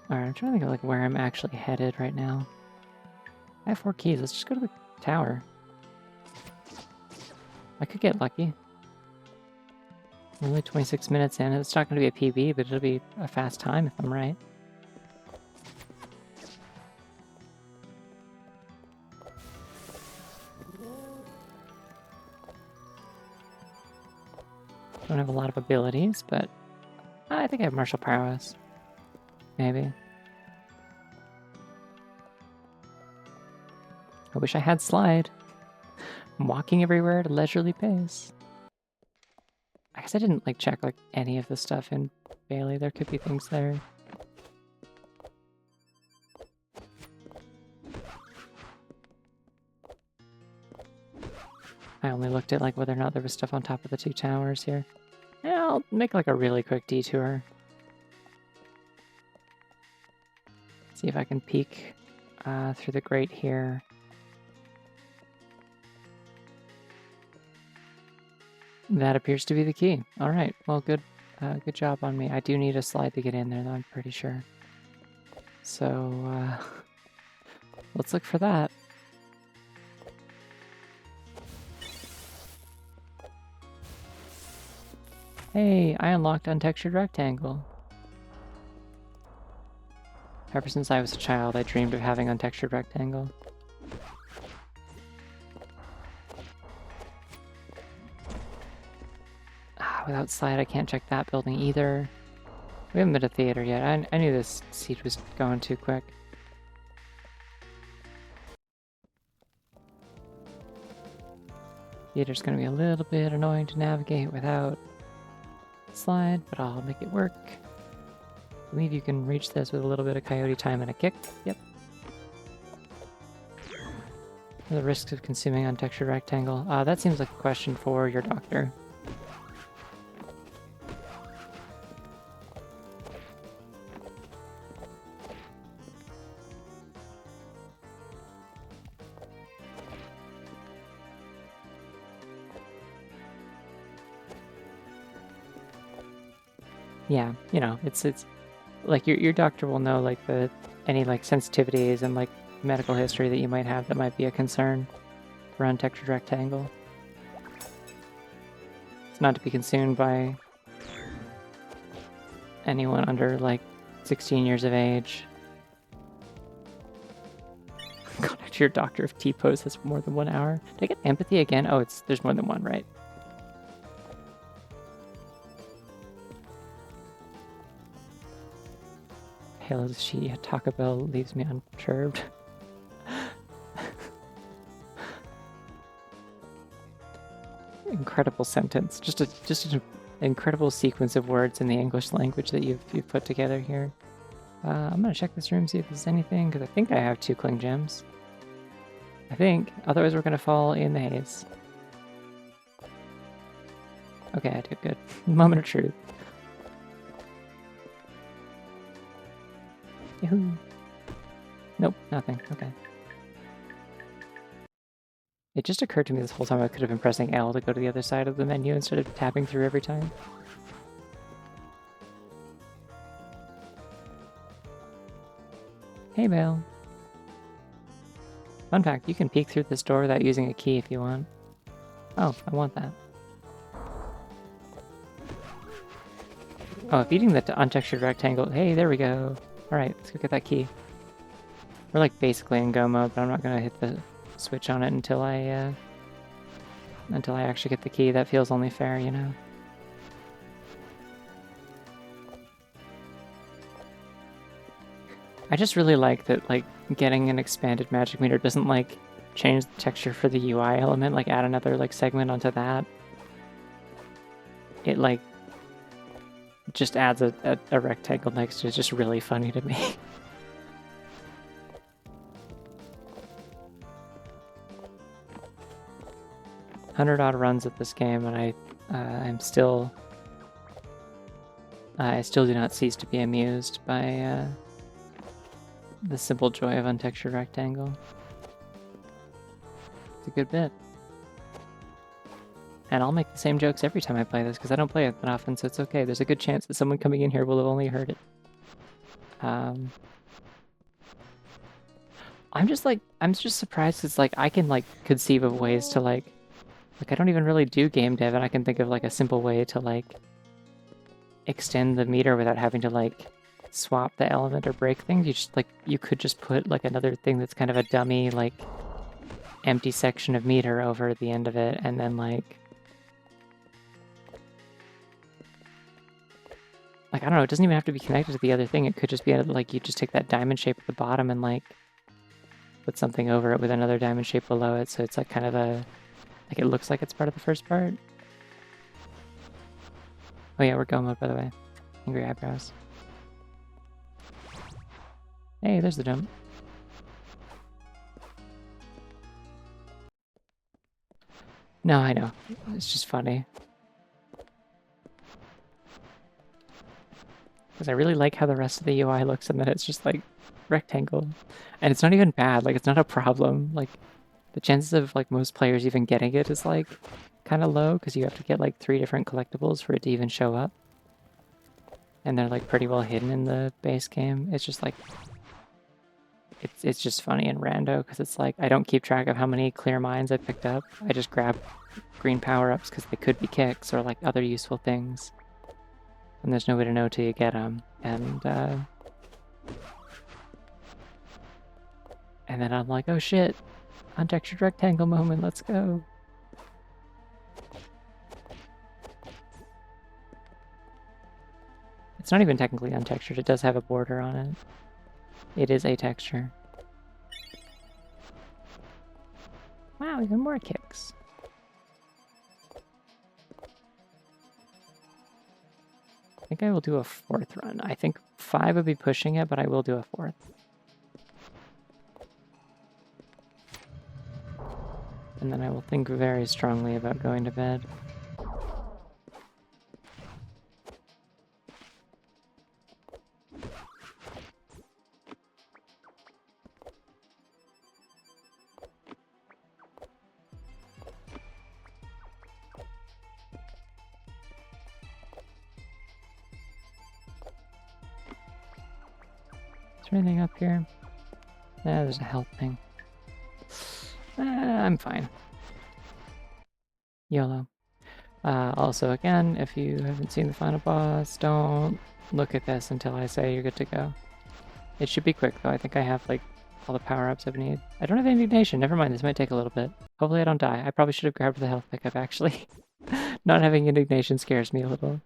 Alright, I'm trying to think of like where I'm actually headed right now. I have 4 keys. Let's just go to the tower. I could get lucky. We're only 26 minutes in. It's not going to be a PB, but it'll be a fast time if I'm right. Don't have a lot of abilities, but I think I have martial prowess. Maybe. I wish I had slide. I'm walking everywhere at a leisurely pace. I guess I didn't like check like any of the stuff in Bailey. There could be things there. I only looked at like whether or not there was stuff on top of the 2 towers here. Yeah, I'll make like a really quick detour. See if I can peek through the grate here. That appears to be the key. All right, well, good job on me. I do need a slide to get in there, though, I'm pretty sure. So, let's look for that. Hey, I unlocked Untextured Rectangle. Ever since I was a child, I dreamed of having Untextured Rectangle. Without slide, I can't check that building either. We haven't been to theater yet. I knew this siege was going too quick. Theater's gonna be a little bit annoying to navigate without slide, but I'll make it work. I believe you can reach this with a little bit of coyote time and a kick. Yep. The risks of consuming untextured rectangle. That seems like a question for your doctor. Yeah, you know, it's like your doctor will know like any like sensitivities and like medical history that you might have that might be a concern for untextured rectangle. It's not to be consumed by anyone under like 16 years of age. Contact your doctor if T-pose has more than 1 hour. Did I get empathy again? Oh, there's more than one, right? Hail as she Taco Bell leaves me unperturbed. Incredible sentence. Just an incredible sequence of words in the English language that you've put together here. I'm gonna check this room, see if there's anything, because I think I have 2 cling gems. I think. Otherwise we're gonna fall in the haze. Okay, I did good. Moment of truth. Yahoo! Nope, nothing. Okay. It just occurred to me this whole time I could have been pressing L to go to the other side of the menu instead of tapping through every time. Hey, Bale. Fun fact, you can peek through this door without using a key if you want. Oh, I want that. Oh, if eating the untextured rectangle... Hey, there we go. Alright, let's go get that key. We're like basically in go mode, but I'm not gonna hit the switch on it until I actually get the key. That feels only fair, you know? I just really like that, like, getting an expanded magic meter doesn't, like, change the texture for the UI element, like, add another, like, segment onto that. It, like, just adds a rectangle next to it. It's just really funny to me. $100-odd runs at this game, and I still do not cease to be amused by the simple joy of untextured rectangle. It's a good bit. And I'll make the same jokes every time I play this, because I don't play it that often, so it's okay. There's a good chance that someone coming in here will have only heard it. I'm just surprised it's like, I can, like, conceive of ways to, like, I don't even really do game dev, and I can think of, like, a simple way to, like, extend the meter without having to, like, swap the element or break things. You could just put, like, another thing that's kind of a dummy, like, empty section of meter over the end of it, and then, like, Like, I don't know, it doesn't even have to be connected to the other thing. It could just be like you just take that diamond shape at the bottom and like put something over it with another diamond shape below it, so it's like kind of a, like it looks like it's part of the first part. Oh yeah, we're go mode, by the way. Angry eyebrows. Hey, there's the jump. No, I know. It's just funny. Because I really like how the rest of the UI looks, and then it's just like rectangle. And it's not even bad, like it's not a problem. Like the chances of like most players even getting it is like kind of low, because you have to get like 3 different collectibles for it to even show up. And they're like pretty well hidden in the base game. It's just like, it's just funny in rando, because it's like I don't keep track of how many clear mines I picked up. I just grab green power-ups because they could be kicks or like other useful things. And there's no way to know till you get them. And then I'm like, oh shit, untextured rectangle moment, let's go. It's not even technically untextured, it does have a border on it. It is a texture. Wow, even more kicks. I think I will do a 4th run. I think 5 would be pushing it, but I will do a 4th. And then I will think very strongly about going to bed. Is there anything up here? Nah, there's a health thing. I'm fine. YOLO. Also, again, if you haven't seen the final boss, don't look at this until I say you're good to go. It should be quick, though. I think I have, like, all the power-ups I need. I don't have indignation. Never mind, this might take a little bit. Hopefully I don't die. I probably should have grabbed the health pickup, actually. Not having indignation scares me a little.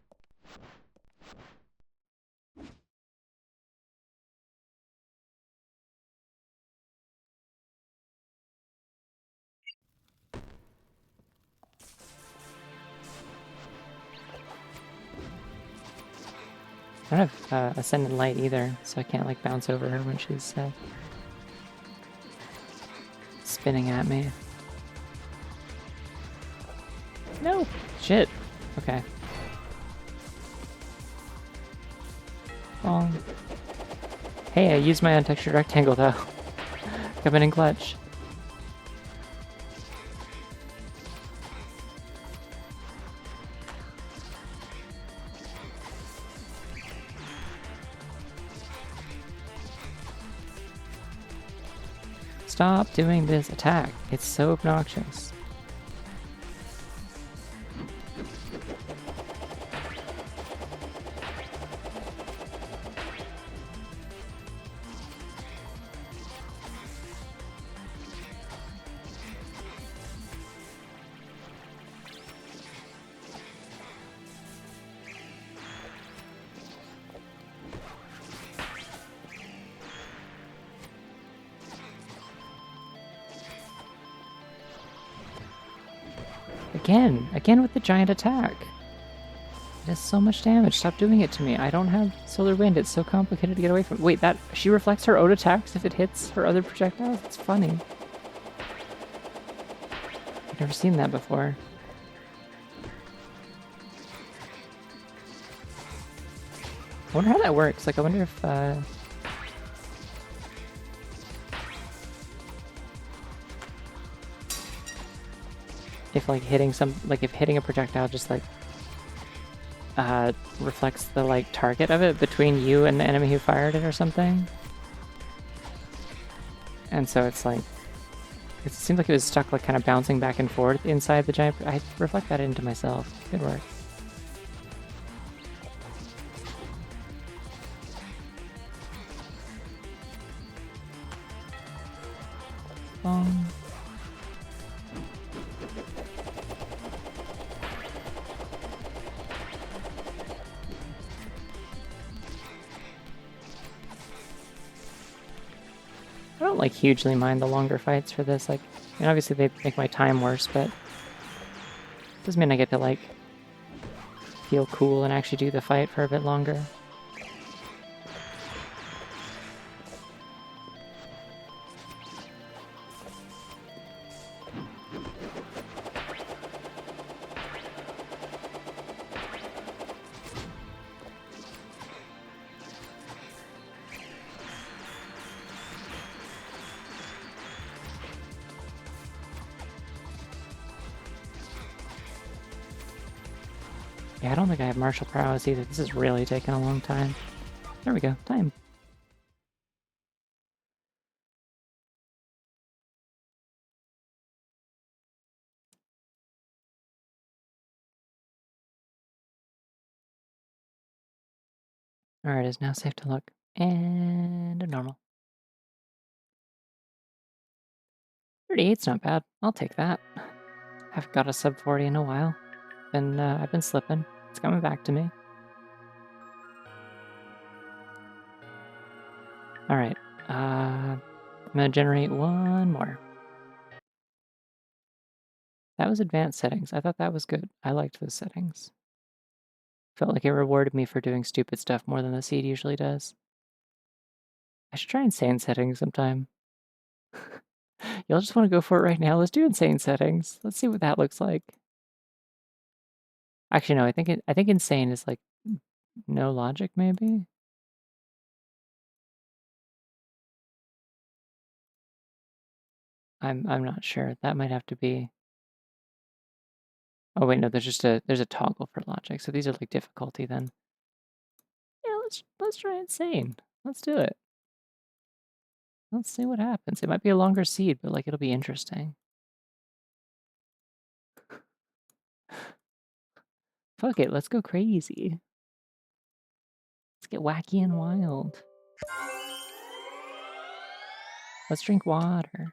I don't have Ascendant Light either, so I can't, like, bounce over her when she's spinning at me. No! Shit. Okay. Bong. Hey, I used my untextured rectangle, though. Coming in clutch. Stop doing this attack. It's so obnoxious. Again with the giant attack. It does so much damage. Stop doing it to me. I don't have Solar Wind. It's so complicated to get away from. Wait, she reflects her own attacks if it hits her other projectiles? That's funny. I've never seen that before. I wonder how that works. Like, I wonder if like hitting if hitting a projectile just like reflects the like target of it between you and the enemy who fired it or something. And so it's like, it seemed like it was stuck like kind of bouncing back and forth inside the giant. I reflect that into myself. Good work. don't like hugely mind the longer fights for this. Like, I mean, obviously they make my time worse, but doesn't mean I get to like feel cool and actually do the fight for a bit longer. Yeah, I don't think I have martial prowess either. This is really taking a long time. There we go. Time. Alright, it's now safe to look. And normal. 38's not bad. I'll take that. Haven't got a sub 40 in a while. I've been slipping. It's coming back to me. Alright. I'm gonna generate one more. That was advanced settings. I thought that was good. I liked those settings. Felt like it rewarded me for doing stupid stuff more than the seed usually does. I should try insane settings sometime. Y'all just want to go for it right now? Let's do insane settings. Let's see what that looks like. Actually, no. I think insane is like no logic, maybe. I'm not sure. That might have to be. Oh wait, no. There's a toggle for logic. So these are like difficulty then. Yeah, let's try insane. Let's do it. Let's see what happens. It might be a longer seed, but like it'll be interesting. Fuck it, let's go crazy. Let's get wacky and wild. Let's drink water.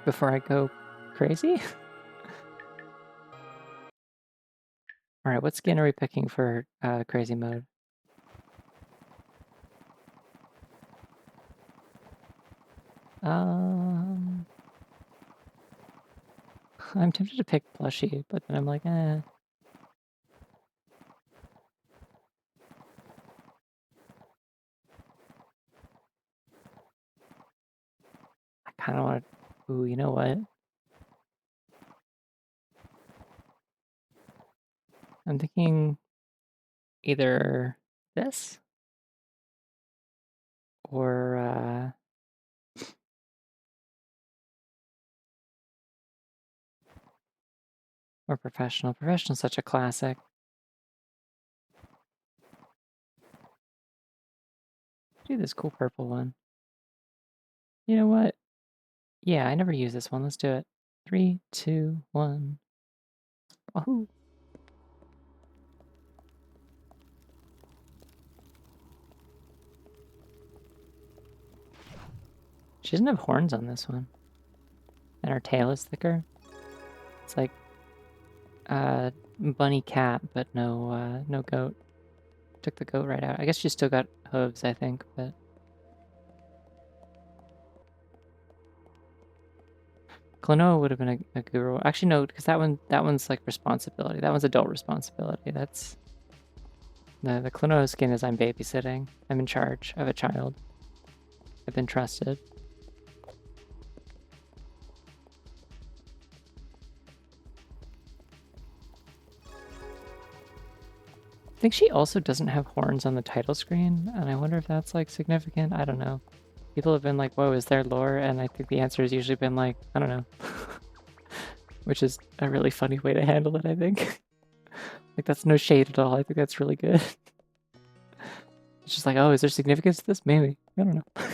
Before I go crazy? Alright, what skin are we picking for crazy mode? I'm tempted to pick Plushy, but then I'm like, eh. I kind of want to... Ooh, you know what? I'm thinking either this or Professional. Professional's such a classic. Do this cool purple one. You know what? Yeah, I never use this one. Let's do it. 3, 2, 1. Wahoo! She doesn't have horns on this one. And her tail is thicker. It's like bunny cat, but no goat. Took the goat right out. I guess she still got hooves, I think, but Klonoa would have been a guru. Actually, no, because that one's like responsibility. That one's adult responsibility. That's the Klonoa skin is I'm babysitting. I'm in charge of a child. I've been trusted. I think she also doesn't have horns on the title screen, and I wonder if that's like significant. I don't know. People have been like, whoa, is there lore? And I think the answer has usually been like, I don't know. Which is a really funny way to handle it, I think. Like, that's no shade at all. I think that's really good. It's just like, oh, is there significance to this? Maybe. I don't know.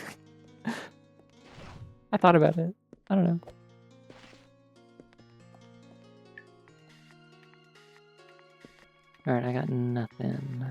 I thought about it. I don't know. Alright, I got nothing.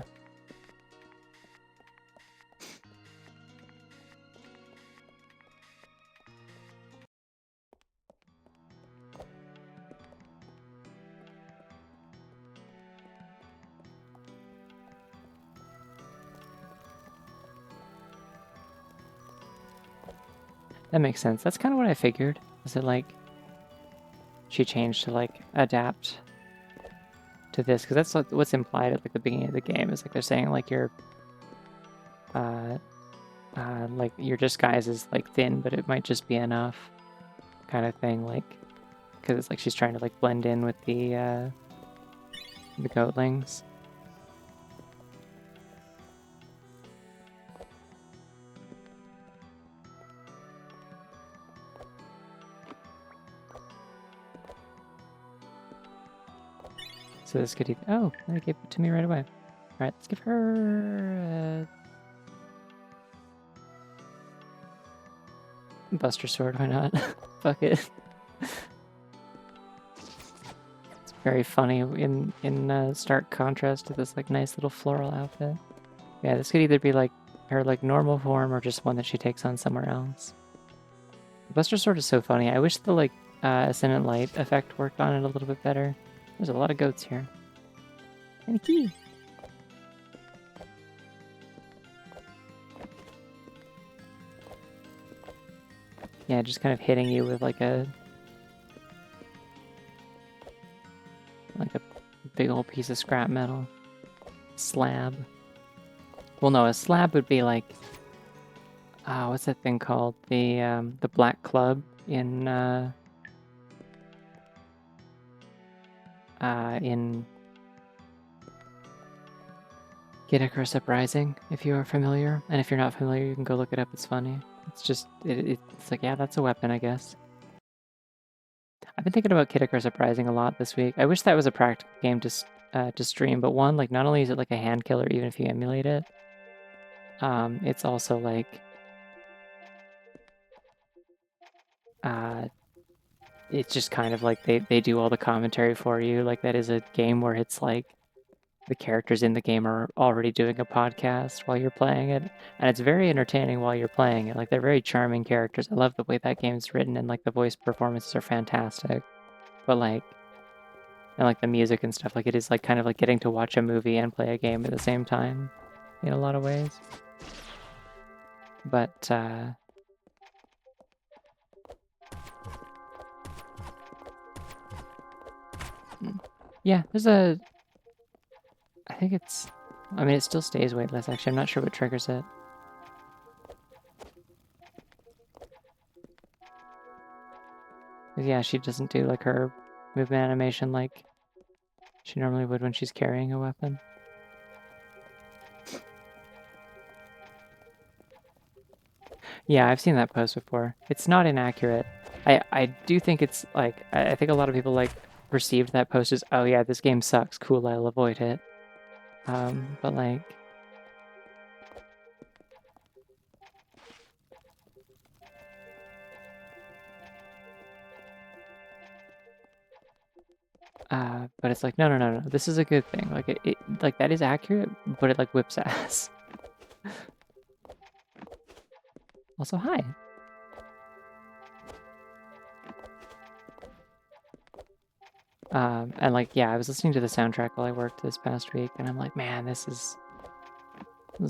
That makes sense. That's kind of what I figured. Is it like she changed to like adapt to this? Because that's what's implied at like the beginning of the game. Is like they're saying like like your disguise is like thin, but it might just be enough, kind of thing. Like because it's like she's trying to like blend in with the goatlings. So this could even... Oh, they gave it to me right away. All right, let's give her a Buster Sword. Why not? Fuck it. It's very funny in stark contrast to this like nice little floral outfit. Yeah, this could either be like her like normal form or just one that she takes on somewhere else. The Buster Sword is so funny. I wish the like Ascendant Light effect worked on it a little bit better. There's a lot of goats here. And a key. Yeah, just kind of hitting you with like a big old piece of scrap metal. Slab. Well, no, a slab would be like what's that thing called? The Black Club in Kid Icarus Uprising, if you are familiar. And if you're not familiar, you can go look it up. It's funny. It's just, it's like, yeah, that's a weapon, I guess. I've been thinking about Kid Icarus Uprising a lot this week. I wish that was a practical game to stream, but one, like, not only is it like a hand killer, even if you emulate it, it's also like, it's just kind of like they do all the commentary for you. Like, that is a game where it's like, the characters in the game are already doing a podcast while you're playing it, and it's very entertaining while you're playing it. Like, they're very charming characters. I love the way that game's written, and like the voice performances are fantastic. But like, and like the music and stuff, like it is like kind of like getting to watch a movie and play a game at the same time in a lot of ways. But yeah, there's a, I think it's, I mean, it still stays weightless, actually. I'm not sure what triggers it. Yeah, she doesn't do like her movement animation like she normally would when she's carrying a weapon. Yeah, I've seen that post before. It's not inaccurate. I do think it's like, I think a lot of people like perceived that post as, oh yeah, this game sucks, cool, I'll avoid it. But like, but it's like, no, this is a good thing. Like it like that is accurate, but it like whips ass. Also, hi. And like, yeah, I was listening to the soundtrack while I worked this past week, and I'm like, man, this is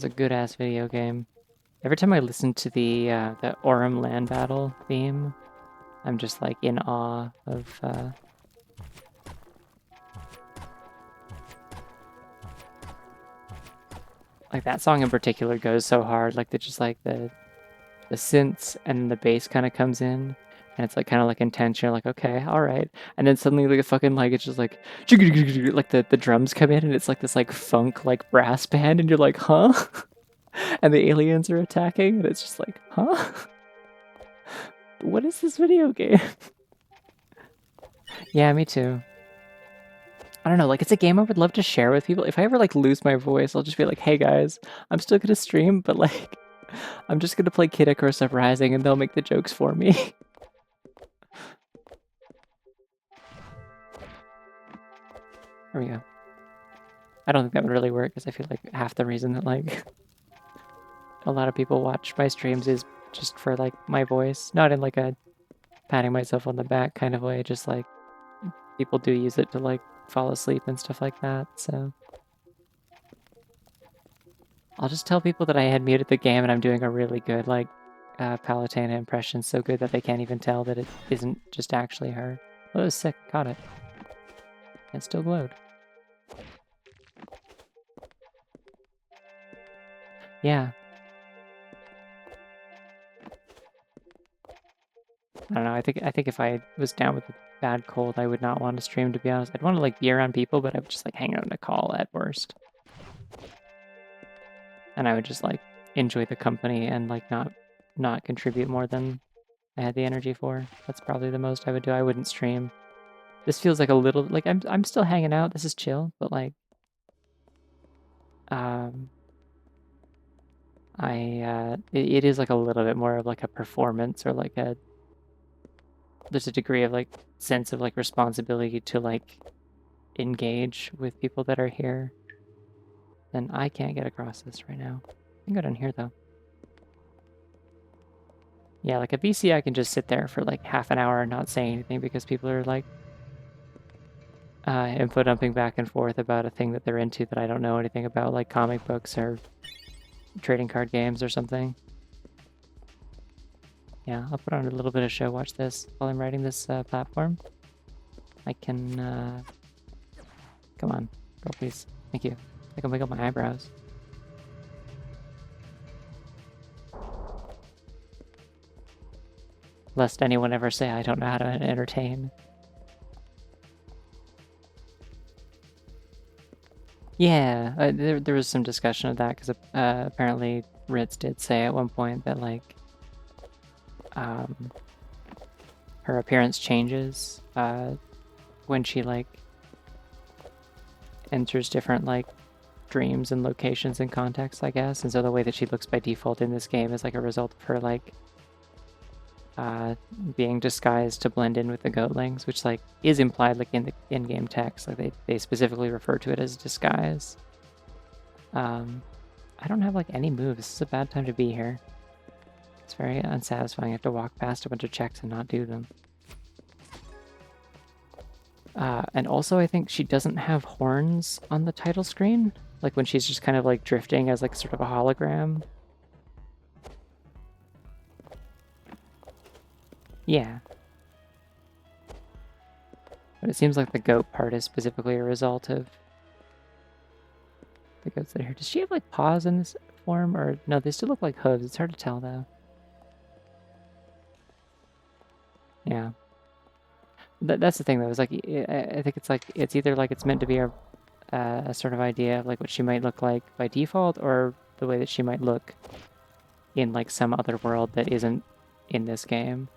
a good ass video game. Every time I listen to the Aurum land battle theme, I'm just like in awe of like that song in particular goes so hard. Like just like the synths and the bass kind of comes in, and it's like kind of like intense. You're like, okay, all right, and then suddenly like a fucking like it's just like like the drums come in, and it's like this like funk like brass band, and you're like, huh? And the aliens are attacking, and it's just like, huh? What is this video game? Yeah, me too. I don't know, like it's a game I would love to share with people. If I ever like lose my voice, I'll just be like, hey guys, I'm still gonna stream, but like I'm just gonna play Kid Icarus Uprising and they'll make the jokes for me. There we go. I don't think that would really work because I feel like half the reason that like a lot of people watch my streams is just for like my voice, not in like a patting myself on the back kind of way, just like people do use it to like fall asleep and stuff like that, so I'll just tell people that I had muted the game and I'm doing a really good like Palutena impression so good that they can't even tell that it isn't just actually her. Oh, that was sick. Caught it. It still glowed. Yeah. I don't know. I think if I was down with a bad cold, I would not want to stream, to be honest. I'd want to like be around people, but I would just like hang out in a call at worst. And I would just like enjoy the company and like not contribute more than I had the energy for. That's probably the most I would do. I wouldn't stream. This feels like a little like I'm still hanging out. This is chill, but like um it is like a little bit more of like a performance, or like there's a degree of like sense of like responsibility to like engage with people that are here. And I can't get across this right now. I can go down here though. Yeah, like a VC I can just sit there for like half an hour and not say anything because people are like info dumping back and forth about a thing that they're into that I don't know anything about, like comic books or trading card games or something. Yeah, I'll put on a little bit of show. Watch this while I'm writing this platform. I can, come on, girl, please. Thank you. I can wiggle my eyebrows. Lest anyone ever say I don't know how to entertain. Yeah, there was some discussion of that because apparently Ritz did say at one point that like her appearance changes when she like enters different like dreams and locations and contexts, I guess. And so the way that she looks by default in this game is like a result of her like being disguised to blend in with the goatlings, which like is implied like in the in-game text. Like they specifically refer to it as disguise. I don't have like any moves. This is a bad time to be here. It's very unsatisfying. I have to walk past a bunch of checks and not do them. And also I think she doesn't have horns on the title screen. Like when she's just kind of like drifting as like sort of a hologram. Yeah. But it seems like the goat part is specifically a result of the goats that are here. Does she have like paws in this form? Or no, they still look like hooves. It's hard to tell though. Yeah. That's the thing though, is like I think it's like it's either like it's meant to be a sort of idea of like what she might look like by default, or the way that she might look in like some other world that isn't in this game.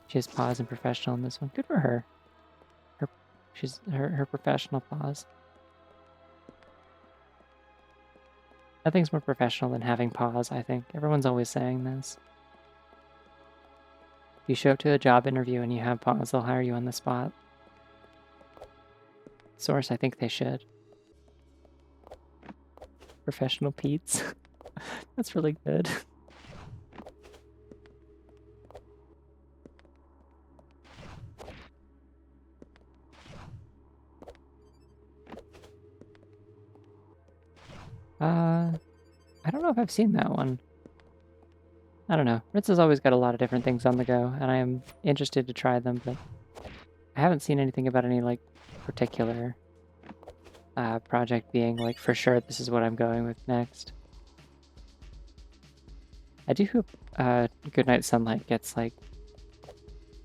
She has paws and professional in this one. Good for her. Her professional paws. Nothing's more professional than having paws, I think. Everyone's always saying this. If you show up to a job interview and you have paws, they'll hire you on the spot. Source, I think they should. Professional Pete's. That's really good. I don't know if I've seen that one. I don't know. Ritz has always got a lot of different things on the go, and I am interested to try them, but I haven't seen anything about any, like, particular project being, like, for sure this is what I'm going with next. I do hope Goodnight Sunlight gets, like,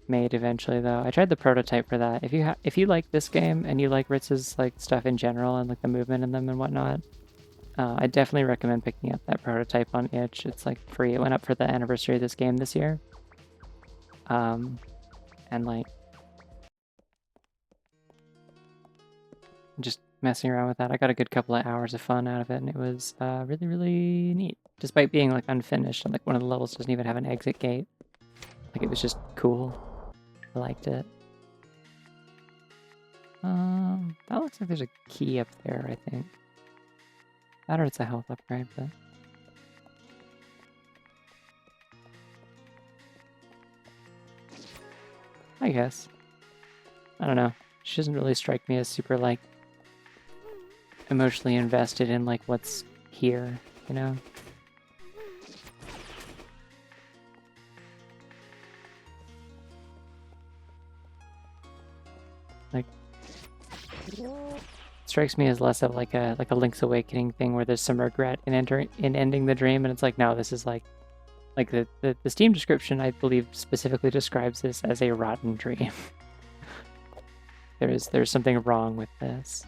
made eventually, though. I tried the prototype for that. If you like this game, and you like Ritz's, like, stuff in general, and, like, the movement in them and whatnot, I definitely recommend picking up that prototype on itch. It's like free. It went up for the anniversary of this game this year. And like just messing around with that, I got a good couple of hours of fun out of it, and it was really, really neat. Despite being like unfinished, and like one of the levels doesn't even have an exit gate. Like it was just cool. I liked it. That looks like there's a key up there, I think. That or it's a health upgrade, but I guess. I don't know. She doesn't really strike me as super, like, emotionally invested in like what's here, you know? Like strikes me as less of like a Link's Awakening thing where there's some regret in ending the dream, and it's like, no, this is like the Steam description, I believe, specifically describes this as a rotten dream. There's something wrong with this.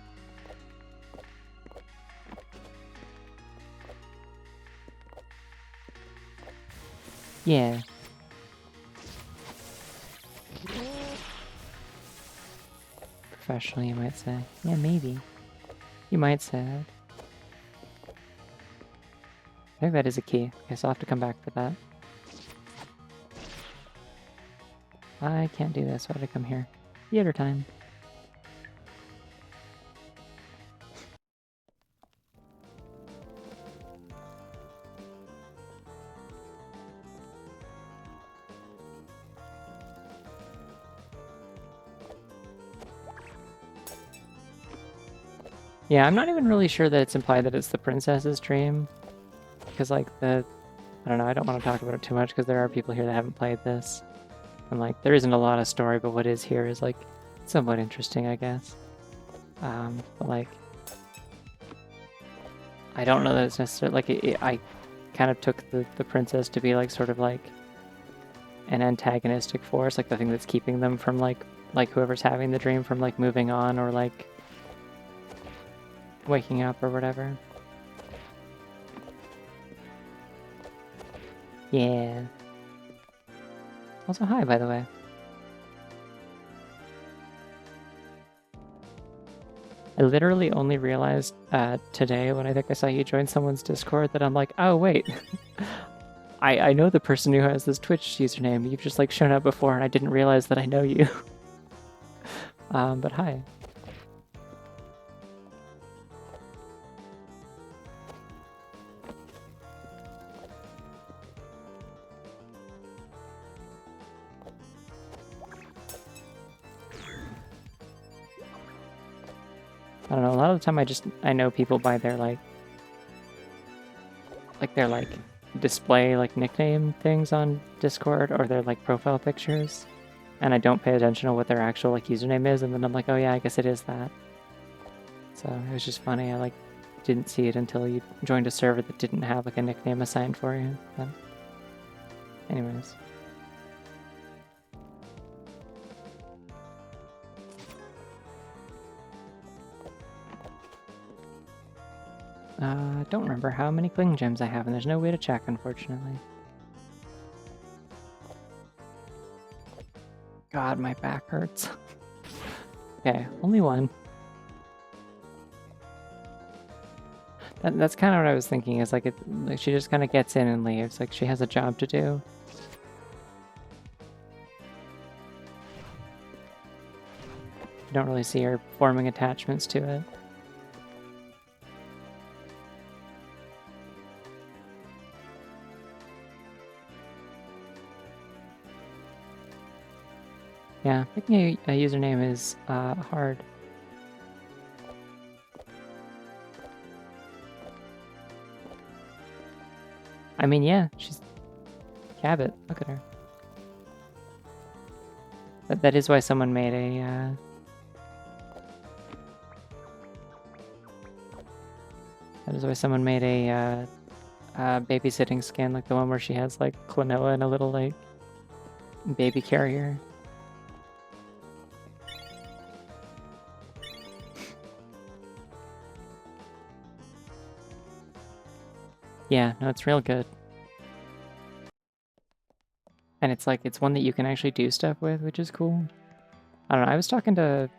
Yeah. Professional, you might say. Yeah, maybe. You might say that. I think that is a key. Okay, so I'll have to come back for that. I can't do this. Why did I come here? Theater time. Yeah, I'm not even really sure that it's implied that it's the princess's dream. Because, like, I don't know, I don't want to talk about it too much because there are people here that haven't played this. And, like, there isn't a lot of story, but what is here is, like, somewhat interesting, I guess. But, like, I don't know that it's necessarily, like, I kind of took the princess to be, like, sort of, like, an antagonistic force, like, the thing that's keeping them from, like whoever's having the dream from, like, moving on or, like, waking up or whatever. Yeah. Also, hi, by the way. I literally only realized today when I think I saw you join someone's Discord that I'm like, oh, wait. I know the person who has this Twitch username. You've just, like, shown up before, and I didn't realize that I know you. But hi. I don't know, a lot of the time I know people by their, like their, like, display, like, nickname things on Discord or their, like, profile pictures. And I don't pay attention to what their actual, like, username is, and then I'm like, oh yeah, I guess it is that. So it was just funny, I, like, didn't see it until you joined a server that didn't have, like, a nickname assigned for you. But anyways. I don't remember how many cling gems I have, and there's no way to check, unfortunately. God, my back hurts. Okay, only one. That's kind of what I was thinking, is like, like she just kind of gets in and leaves, like she has a job to do. You don't really see her forming attachments to it. Yeah, picking a username is hard. I mean, yeah, she's Cabot. Look at her. That is why someone made a that is why someone made a babysitting skin, like the one where she has like Klonoa and a little like baby carrier. Yeah, no, it's real good. And it's like, it's one that you can actually do stuff with, which is cool. I don't know, I was talking to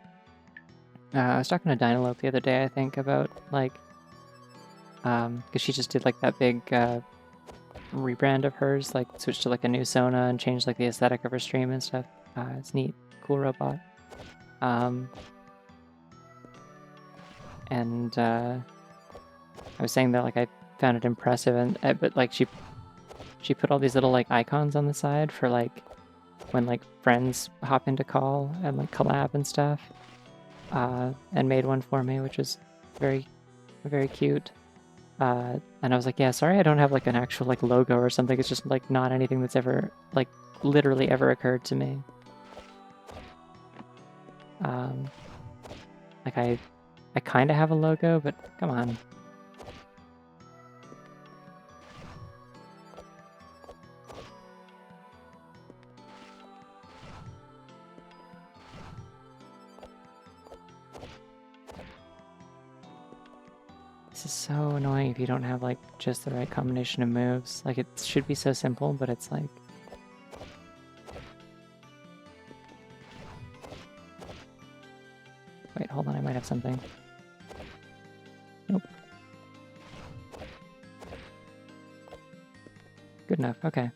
Dynalope the other day, I think, about like, because she just did like that big rebrand of hers, like switched to like a new Sona and changed like the aesthetic of her stream and stuff. It's neat, cool robot. And I was saying that like I found it impressive, and but like she put all these little like icons on the side for like when like friends hop into call and like collab and stuff, and made one for me, which is very very cute. And I was like, yeah, sorry I don't have like an actual like logo or something. It's just like not anything that's ever like literally ever occurred to me. Like I kind of have a logo, but come on. This is so annoying if you don't have like just the right combination of moves. Like it should be so simple, but it's like... Wait, hold on, I might have something. Nope. Good enough, okay.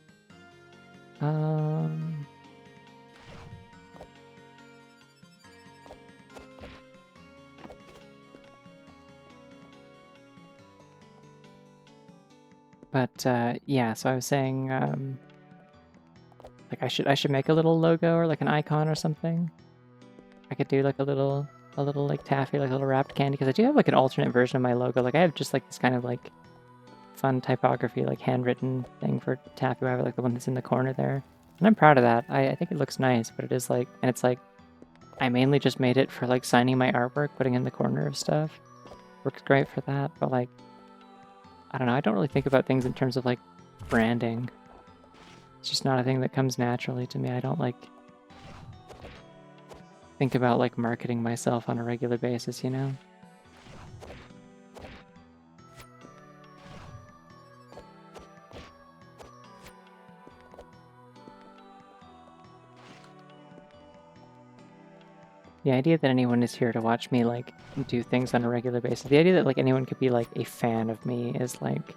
But yeah, so I was saying like I should make a little logo or like an icon or something. I could do like a little like taffy, like a little wrapped candy, because I do have like an alternate version of my logo. Like I have just like this kind of like fun typography, like handwritten thing for taffy. I have like the one that's in the corner there. And I'm proud of that. I think it looks nice, but it is like, and it's like, I mainly just made it for like signing my artwork, putting in the corner of stuff. Works great for that, but like, I don't know, I don't really think about things in terms of like branding. It's just not a thing that comes naturally to me. I don't like think about like marketing myself on a regular basis, you know? The idea that anyone is here to watch me like do things on a regular basis, the idea that like anyone could be like a fan of me is like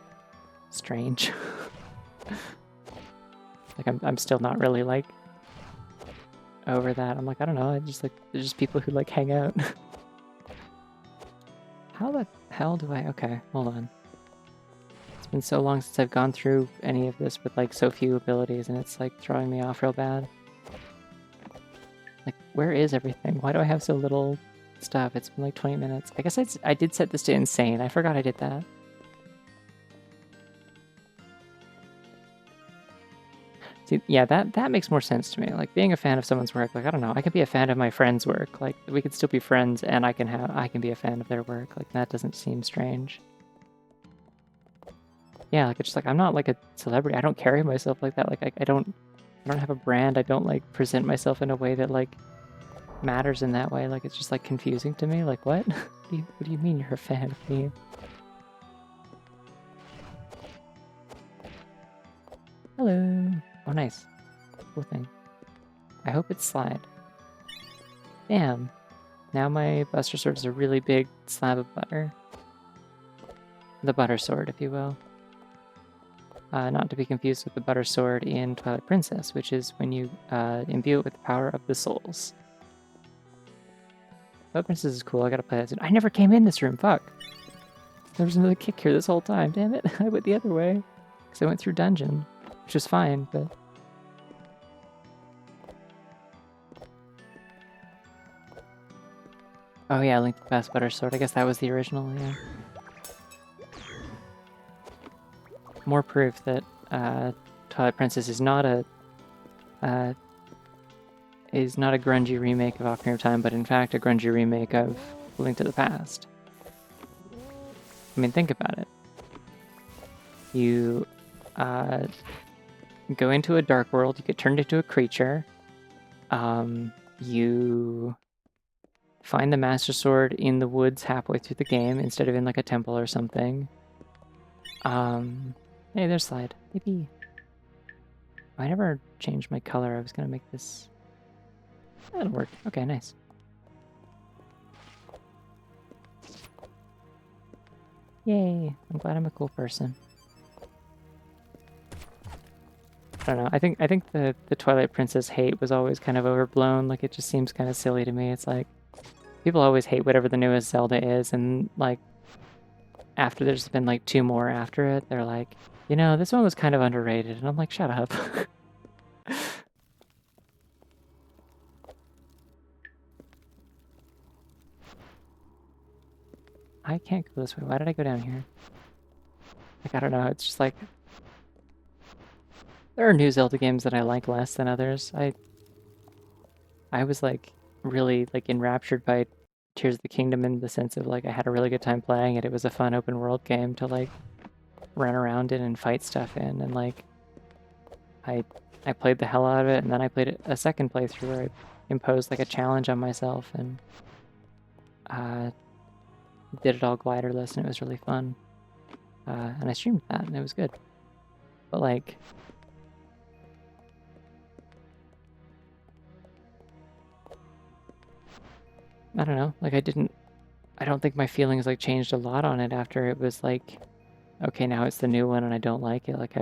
strange. Like I'm still not really like over that. I'm like, I don't know, I just like there's just people who like hang out. How the hell do I... Okay, hold on. It's been so long since I've gone through any of this with like so few abilities, and it's like throwing me off real bad. Like, where is everything? Why do I have so little stuff? It's been like 20 minutes. I guess I did set this to insane. I forgot I did that. See, yeah, that makes more sense to me. Like being a fan of someone's work, like I don't know, I can be a fan of my friend's work. Like we could still be friends, and I can be a fan of their work. Like that doesn't seem strange. Yeah, like it's just like I'm not like a celebrity. I don't carry myself like that. Like I don't have a brand. I don't like present myself in a way that like matters in that way. Like it's just like confusing to me. Like what? What do you mean you're a fan of me? Hello. Oh, nice. Cool thing. I hope it's slide. Damn. Now my Buster Sword is a really big slab of butter. The Butter Sword, if you will. Not to be confused with the Butter Sword in Twilight Princess, which is when you imbue it with the power of the souls. Twilight Princess is cool. I gotta play that soon. I never came in this room. Fuck. There was another kick here this whole time. Damn it. I went the other way. Because I went through dungeon, which was fine, but... Oh yeah, Link to the Past Butter Sword. I guess that was the original, yeah. More proof that Twilight Princess is not a grungy remake of Ocarina of Time, but in fact a grungy remake of Link to the Past. I mean, think about it. You go into a dark world, you get turned into a creature, you find the Master Sword in the woods halfway through the game instead of in like a temple or something. Hey, there's Slide. Yippee. I never changed my color. I was gonna make this... That'll work. Okay, nice. Yay! I'm glad I'm a cool person. I don't know. I think the Twilight Princess hate was always kind of overblown. Like it just seems kind of silly to me. It's like people always hate whatever the newest Zelda is, and like after there's been like 2 more after it, they're like, you know, this one was kind of underrated, and I'm like, shut up. I can't go this way. Why did I go down here? Like, I don't know. It's just like... There are new Zelda games that I like less than others. I was, like, really, like, enraptured by Tears of the Kingdom in the sense of, like, I had a really good time playing it. It was a fun open world game to, like, run around in and fight stuff in. And, like, I played the hell out of it, and then I played a second playthrough where I imposed, like, a challenge on myself and did it all gliderless, and it was really fun. And I streamed that, and it was good. But, like... I don't know, like, I don't think my feelings, like, changed a lot on it after it was, like, okay, now it's the new one and I don't like it. Like,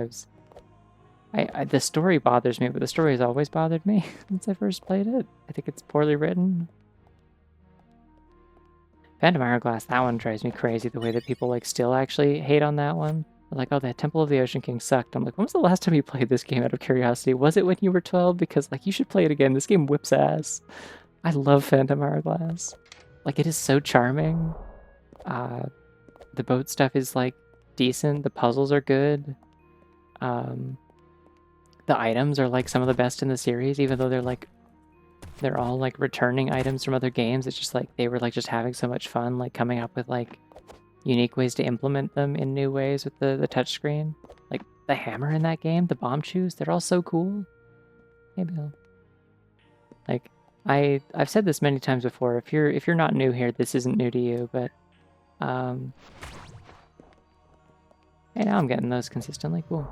the story bothers me, but the story has always bothered me since I first played it. I think it's poorly written. Phantom Hourglass, that one drives me crazy, the way that people, like, still actually hate on that one. They're like, oh, the Temple of the Ocean King sucked. I'm like, when was the last time you played this game out of curiosity? Was it when you were 12? Because, like, you should play it again. This game whips ass. I love Phantom Hourglass. Like, it is so charming. The boat stuff is, like, decent. The puzzles are good. The items are, like, some of the best in the series, even though they're all, like, returning items from other games. It's just, like, they were, like, just having so much fun, like, coming up with, like, unique ways to implement them in new ways with the touchscreen. Like, the hammer in that game, the bomb chews, they're all so cool. Hey, Bill. Like, I've said this many times before. If you're not new here, this isn't new to you, but hey, now I'm getting those consistently. Cool.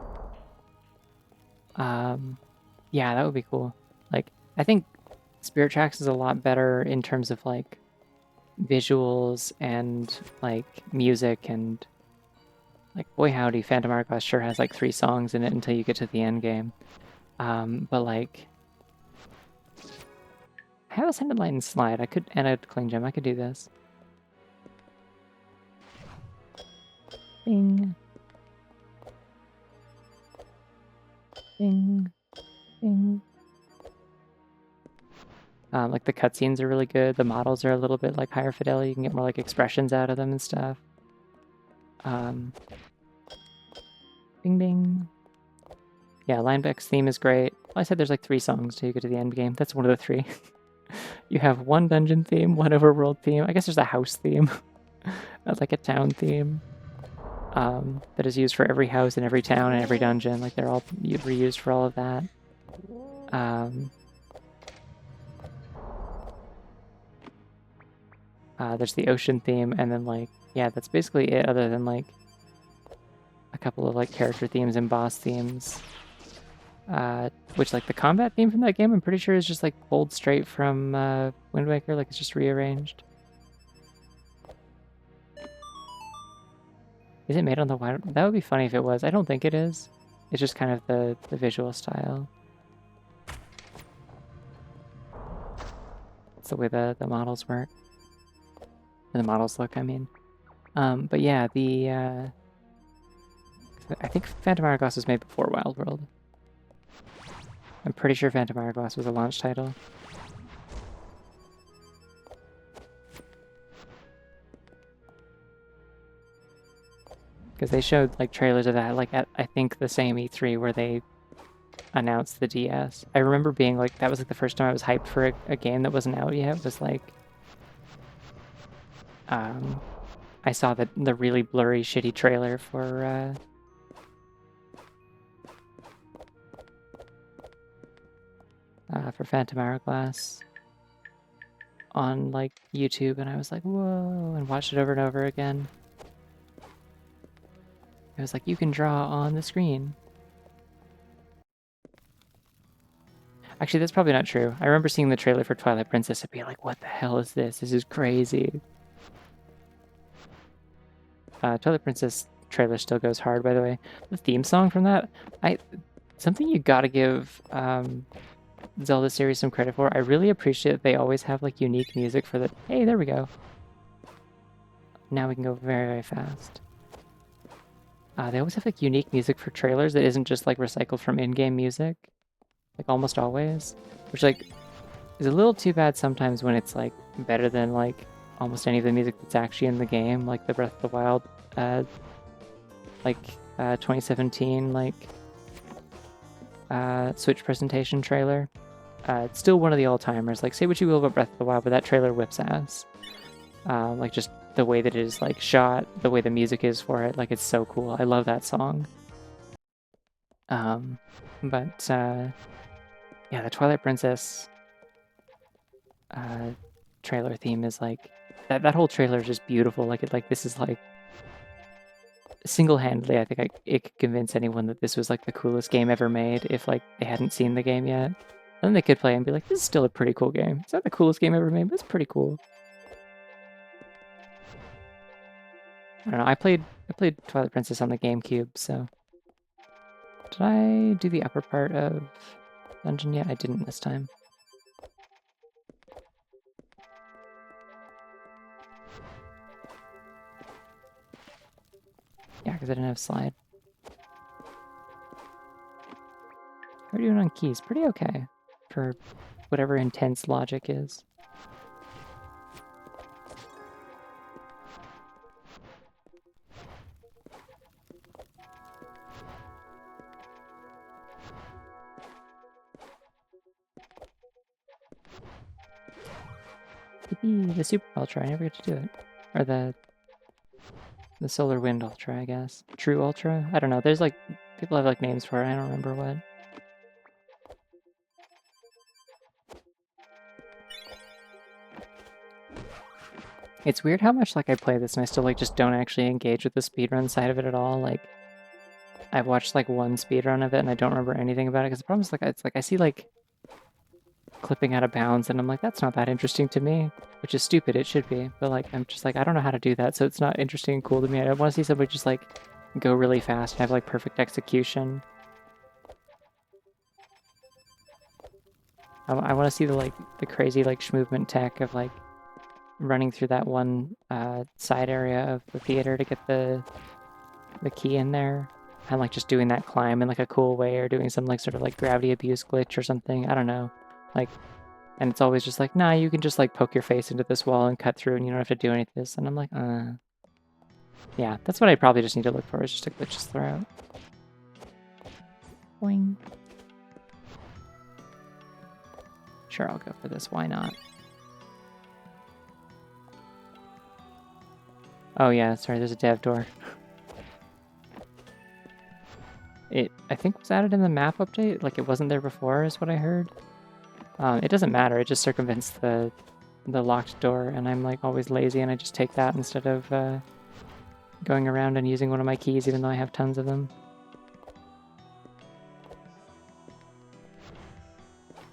Yeah, that would be cool. Like, I think Spirit Tracks is a lot better in terms of, like, visuals and, like, music, and, like, boy howdy, Phantom Hourglass sure has, like, 3 songs in it until you get to the end game. But, like, I have a Sended Light and Slide. I could, and a Clean Gem. I could do this. Bing. Bing. Bing. Like, the cutscenes are really good. The models are a little bit, like, higher fidelity. You can get more, like, expressions out of them and stuff. Bing, bing. Yeah, Linebeck's theme is great. Well, I said there's, like, 3 songs till you get to the end game. That's one of the 3. You have one dungeon theme, one overworld theme. I guess there's a house theme. That's like a town theme. That is used for every house in every town and every dungeon. Like, they're all reused for all of that. There's the ocean theme, and then, like, yeah, that's basically it, other than, like, a couple of, like, character themes and boss themes. Which, like, the combat theme from that game, I'm pretty sure is just, like, pulled straight from Wind Waker. Like, it's just rearranged. Is it made on the wide? That would be funny if it was. I don't think it is. It's just kind of the visual style. It's the way the models work. Or the models look, I mean. But yeah, I think Phantom Hourglass was made before Wild World. I'm pretty sure Phantom Hourglass was a launch title. Because they showed, like, trailers of that, like, at, I think, the same E3 where they announced the DS. I remember being, like, that was, like, the first time I was hyped for a game that wasn't out yet. It was, like, I saw the really blurry, shitty trailer for Phantom Hourglass on, like, YouTube, and I was like, whoa, and watched it over and over again. It was like, you can draw on the screen. Actually, that's probably not true. I remember seeing the trailer for Twilight Princess and being like, what the hell is this? This is crazy. Twilight Princess trailer still goes hard, by the way. The theme song from that, something you gotta give Zelda series some credit for. I really appreciate that they always have, like, unique music for the... Hey, there we go. Now we can go very, very fast. They always have, like, unique music for trailers that isn't just, like, recycled from in-game music. Like, almost always. Which, like, is a little too bad sometimes when it's, like, better than, like, almost any of the music that's actually in the game, like the Breath of the Wild, 2017, Switch presentation trailer. It's still one of the all-timers. Like, say what you will about Breath of the Wild, but that trailer whips ass. Like, just the way that it is, like, shot, the way the music is for it, like, it's so cool. I love that song. Yeah, the Twilight Princess trailer theme is, like, that whole trailer is just beautiful. Like, this is, like, single-handedly, I think it could convince anyone that this was, like, the coolest game ever made if, like, they hadn't seen the game yet. And then they could play and be like, this is still a pretty cool game. It's not the coolest game ever made, but it's pretty cool. I don't know, I played Twilight Princess on the GameCube, so... Did I do the upper part of dungeon yet? I didn't this time. Yeah, because I didn't have slide. How are we doing on keys? Pretty okay for whatever intense logic is. Yippee, the Super Ultra, I never get to do it. Or the Solar Wind Ultra, I guess. True Ultra? I don't know, there's like, people have like names for it, I don't remember what. It's weird how much like I play this and I still like just don't actually engage with the speedrun side of it at all. Like, I've watched like one speedrun of it and I don't remember anything about it because the problem is like it's like I see like clipping out of bounds and I'm like, that's not that interesting to me, which is stupid, it should be, but like I'm just like, I don't know how to do that, so it's not interesting and cool to me. I want to see somebody just like go really fast and have like perfect execution. I want to see the crazy like movement tech of like running through that one side area of the theater to get the key in there, and like just doing that climb in like a cool way, or doing some like sort of like gravity abuse glitch or something. I don't know, like, and it's always just like, nah, you can just like poke your face into this wall and cut through, and you don't have to do any of this. And I'm like, yeah, that's what I probably just need to look for, is just a glitchless throughout. Boing. Sure, I'll go for this. Why not? Oh yeah, sorry, there's a dev door. It, I think, was added in the map update. Like, it wasn't there before, is what I heard. It doesn't matter. It just circumvents the locked door, and I'm like always lazy, and I just take that instead of going around and using one of my keys, even though I have tons of them.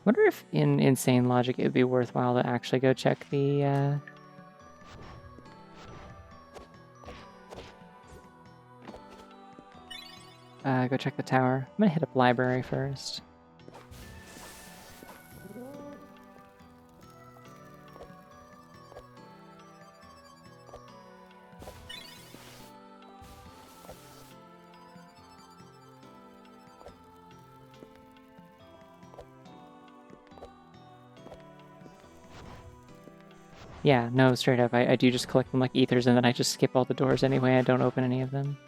Wonder if in insane logic it would be worthwhile to actually go check the go check the tower. I'm gonna hit up library first. Yeah, no, straight up. I do just collect them like ethers, and then I just skip all the doors anyway. I don't open any of them.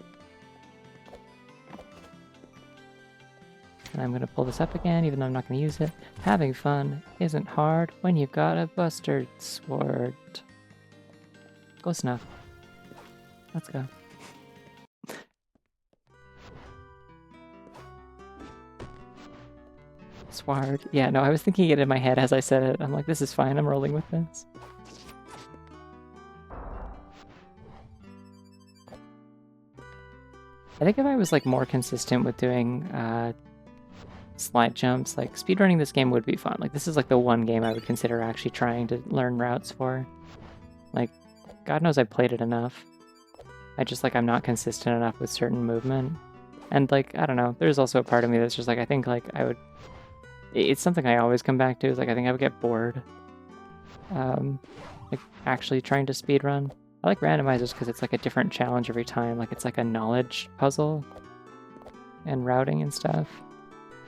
And I'm going to pull this up again, even though I'm not going to use it. Having fun isn't hard when you've got a bustard sword. Close enough. Let's go. Sword. Yeah, no, I was thinking it in my head as I said it. I'm like, this is fine. I'm rolling with this. I think if I was like more consistent with doing slide jumps, like speedrunning this game would be fun. Like, this is like the one game I would consider actually trying to learn routes for. Like, God knows I've played it enough. I just like, I'm not consistent enough with certain movement. And like, I don't know, there's also a part of me that's just like, I think like I would, it's something I always come back to, is like, I think I would get bored. Like actually trying to speedrun. I like randomizers because it's like a different challenge every time. Like, it's like a knowledge puzzle and routing and stuff.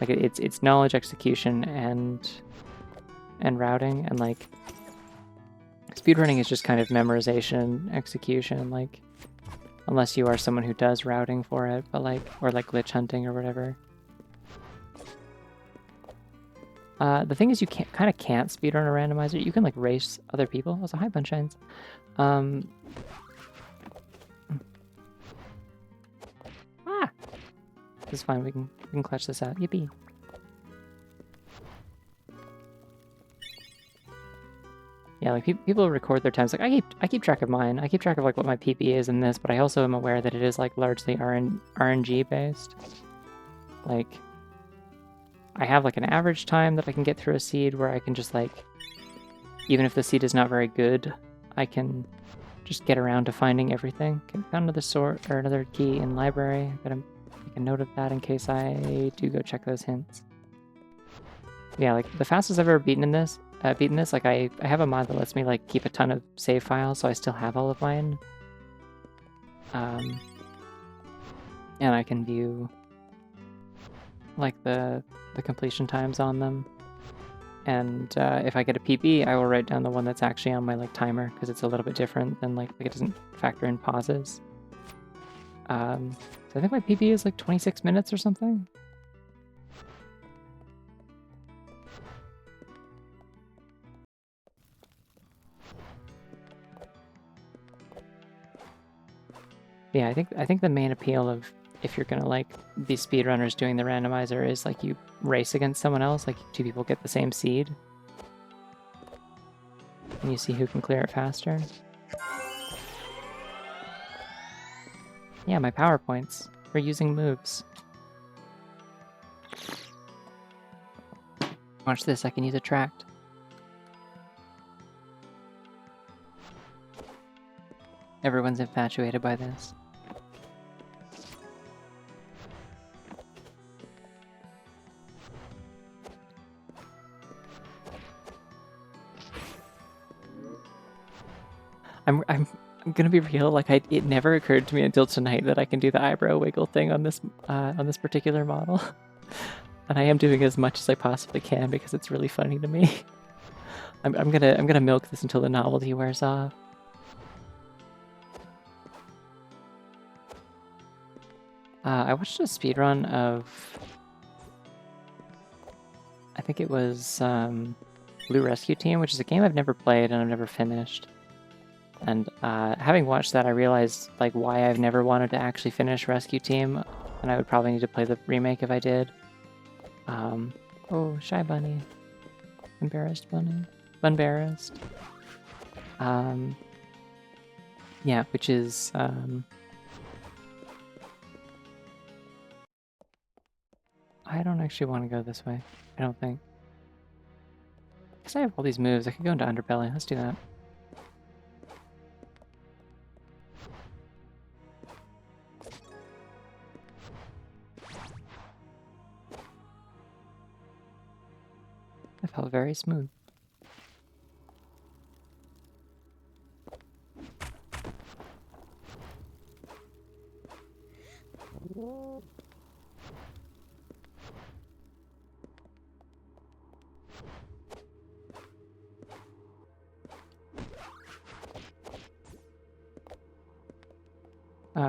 Like, it's knowledge, execution, and routing, and like speedrunning is just kind of memorization, execution, like, unless you are someone who does routing for it, but like, or like glitch hunting or whatever. The thing is, you kind of can't speedrun a randomizer. You can like race other people. Oh, so hi, Bunshines. This is fine. We can clutch this out. Yippee! Yeah, like people record their times. Like I keep track of mine. I keep track of like what my PB is in this, but I also am aware that it is like largely RNG based. Like, I have like an average time that I can get through a seed where I can just like, even if the seed is not very good, I can just get around to finding everything. Okay, we found another sort or another key in library. I gotta make a note of that in case I do go check those hints. Yeah, like the fastest I've ever beaten this, like I have a mod that lets me like keep a ton of save files, so I still have all of mine. And I can view like the completion times on them. And if I get a PB, I will write down the one that's actually on my like timer, because it's a little bit different than like it doesn't factor in pauses. So I think my PB is like 26 minutes or something. Yeah, I think the main appeal of if you're gonna like be speedrunners doing the randomizer is like you race against someone else, like two people get the same seed. And you see who can clear it faster. Yeah, my PowerPoints for using moves. Watch this, I can use a tract. Everyone's infatuated by this. I'm gonna be real. Like it never occurred to me until tonight that I can do the eyebrow wiggle thing on this particular model, and I am doing as much as I possibly can because it's really funny to me. I'm gonna milk this until the novelty wears off. I watched a speedrun of, I think it was Blue Rescue Team, which is a game I've never played and I've never finished. And having watched that, I realized like why I've never wanted to actually finish Rescue Team, and I would probably need to play the remake if I did. Oh, Shy Bunny. Embarrassed Bunny. Bunbarrassed. Yeah, which is I don't actually want to go this way. I don't think. Because I have all these moves. I could go into Underbelly. Let's do that. That felt very smooth.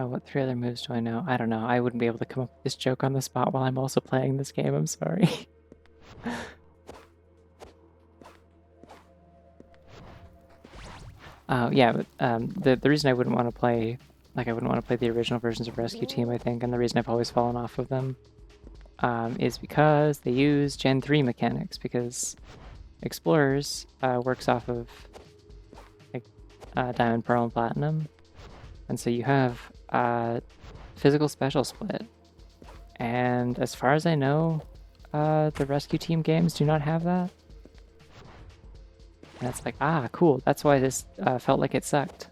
What 3 other moves do I know? I don't know. I wouldn't be able to come up with this joke on the spot while I'm also playing this game. I'm sorry. Yeah, but the reason I wouldn't want to play, like I wouldn't want to play the original versions of Rescue Team, I think, and the reason I've always fallen off of them, is because they use Gen 3 mechanics, because Explorers works off of like Diamond, Pearl, and Platinum, and so you have physical special split, and as far as I know, the Rescue Team games do not have that. And it's like, ah, cool, that's why this felt like it sucked.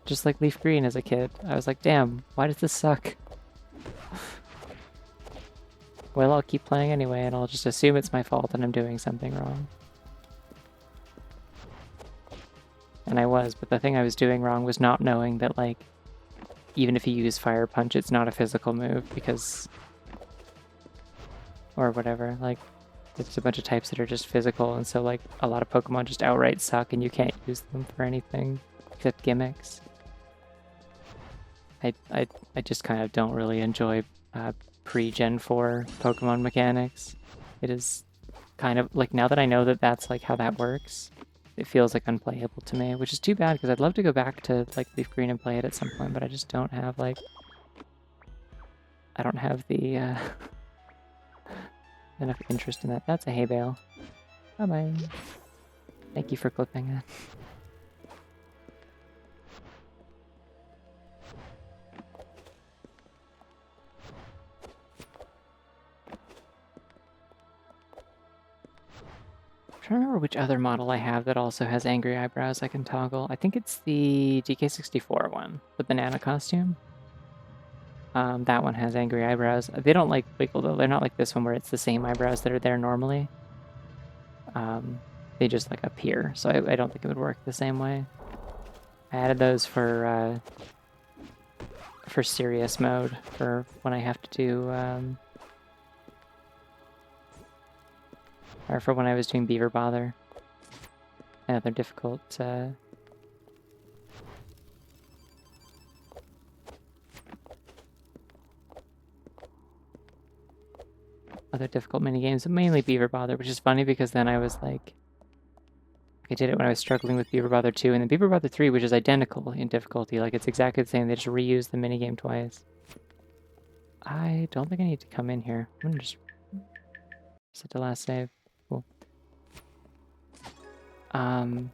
Just like Leaf Green as a kid. I was like, damn, why does this suck? Well, I'll keep playing anyway, and I'll just assume it's my fault and I'm doing something wrong. And I was, but the thing I was doing wrong was not knowing that, like, even if you use Fire Punch, it's not a physical move, because... Or whatever, like, There's a bunch of types that are just physical, and so like a lot of Pokemon just outright suck and you can't use them for anything except gimmicks. I just kind of don't really enjoy pre-Gen 4 Pokemon mechanics. It is kind of like, now that I know that that's like how that works, it feels like unplayable to me, which is too bad because I'd love to go back to like Leaf Green and play it at some point, but I just don't have like, I don't have the enough interest in that. That's a hay bale. Bye-bye. Thank you for clipping it. I'm trying to remember which other model I have that also has angry eyebrows I can toggle. I think it's the DK64 one, the banana costume. That one has angry eyebrows. They don't like wiggle though. They're not like this one where it's the same eyebrows that are there normally. They just like appear, so I don't think it would work the same way. I added those for serious mode, for when I have to do, or for when I was doing Beaver Bother. I know they're difficult. Other difficult minigames, mainly Beaver Bother, which is funny because then I was like, I did it when I was struggling with Beaver Bother 2, and then Beaver Bother 3, which is identical in difficulty. Like, it's exactly the same. They just reused the minigame twice. I don't think I need to come in here. I'm gonna just set the last save. Cool. I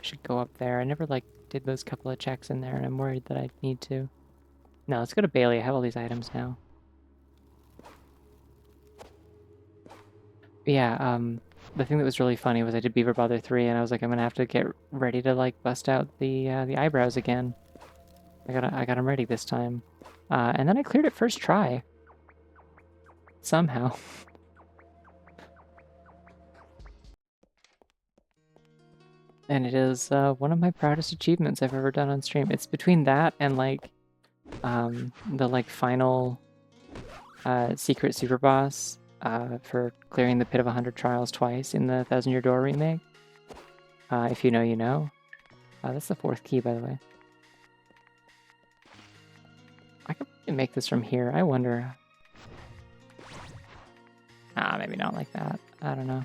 should go up there. I never, like, did those couple of checks in there, and I'm worried that I need to. No, let's go to Bailey. I have all these items now. But yeah, the thing that was really funny was I did Beaver Bother 3, and I was like, I'm gonna have to get ready to, like, bust out the eyebrows again. I got them ready this time. And then I cleared it first try. Somehow. And it is one of my proudest achievements I've ever done on stream. It's between that and like the like final secret super boss for clearing the Pit of 100 Trials twice in the Thousand Year Door remake. If you know, you know. That's the 4th key, by the way. I could probably make this from here. I wonder. Maybe not like that. I don't know.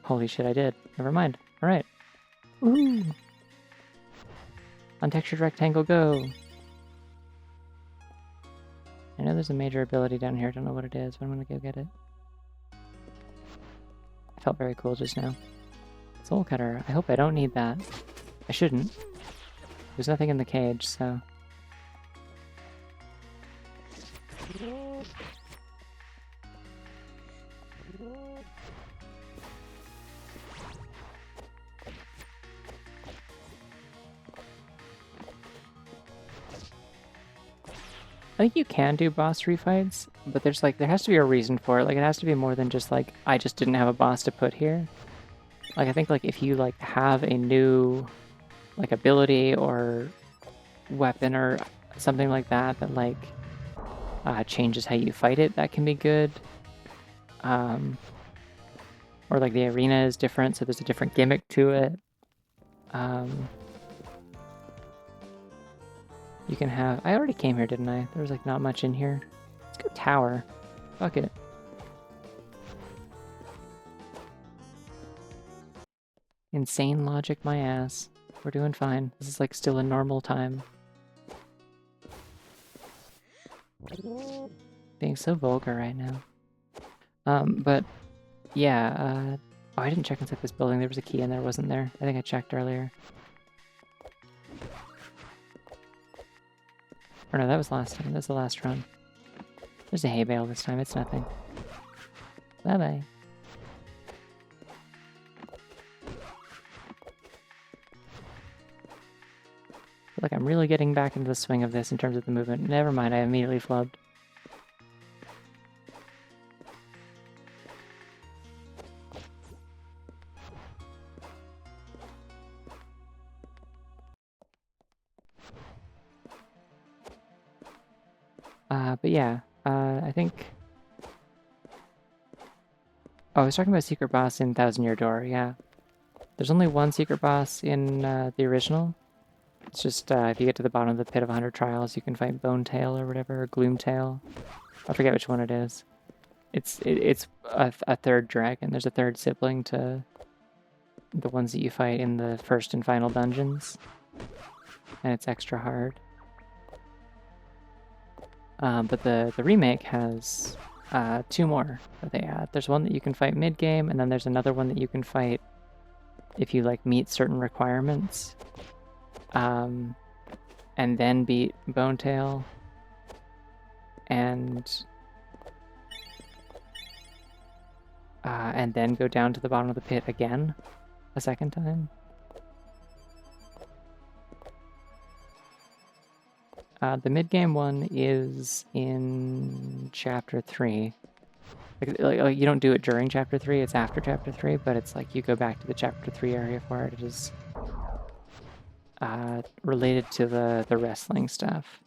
Holy shit, I did. Never mind. Alright. Ooh! Untextured rectangle, go! I know there's a major ability down here. I don't know what it is, but I'm gonna go get it. It felt very cool just now. Soul Cutter. I hope I don't need that. I shouldn't. There's nothing in the cage, so... I think you can do boss refights, but there's like, there has to be a reason for it. Like, it has to be more than just like, I just didn't have a boss to put here. Like, I think like if you like have a new like ability or weapon or something like that that like changes how you fight it, that can be good. Or like the arena is different, so there's a different gimmick to it. You can have... I already came here, didn't I? There was like not much in here. Let's go tower. Fuck it. Insane logic my ass. We're doing fine. This is like still a normal time. Being so vulgar right now. But yeah, oh, I didn't check inside this building. There was a key in there, wasn't there? I think I checked earlier. Or no, that was last time. That was the last run. There's a hay bale this time. It's nothing. Bye-bye. Like, I'm really getting back into the swing of this in terms of the movement. Never mind, I immediately flubbed. But yeah, I think... Oh, I was talking about secret boss in Thousand Year Door, yeah. There's only one secret boss in the original. It's just if you get to the bottom of the Pit of 100 Trials, you can fight Bone Tail or whatever, or Gloom Tail. I forget which one it is. It's a third dragon. There's a third sibling to the ones that you fight in the first and final dungeons. And it's extra hard. But the remake has two more that they add. There's one that you can fight mid-game, and then there's another one that you can fight if you like meet certain requirements. And then beat Bone Tail. And then go down to the bottom of the pit again a second time. The mid-game one is in Chapter 3. Like you don't do it during Chapter 3, it's after Chapter 3, but it's like you go back to the Chapter 3 area for it. It is related to the wrestling stuff.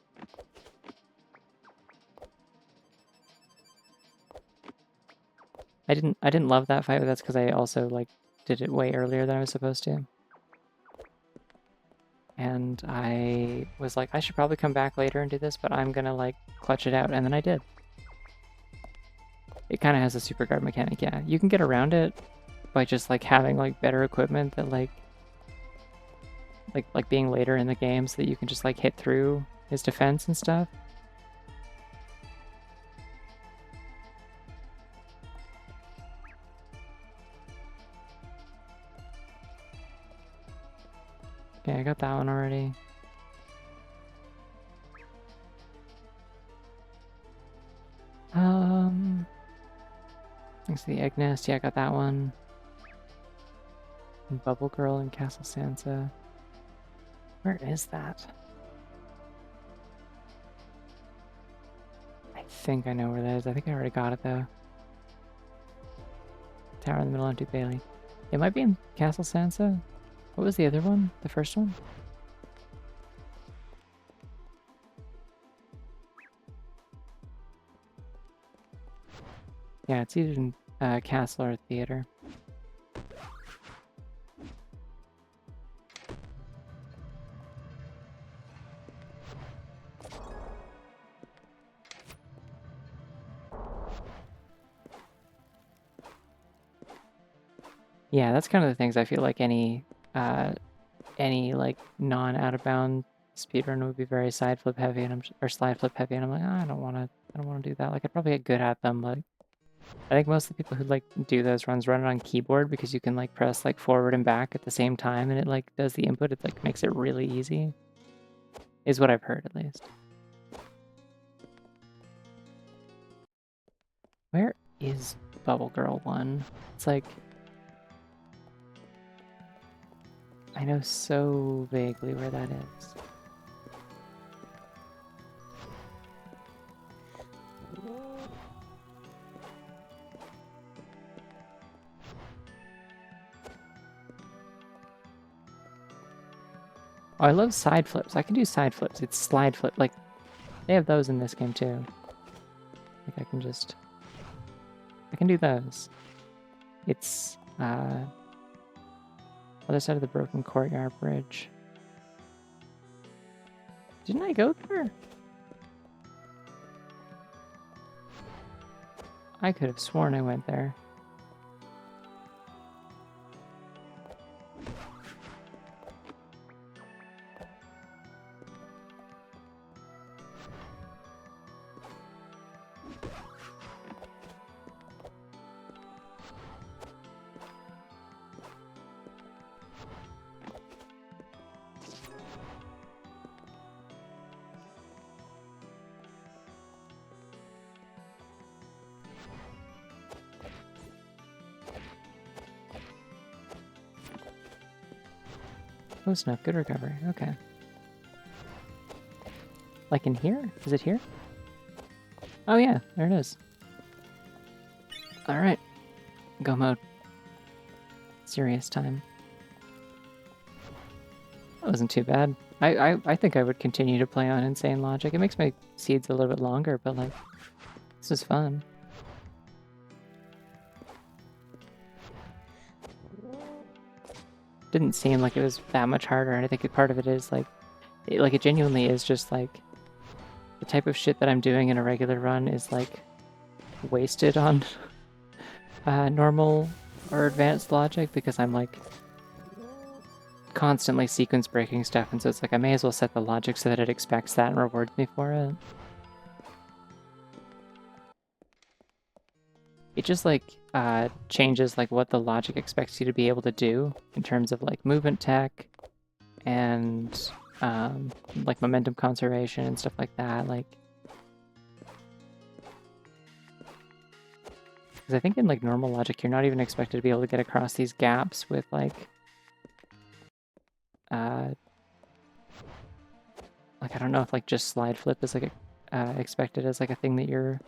I didn't love that fight, but that's because I also like did it way earlier than I was supposed to. And I was like, I should probably come back later and do this, but I'm gonna like clutch it out, and then I did. It kind of has a super guard mechanic, yeah. You can get around it by just like having like better equipment that like being later in the game so that you can just like hit through his defense and stuff. Okay, I got that one already. Thanks to the egg nest. Yeah, I got that one. And Bubble Girl and Castle Sansa. Where is that? I think I know where that is. I think I already got it though. Tower in the middle of Duke Bailey. It might be in Castle Sansa. What was the other one? The first one? Yeah, it's either in Castle or Theater. Yeah, that's kind of the things I feel like any like non-out-of-bound speedrun would be very side flip heavy, and or slide flip heavy, and I'm like, oh, I don't want to do that. Like, I'd probably get good at them. Like, I think most of the people who like do those runs run it on keyboard because you can like press like forward and back at the same time, and it like does the input. It like makes it really easy. Is what I've heard, at least. Where is Bubble Girl 1? It's like... I know so vaguely where that is. Oh, I love side flips. I can do side flips. It's slide flip. Like, they have those in this game too. Like, I can do those. It's, other side of the broken courtyard bridge. Didn't I go there? I could have sworn I went there. Close enough. Good recovery. Okay. Like in here? Is it here? Oh yeah, there it is. Alright. Go mode. Serious time. That wasn't too bad. I think I would continue to play on insane logic. It makes my seeds a little bit longer, but like, this is fun. Didn't seem like it was that much harder, and I think part of it is like, it genuinely is just like the type of shit that I'm doing in a regular run is like wasted on normal or advanced logic because I'm like constantly sequence breaking stuff, and so it's like I may as well set the logic so that it expects that and rewards me for it. It just like changes like what the logic expects you to be able to do in terms of like movement tech and like momentum conservation and stuff like that. Like, because I think in like normal logic, you're not even expected to be able to get across these gaps with uh, like I don't know if like just slide flip is like expected as like a thing that you're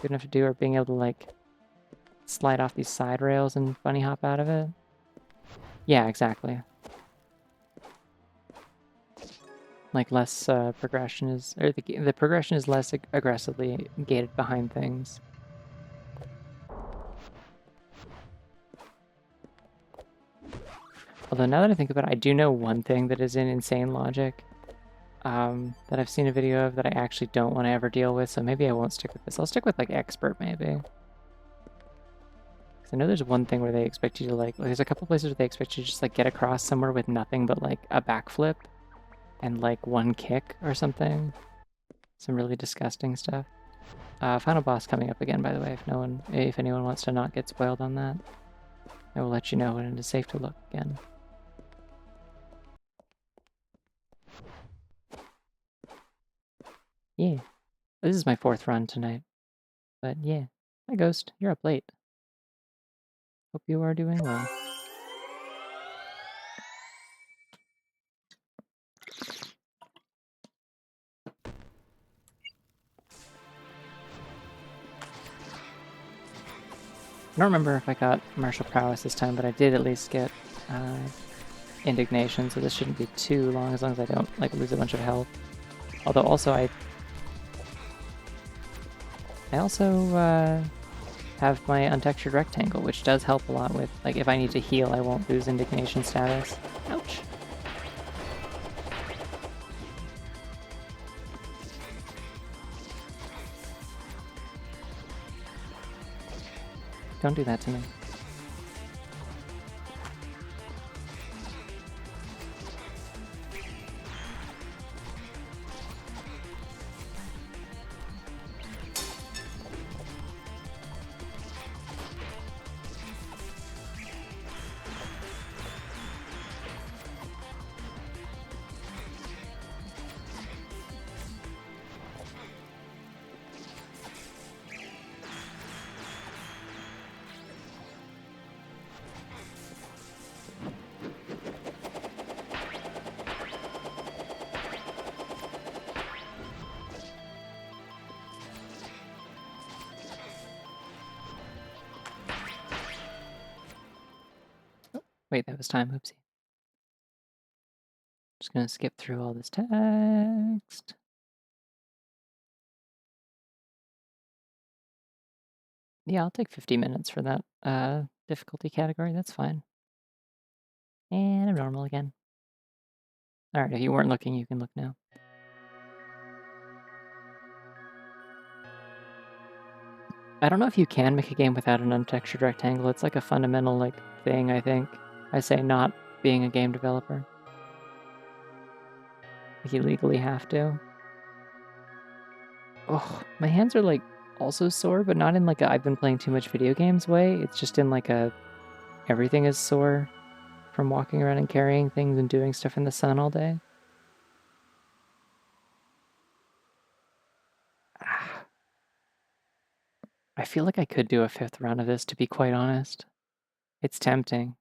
good enough to do, or being able to like slide off these side rails and bunny hop out of it. Yeah, exactly. Like less progression is, or the progression is less aggressively gated behind things. Although now that I think about it, I do know one thing that is in insane logic that I've seen a video of that I actually don't want to ever deal with, so maybe I won't stick with this. I'll stick with like expert maybe. Because I know there's one thing where they expect you to like, there's a couple places where they expect you to just like get across somewhere with nothing but like a backflip and like one kick or something. Some really disgusting stuff. Final boss coming up again, by the way, if anyone wants to not get spoiled on that. I will let you know when it is safe to look again. Yeah. This is my 4th run tonight. But yeah. Hi Ghost, you're up late. Hope you are doing well. I don't remember if I got martial prowess this time, but I did at least get indignation, so this shouldn't be too long as I don't like lose a bunch of health. Although also I also have my untextured rectangle, which does help a lot with like if I need to heal, I won't lose indignation status. Ouch. Don't do that to me. Wait, that was time. Oopsie. Just gonna skip through all this text. Yeah, I'll take 50 minutes for that difficulty category. That's fine. And I'm normal again. Alright, if you weren't looking, you can look now. I don't know if you can make a game without an untextured rectangle. It's like a fundamental like thing, I think. I say not being a game developer. Like you legally have to. Oh, my hands are like also sore, but not in like a I've been playing too much video games way. It's just in like a everything is sore from walking around and carrying things and doing stuff in the sun all day. I feel like I could do a 5th run of this, to be quite honest. It's tempting.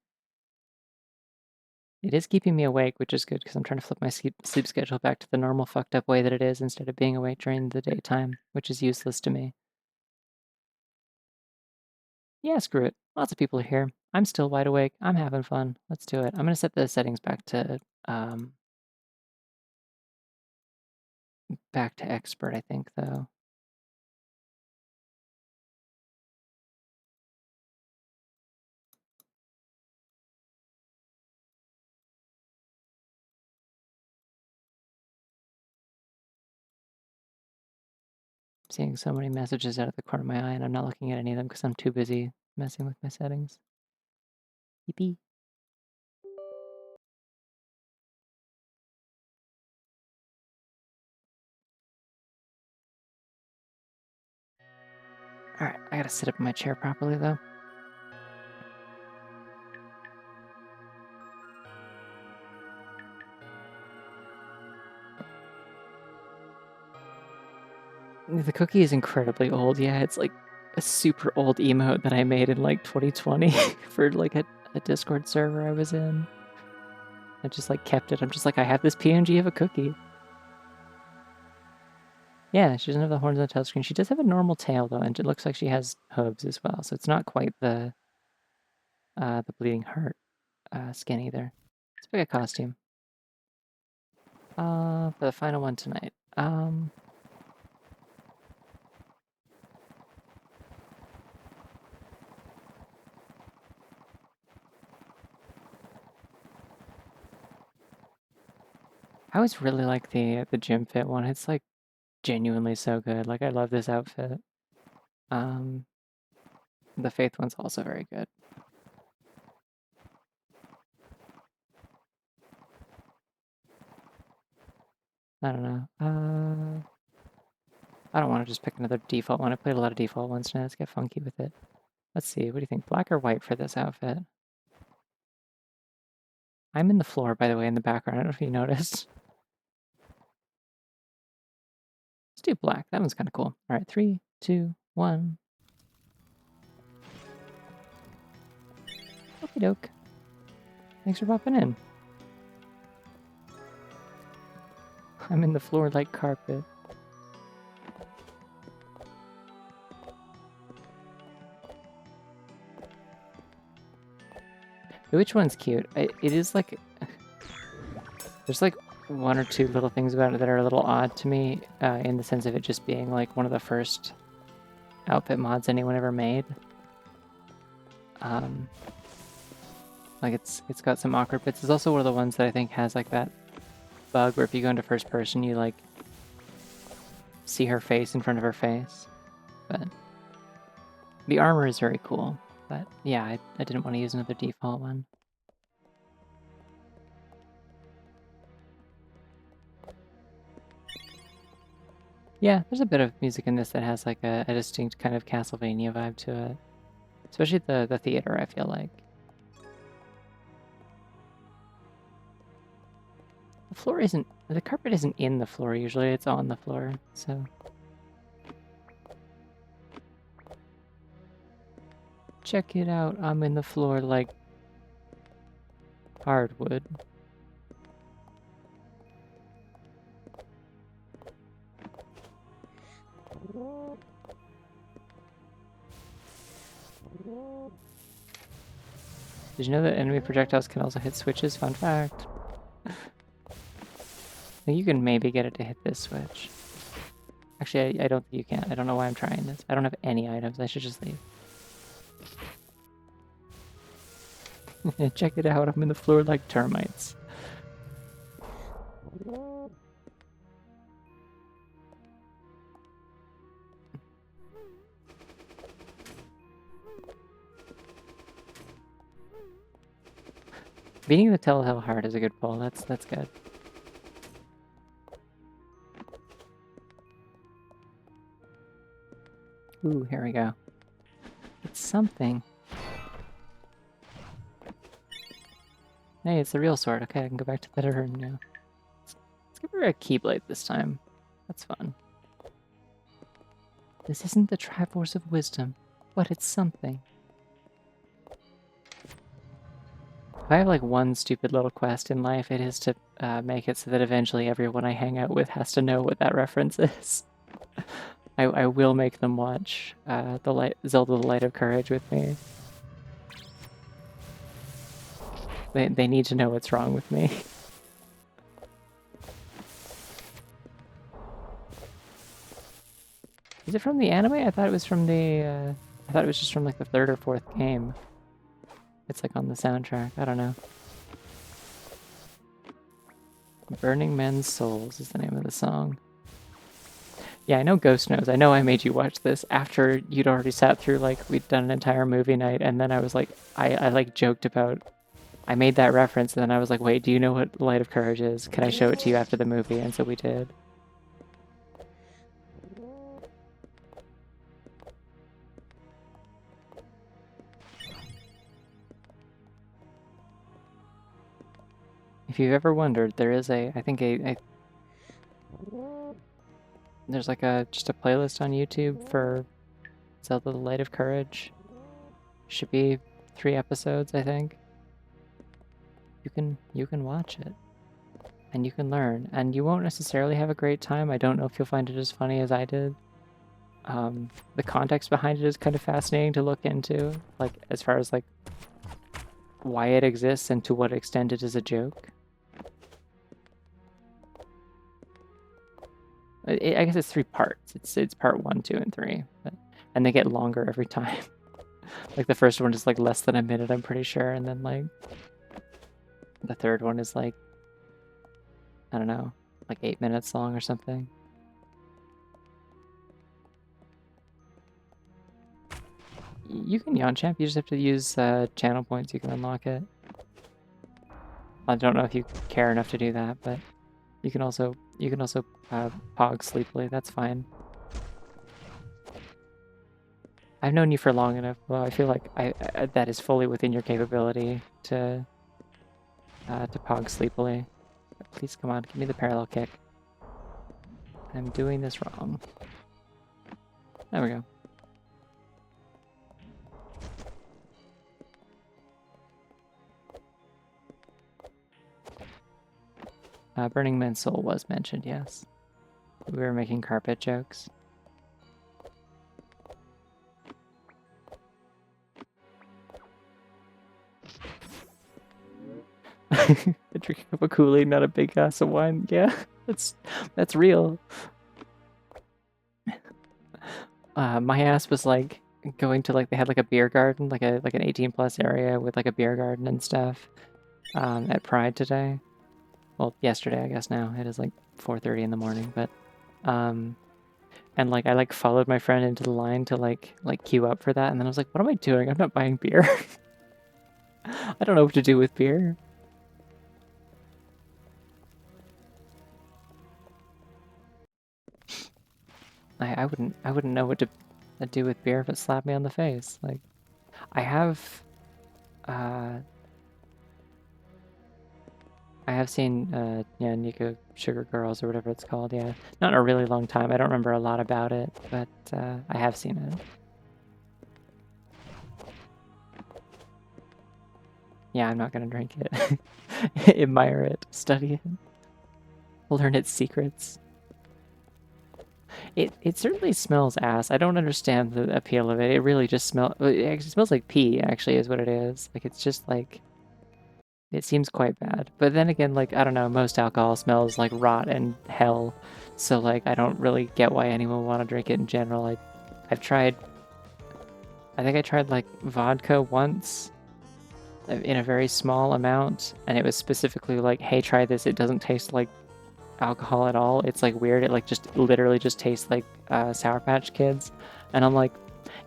It is keeping me awake, which is good because I'm trying to flip my sleep schedule back to the normal fucked up way that it is instead of being awake during the daytime, which is useless to me. Yeah, screw it. Lots of people are here. I'm still wide awake. I'm having fun. Let's do it. I'm going to set the settings back to back to expert, I think, though. Seeing so many messages out of the corner of my eye, and I'm not looking at any of them because I'm too busy messing with my settings. Yippee. Alright, I gotta sit up in my chair properly, though. The cookie is incredibly old. Yeah, it's like a super old emote that I made in like 2020 for like a Discord server I was in. I just like kept it. I'm just like, I have this PNG of a cookie. Yeah, she doesn't have the horns on the tail screen. She does have a normal tail though, and it looks like she has hooves as well. So it's not quite the bleeding heart skin either. Let's pick a costume. For the final one tonight. I always really like the gym fit one. It's like genuinely so good. Like I love this outfit. The Faith one's also very good. I don't know. I don't want to just pick another default one. I played a lot of default ones now. Let's get funky with it. Let's see. What do you think? Black or white for this outfit? I'm in the floor, by the way, in the background. I don't know if you noticed. Let's do black. That one's kind of cool. All right, 3, 2, 1. Okie doke. Thanks for popping in. I'm in the floor like carpet. Which one's cute? It is like... There's like one or two little things about it that are a little odd to me, in the sense of it just being like one of the first outfit mods anyone ever made. Like it's got some awkward bits. It's also one of the ones that I think has like that bug where if you go into first person, you like see her face in front of her face. But the armor is very cool. But yeah, I didn't want to use another default one. Yeah, there's a bit of music in this that has like a distinct kind of Castlevania vibe to it. Especially the theater, I feel like. The carpet isn't in the floor usually, it's on the floor, so. Check it out, I'm in the floor like hardwood. Did you know that enemy projectiles can also hit switches? Fun fact. You can maybe get it to hit this switch. Actually, I don't think you can. I don't know why I'm trying this. I don't have any items. I should just leave. Check it out. I'm in the floor like termites. Beating the telltale heart is a good pull. That's good. Ooh, here we go. It's something. Hey, it's the real sword. Okay, I can go back to the room now. Let's give her a keyblade this time. That's fun. This isn't the Triforce of Wisdom, but it's something. If I have like one stupid little quest in life, it is to make it so that eventually everyone I hang out with has to know what that reference is. I will make them watch Zelda: The Light of Courage with me. They need to know what's wrong with me. Is it from the anime? I thought it was from the, I thought it was just from like the third or fourth game. It's like on the soundtrack. I don't know. Burning Men's Souls is the name of the song. Yeah, I know Ghost knows. I know I made you watch this after you'd already sat through, like, we'd done an entire movie night, and then I was like, I like joked about, I made that reference, and then I was like, wait, do you know what Light of Courage is? Can I show it to you after the movie? And so we did. If you've ever wondered, there is I think there's like just a playlist on YouTube for Zelda: The Light of Courage. Should be 3 episodes, I think. You can watch it and you can learn, and you won't necessarily have a great time. I don't know if you'll find it as funny as I did. The context behind it is kind of fascinating to look into, like as far as like why it exists and to what extent it is a joke. I guess it's 3 parts. It's part 1, 2, and 3, and they get longer every time. Like the first one is like less than a minute, I'm pretty sure, and then like the third one is like, I don't know, like 8 minutes long or something. You can yawn champ. You just have to use channel points. You can unlock it. I don't know if you care enough to do that, but you can also pog sleepily. That's fine. I've known you for long enough. Well, I feel like that is fully within your capability to pog sleepily. But please come on, give me the parallel kick. I'm doing this wrong. There we go. Burning Man's Soul was mentioned, yes. We were making carpet jokes. Drinking a cup of Kool-Aid, not a big glass of wine. Yeah, that's real. My ass was like going to like, they had like a beer garden, like an 18+ area with like a beer garden and stuff at Pride today. Well, yesterday, I guess now. It is like 4:30 in the morning, but and like I like followed my friend into the line to like queue up for that, and then I was like, what am I doing? I'm not buying beer. I don't know what to do with beer. I wouldn't know what to do with beer if it slapped me on the face. Like I have uh I have seen yeah, Nico Sugar Girls or whatever it's called, yeah. Not in a really long time. I don't remember a lot about it, but I have seen it. Yeah, I'm not gonna drink it. Admire it, study it, learn its secrets. It certainly smells ass. I don't understand the appeal of it. It really just it smells like pee, actually, is what it is. Like it's just like, it seems quite bad. But then again, like, I don't know, most alcohol smells like rot and hell. So like I don't really get why anyone would want to drink it in general. I've tried, I think I tried like vodka once in a very small amount, and it was specifically like, hey, try this. It doesn't taste like alcohol at all. It's like weird. It like just literally just tastes like Sour Patch Kids. And I'm like,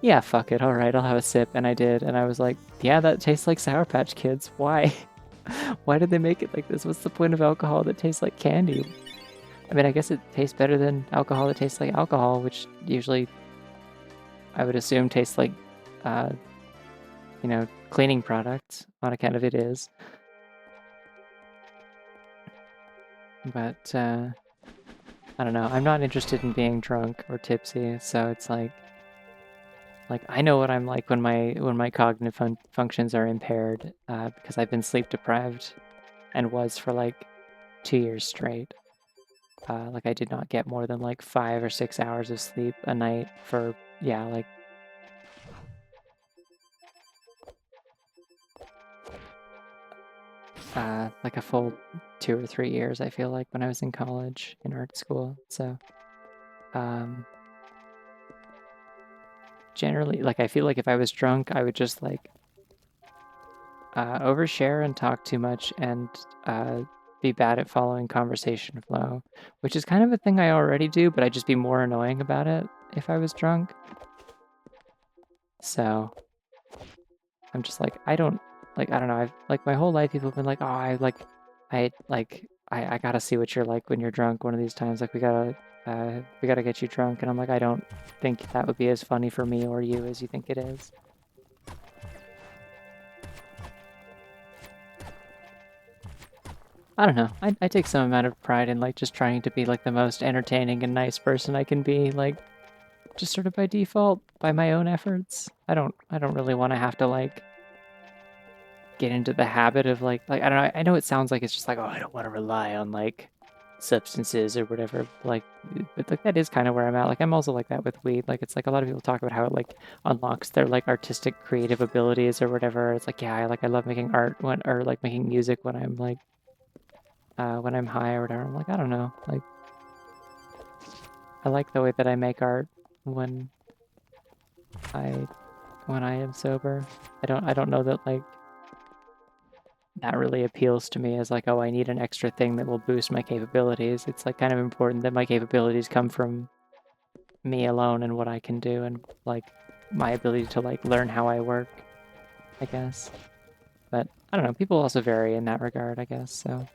yeah, fuck it. All right, I'll have a sip. And I did. And I was like, yeah, that tastes like Sour Patch Kids. Why? Why did they make it like this? What's the point of alcohol that tastes like candy? I mean, I guess it tastes better than alcohol that tastes like alcohol, which usually I would assume tastes like, uh, you know, cleaning products on account of it is. But I don't know. I'm not interested in being drunk or tipsy, so it's like I know what I'm like when my cognitive functions are impaired, because I've been sleep deprived and was for like 2 years straight. Like I did not get more than like 5 or 6 hours of sleep a night for, yeah, like a full 2 or 3 years, I feel like, when I was in college in art school. So generally, like, I feel like if I was drunk, I would just, like, overshare and talk too much and be bad at following conversation flow, which is kind of a thing I already do, but I'd just be more annoying about it if I was drunk. So I'm just like, I don't know. I've like my whole life people have been like, oh, I gotta see what you're like when you're drunk one of these times. Like we gotta get you drunk. And I'm like, I don't think that would be as funny for me or you as you think it is. I don't know. I take some amount of pride in like just trying to be like the most entertaining and nice person I can be, like just sort of by default, by my own efforts. I don't really want to have to like get into the habit of like I don't know. I know it sounds like it's just like, oh, I don't want to rely on like substances or whatever. Like, but like that is kind of where I'm at. Like I'm also like that with weed. Like it's like a lot of people talk about how it like unlocks their like artistic creative abilities or whatever. It's like, yeah, I love making art when or like making music when I'm high or whatever. I'm like, I don't know. Like I like the way that I make art when I am sober. I don't know that like that really appeals to me as like, oh, I need an extra thing that will boost my capabilities. It's like kind of important that my capabilities come from me alone and what I can do and like my ability to like learn how I work, I guess. But I don't know, people also vary in that regard, I guess. So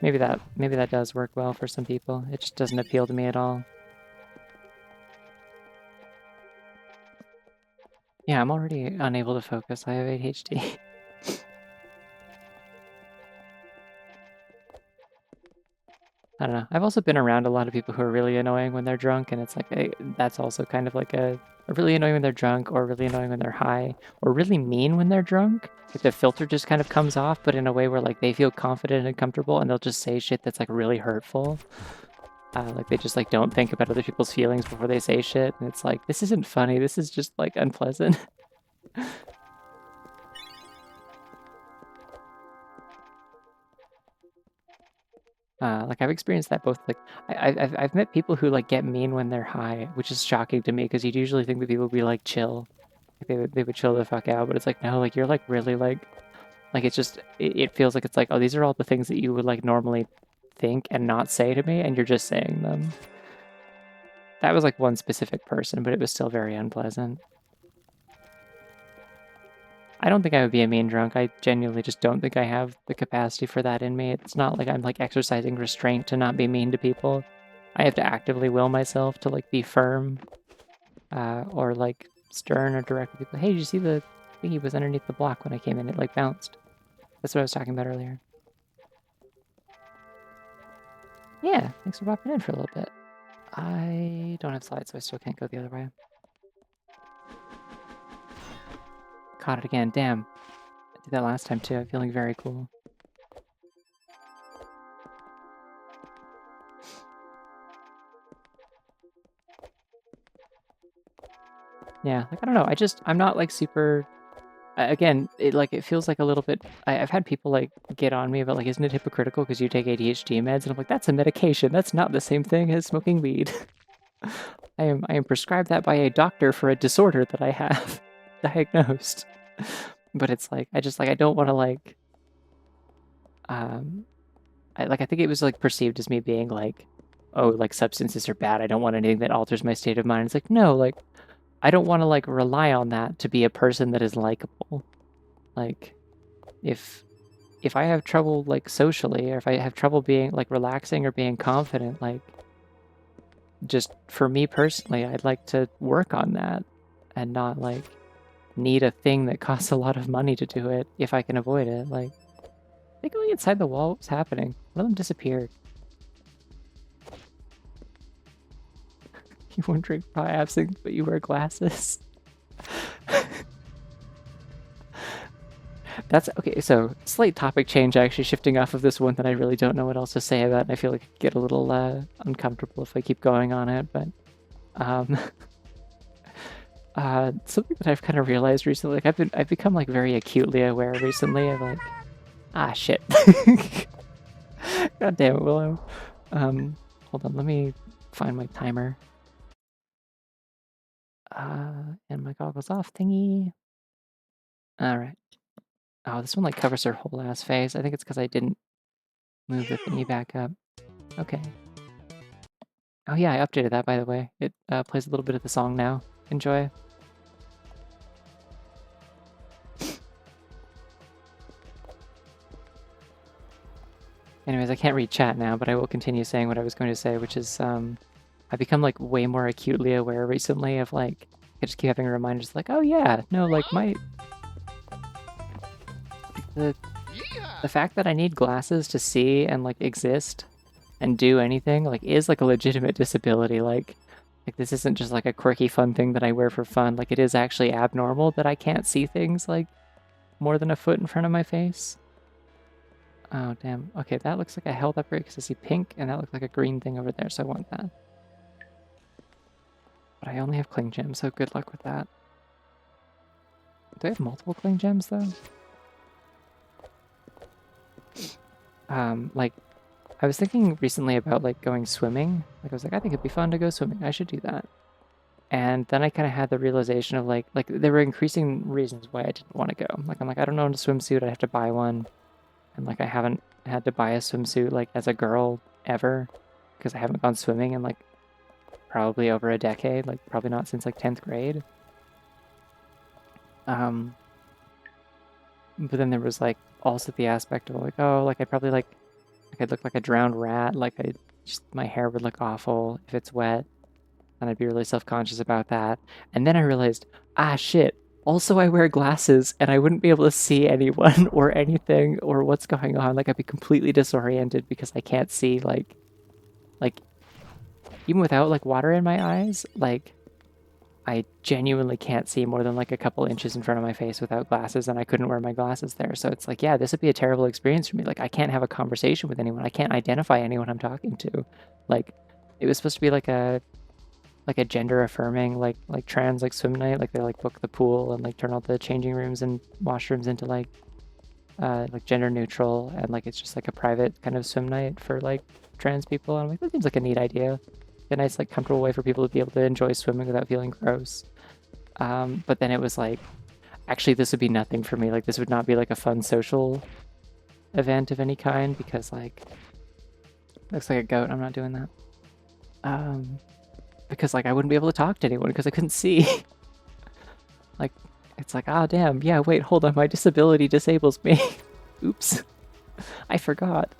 maybe that does work well for some people. It just doesn't appeal to me at all. Yeah, I'm already unable to focus. I have ADHD. I don't know. I've also been around a lot of people who are really annoying when they're drunk, and it's like that's also kind of like a really annoying when they're drunk, or really annoying when they're high, or really mean when they're drunk. Like the filter just kind of comes off, but in a way where like they feel confident and comfortable, and they'll just say shit that's like really hurtful. Like they just like don't think about other people's feelings before they say shit, and it's like this isn't funny. This is just like unpleasant. Like I've experienced that both. Like I've met people who like get mean when they're high, which is shocking to me because you'd usually think that people would be like chill, like they would chill the fuck out. But it's like no, like you're like really like it's just it feels like it's like, oh, these are all the things that you would like normally think and not say to me, and you're just saying them. That was like one specific person, but it was still very unpleasant. I don't think I would be a mean drunk. I genuinely just don't think I have the capacity for that in me. It's not like I'm like exercising restraint to not be mean to people. I have to actively will myself to like be firm, or like stern or direct with people. Hey, did you see the thingy was underneath the block when I came in? It like bounced. That's what I was talking about earlier. Yeah, thanks for popping in for a little bit. I don't have slides, so I still can't go the other way. Caught it again. Damn. I did that last time too. I'm feeling very cool. Yeah, like I don't know. I'm not like super. Again, it feels like a little bit. I've had people like get on me about like, isn't it hypocritical because you take ADHD meds? And I'm like, that's a medication. That's not the same thing as smoking weed. I am prescribed that by a doctor for a disorder that I have diagnosed. But it's like I don't want to like. I think it was like perceived as me being like, oh, like substances are bad. I don't want anything that alters my state of mind. It's like no, like I don't want to like rely on that to be a person that is likable. Like if I have trouble like socially, or if I have trouble being like relaxing or being confident, like just for me personally, I'd like to work on that and not like need a thing that costs a lot of money to do it if I can avoid it. Like I think going inside the wall, what was happening? One of them disappeared. You won't drink raw absinthe, but you wear glasses. That's okay. So slight topic change, actually shifting off of this one that I really don't know what else to say about, and I feel like I get a little uncomfortable if I keep going on it. But um, something that I've kind of realized recently, like I've become like very acutely aware recently of like, ah shit, god damn it, Willow. Hold on, let me find my timer. And my goggles off thingy. All right. Oh, this one like covers her whole ass face. I think it's because I didn't move the thingy back up. Okay. Oh yeah, I updated that by the way. It plays a little bit of the song now. Enjoy. Anyways, I can't read chat now, but I will continue saying what I was going to say, which is I've become like way more acutely aware recently of like I just keep having reminders like, oh yeah, no, like the the fact that I need glasses to see and like exist and do anything like is like a legitimate disability. Like this isn't just like a quirky fun thing that I wear for fun. Like it is actually abnormal that I can't see things like more than a foot in front of my face. Oh damn. Okay, that looks like a health upgrade because I see pink, and that looks like a green thing over there, so I want that. But I only have cling gems, so good luck with that. Do I have multiple cling gems though? Like I was thinking recently about like going swimming. Like I was like, I think it'd be fun to go swimming. I should do that. And then I kind of had the realization of like there were increasing reasons why I didn't want to go. Like I'm like, I don't own a swimsuit. I have to buy one, and like I haven't had to buy a swimsuit like as a girl ever because I haven't gone swimming in like probably over a decade. Like probably not since like 10th grade. Um, but then there was like also the aspect of like, oh, like I'd look like a drowned rat. Like I just my hair would look awful if it's wet, and I'd be really self-conscious about that. And then I realized, ah, shit. Also, I wear glasses, and I wouldn't be able to see anyone or anything or what's going on. Like I'd be completely disoriented because I can't see like even without like water in my eyes. Like I genuinely can't see more than like a couple inches in front of my face without glasses, and I couldn't wear my glasses there. So it's like, yeah, this would be a terrible experience for me. Like I can't have a conversation with anyone. I can't identify anyone I'm talking to. Like it was supposed to be like a gender affirming like trans like swim night. Like they like book the pool and like turn all the changing rooms and washrooms into like gender neutral, and like it's just like a private kind of swim night for like trans people. And I'm like, that seems like a neat idea. A nice like comfortable way for people to be able to enjoy swimming without feeling gross. But then it was like, actually, this would be nothing for me. Like this would not be like a fun social event of any kind because like looks like a goat. I'm not doing that. Because like I wouldn't be able to talk to anyone because I couldn't see. Like it's like, ah, damn, yeah, wait, hold on, my disability disables me. Oops, I forgot.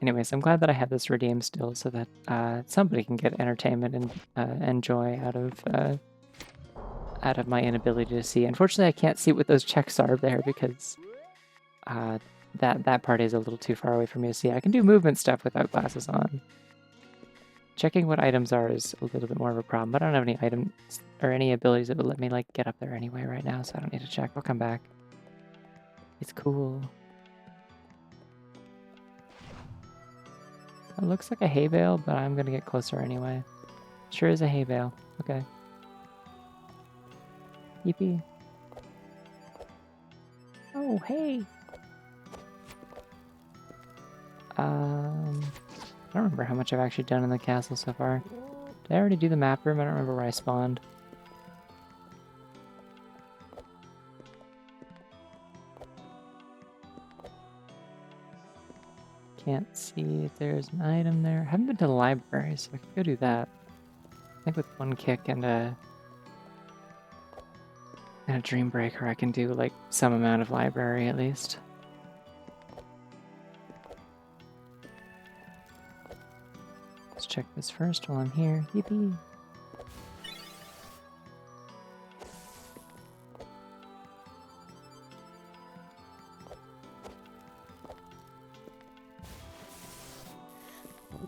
Anyways, I'm glad that I have this redeem still so that somebody can get entertainment and joy out of my inability to see. Unfortunately, I can't see what those checks are there because that part is a little too far away for me to see. I can do movement stuff without glasses on. Checking what items are is a little bit more of a problem, but I don't have any items or any abilities that would let me like get up there anyway right now, so I don't need to check. I'll come back. It's cool. It looks like a hay bale, but I'm gonna get closer anyway. Sure is a hay bale. Okay. Yippee. Oh, hey! I don't remember how much I've actually done in the castle so far. Did I already do the map room? I don't remember where I spawned. Can't see if there's an item there. I haven't been to the library, so I could go do that. I think with one kick and a dream breaker, I can do like some amount of library at least. Let's check this first while I'm here. Yippee!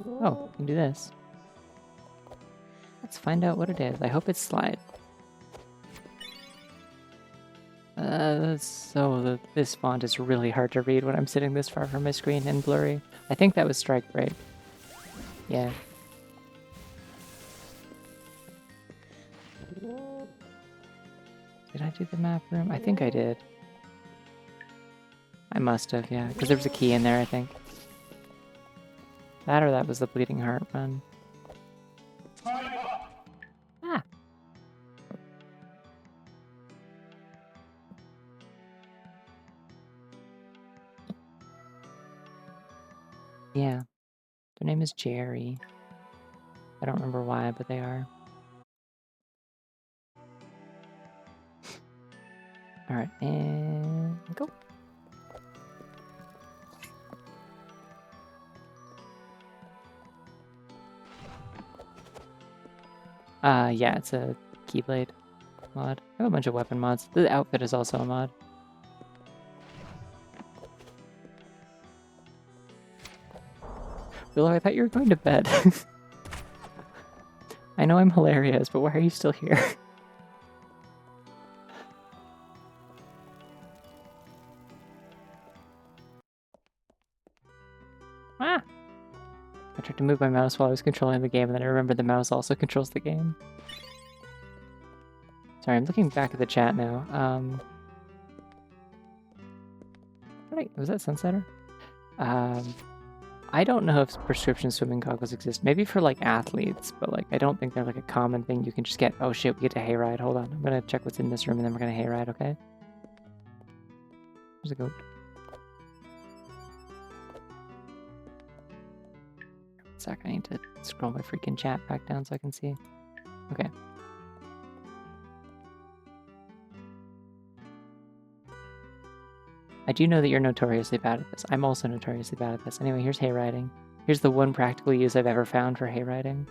Oh, we can do this. Let's find out what it is. I hope it's slide. This font is really hard to read when I'm sitting this far from my screen and blurry. I think that was strike break. Yeah. Did I do the map room? I think I did. I must have, yeah, because there was a key in there, I think. That or that was the Bleeding Heart run. Ah! Yeah. Their name is Jerry. I don't remember why, but they are. Alright, and go. Yeah, it's a Keyblade mod. I have a bunch of weapon mods. The outfit is also a mod. Willow, I thought you were going to bed. I know I'm hilarious, but why are you still here? Ah! I tried to move my mouse while I was controlling the game, and then I remembered the mouse also controls the game. Sorry, I'm looking back at the chat now. Right, was that Sunsetter? I don't know if prescription swimming goggles exist. Maybe for like athletes, but like I don't think they're like a common thing you can just get. Oh shit, we get to hayride. Hold on, I'm gonna check what's in this room and then we're gonna hayride, okay? There's a goat. 1 sec, I need to scroll my freaking chat back down so I can see. Okay. I do know that you're notoriously bad at this. I'm also notoriously bad at this. Anyway, here's hayriding. Here's the one practical use I've ever found for hayriding.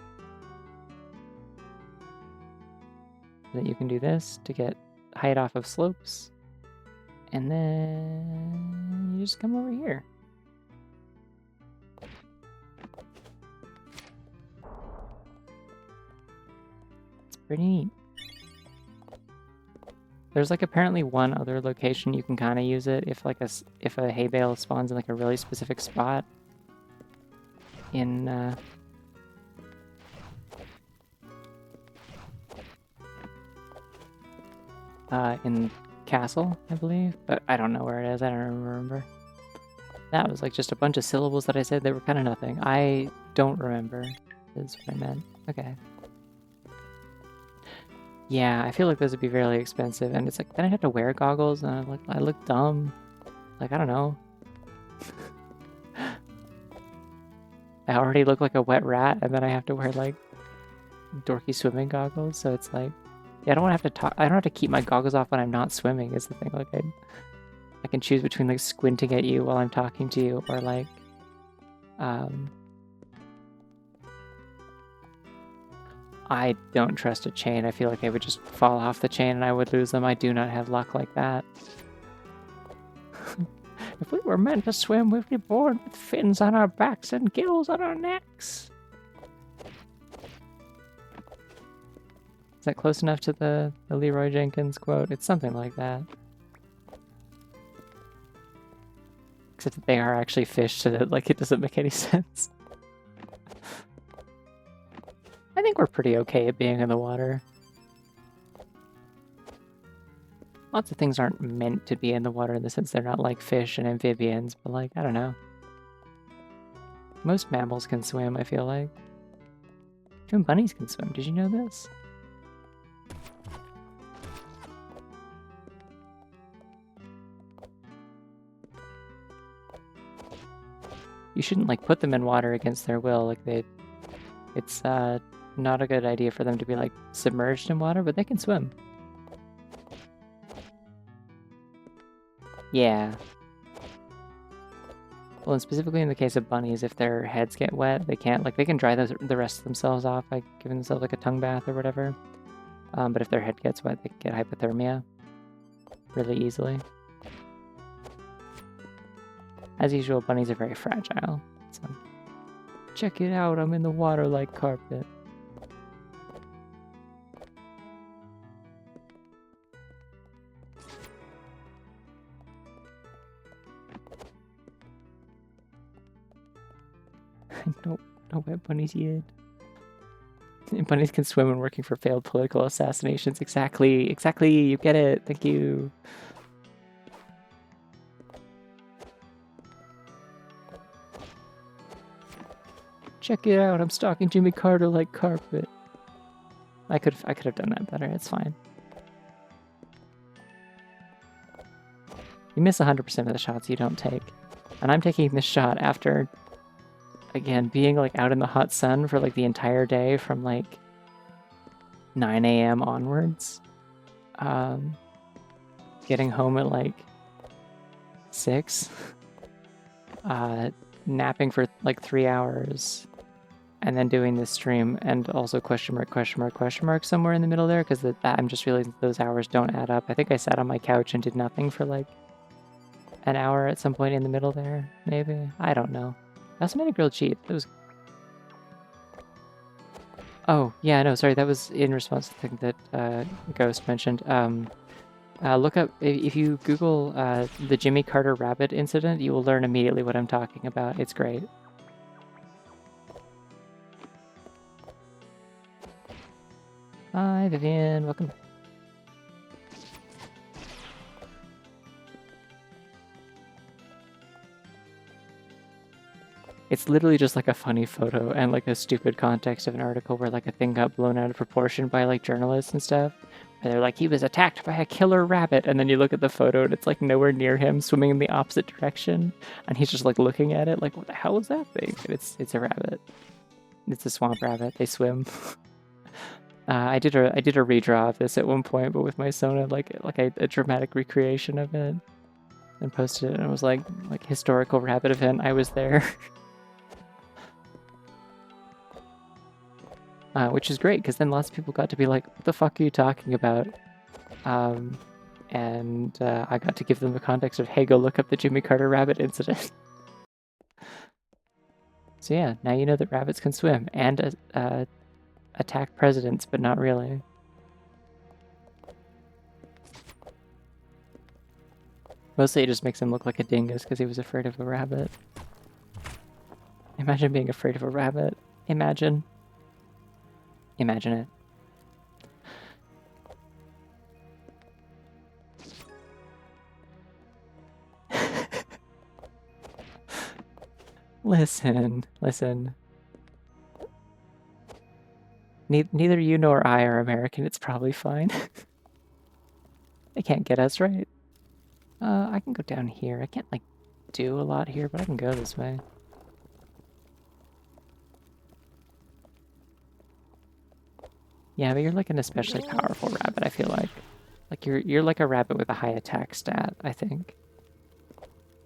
That you can do this to get height off of slopes. And then you just come over here. It's pretty neat. There's like apparently one other location you can kind of use it if like if a hay bale spawns in like a really specific spot in in Castle, I believe, but I don't know where it is. I don't remember. That was like just a bunch of syllables that I said that were kind of nothing. I don't remember is what I meant. Okay. Yeah, I feel like those would be really expensive, and it's like then I have to wear goggles, and I look dumb. Like I don't know. I already look like a wet rat, and then I have to wear like dorky swimming goggles. So it's like, yeah, I don't have to talk. I don't have to keep my goggles off when I'm not swimming. Is the thing. Like I can choose between like squinting at you while I'm talking to you, or like, I don't trust a chain. I feel like they would just fall off the chain and I would lose them. I do not have luck like that. If we were meant to swim, we'd be born with fins on our backs and gills on our necks. Is that close enough to the Leroy Jenkins quote? It's something like that. Except that they are actually fish, so that like it doesn't make any sense. I think we're pretty okay at being in the water. Lots of things aren't meant to be in the water in the sense they're not like fish and amphibians, but like, I don't know. Most mammals can swim, I feel like. Even bunnies can swim. Did you know this? You shouldn't like put them in water against their will. Like it's not a good idea for them to be like submerged in water, but they can swim. Yeah. Well, and specifically in the case of bunnies, if their heads get wet, they can't, like, they can dry the rest of themselves off by giving themselves, like, a tongue bath or whatever. But if their head gets wet, they can get hypothermia really easily. As usual, bunnies are very fragile. So, check it out, I'm in the water like carpet. No wet bunnies yet. Bunnies can swim when working for failed political assassinations. Exactly, exactly. You get it. Thank you. Check it out. I'm stalking Jimmy Carter like carpet. I could have done that better. It's fine. You miss 100% of the shots you don't take. And I'm taking this shot after, again, being like out in the hot sun for like the entire day from like 9 a.m. onwards. Getting home at like 6. Napping for like 3 hours. And then doing this stream, and also question mark somewhere in the middle there, because I'm just realizing those hours don't add up. I think I sat on my couch and did nothing for like an hour at some point in the middle there, maybe. I don't know. I also made a grilled cheese. That was... Oh, yeah, no, sorry, that was in response to the thing that Ghost mentioned. Look up, if you Google the Jimmy Carter rabbit incident, you will learn immediately what I'm talking about. It's great. Hi, Vivian. Welcome. It's literally just like a funny photo and like a stupid context of an article where like a thing got blown out of proportion by like journalists and stuff. And they're like, he was attacked by a killer rabbit. And then you look at the photo and it's like nowhere near him, swimming in the opposite direction. And he's just like looking at it like, what the hell is that thing? And it's a rabbit. It's a swamp rabbit. They swim. I did a redraw of this at one point, but with my Sona, like a dramatic recreation of it, and posted it. And it was like historical rabbit event. I was there, which is great because then lots of people got to be like, "What the fuck are you talking about?" And I got to give them the context of, "Hey, go look up the Jimmy Carter rabbit incident." So yeah, now you know that rabbits can swim and attack presidents, but not really. Mostly it just makes him look like a dingus because he was afraid of a rabbit. Imagine being afraid of a rabbit. Imagine. Imagine it. Listen. Neither you nor I are American. It's probably fine. They can't get us, right? I can go down here. I can't, like, do a lot here, but I can go this way. Yeah, but you're, like, an especially powerful rabbit, I feel like. Like, you're like a rabbit with a high attack stat, I think.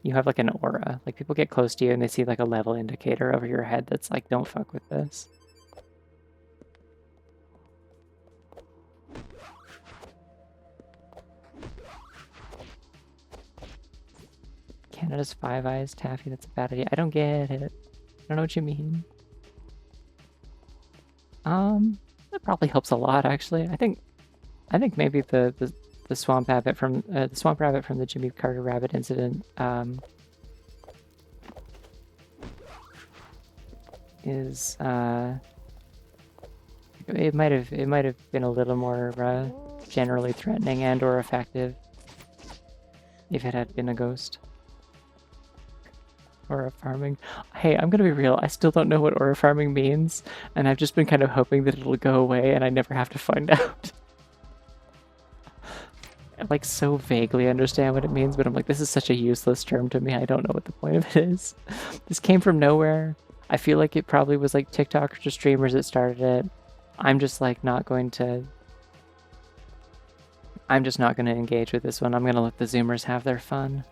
You have, like, an aura. Like, people get close to you and they see, like, a level indicator over your head that's like, don't fuck with this. Canada's Five Eyes Taffy, that's a bad idea. I don't get it. I don't know what you mean. That probably helps a lot, actually. I think maybe the swamp rabbit from the Jimmy Carter rabbit incident is it might have been a little more generally threatening and or effective if it had been a ghost. Aura farming. Hey, I'm gonna be real, I still don't know what aura farming means, and I've just been kind of hoping that it'll go away and I never have to find out. I like so vaguely understand what it means, but I'm like, this is such a useless term to me, I don't know what the point of it is. This came from nowhere. I feel like it probably was like TikTokers or streamers that started it. I'm just like not going to engage with this one. I'm gonna let the Zoomers have their fun.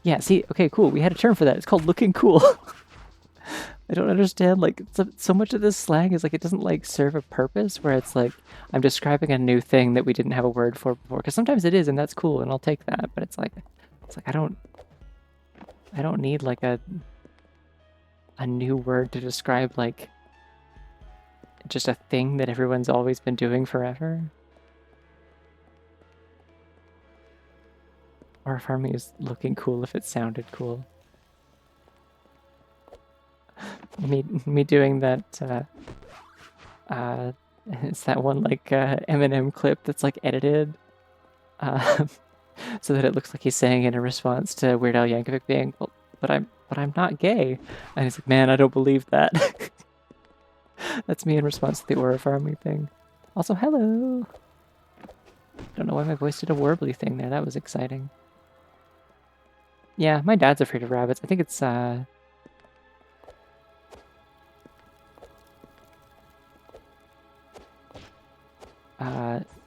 Yeah, see, okay, cool. We had a term for that. It's called looking cool. I don't understand, like, so much of this slang is like, it doesn't like serve a purpose where it's like, I'm describing a new thing that we didn't have a word for before. Because sometimes it is, and that's cool, and I'll take that. But it's like I don't need like a new word to describe like just a thing that everyone's always been doing forever. Or farming is looking cool if it sounded cool. Me doing that It's that one like Eminem clip that's like edited, so that it looks like he's saying in a response to Weird Al Yankovic being, well, but I'm not gay, and he's like, man, I don't believe that. That's me in response to the Aura farming thing. Also, hello. Don't know why my voice did a warbly thing there. That was exciting. Yeah, my dad's afraid of rabbits. I think it's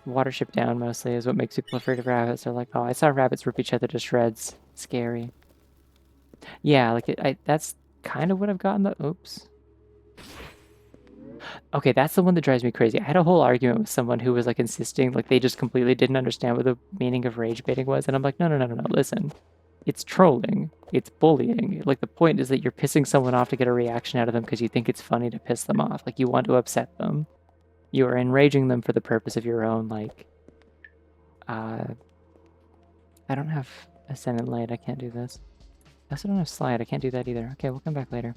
Watership Down mostly is what makes people afraid of rabbits. They're like, oh, I saw rabbits rip each other to shreds. Scary. Yeah, like that's kind of what I've gotten the oops. Okay, that's the one that drives me crazy. I had a whole argument with someone who was like insisting like they just completely didn't understand what the meaning of rage baiting was, and I'm like, no, listen. It's trolling. It's bullying. Like the point is that you're pissing someone off to get a reaction out of them because you think it's funny to piss them off. Like you want to upset them. You are enraging them for the purpose of your own like I don't have Ascendant Light. I can't do this. I also don't have Slide. I can't do that either. Okay, we'll come back later.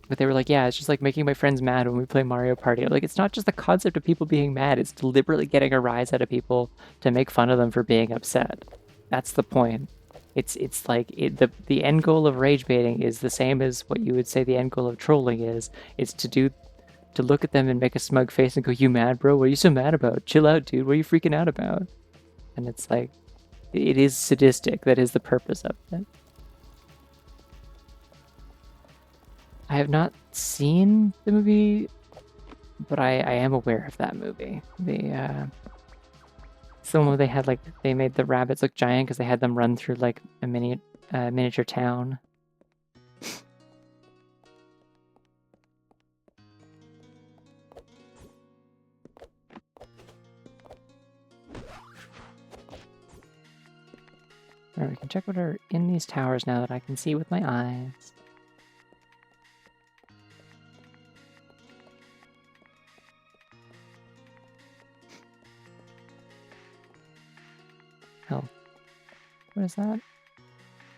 But they were like, yeah, it's just like making my friends mad when we play Mario Party. Like, it's not just the concept of people being mad. It's deliberately getting a rise out of people to make fun of them for being upset. That's the point. It's like the end goal of rage baiting is the same as what you would say the end goal of trolling is. It's to look at them and make a smug face and go, you mad, bro? What are you so mad about? Chill out, dude. What are you freaking out about? And it's like, it is sadistic. That is the purpose of it. I have not seen the movie, but I am aware of that movie. It's the one where they had like they made the rabbits look giant because they had them run through like a miniature town. Alright, we can check what are in these towers now that I can see with my eyes. Health. What is that?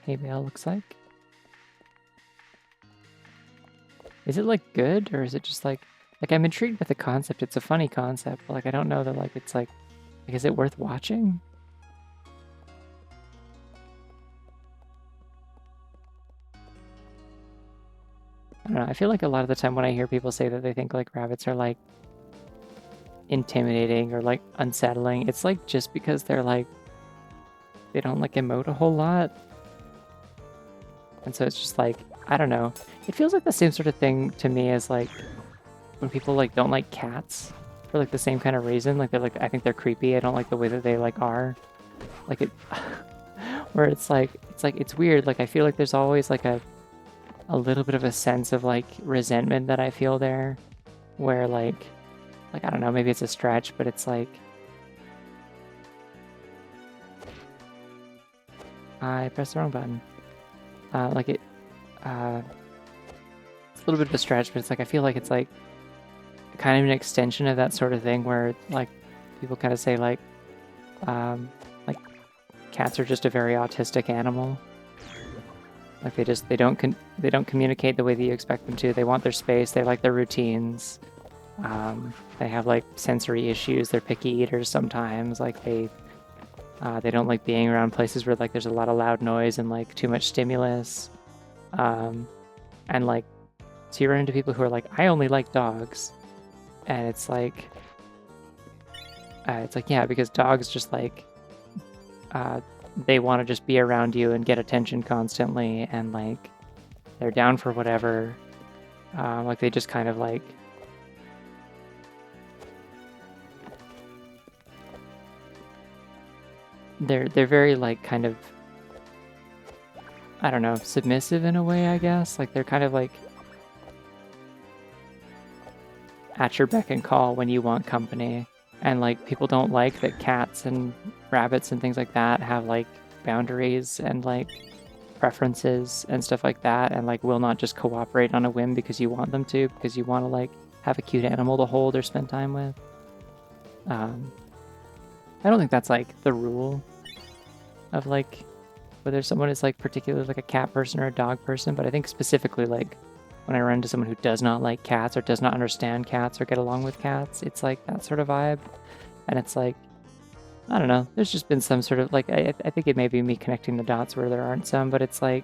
Hay bale looks like. Is it like good or is it just like I'm intrigued with the concept. It's a funny concept, but like I don't know that like it's like is it worth watching? I don't know. I feel like a lot of the time when I hear people say that they think like rabbits are like intimidating or like unsettling, it's like just because they're like they don't like emote a whole lot. And so it's just like, I don't know. It feels like the same sort of thing to me as like when people like don't like cats for like the same kind of reason. Like they're like, I think they're creepy. I don't like the way that they like are. Like it where it's weird. Like I feel like there's always like a little bit of a sense of like resentment that I feel there. Where like I don't know, maybe it's a stretch, but it's like I pressed the wrong button. It's a little bit of a stretch, but it's like I feel like it's like kind of an extension of that sort of thing where like people kind of say like cats are just a very autistic animal. Like they don't communicate the way that you expect them to. They want their space. They like their routines. They have like sensory issues. They're picky eaters sometimes. Like they don't like being around places where like there's a lot of loud noise and like too much stimulus. And like so you run into people who are like, I only like dogs, and it's like yeah, because dogs just like they want to just be around you and get attention constantly, and like they're down for whatever. Like they just kind of like they're very like kind of, I don't know, submissive in a way, I guess. Like they're kind of like at your beck and call when you want company. And like people don't like that cats and rabbits and things like that have like boundaries and like preferences and stuff like that, and like will not just cooperate on a whim because you want them to, because you want to like have a cute animal to hold or spend time with. I don't think that's like the rule of like whether someone is like particularly like a cat person or a dog person, but I think specifically like when I run into someone who does not like cats or does not understand cats or get along with cats, it's like that sort of vibe. And it's like, I don't know, there's just been some sort of, like, I think it may be me connecting the dots where there aren't some, but it's like,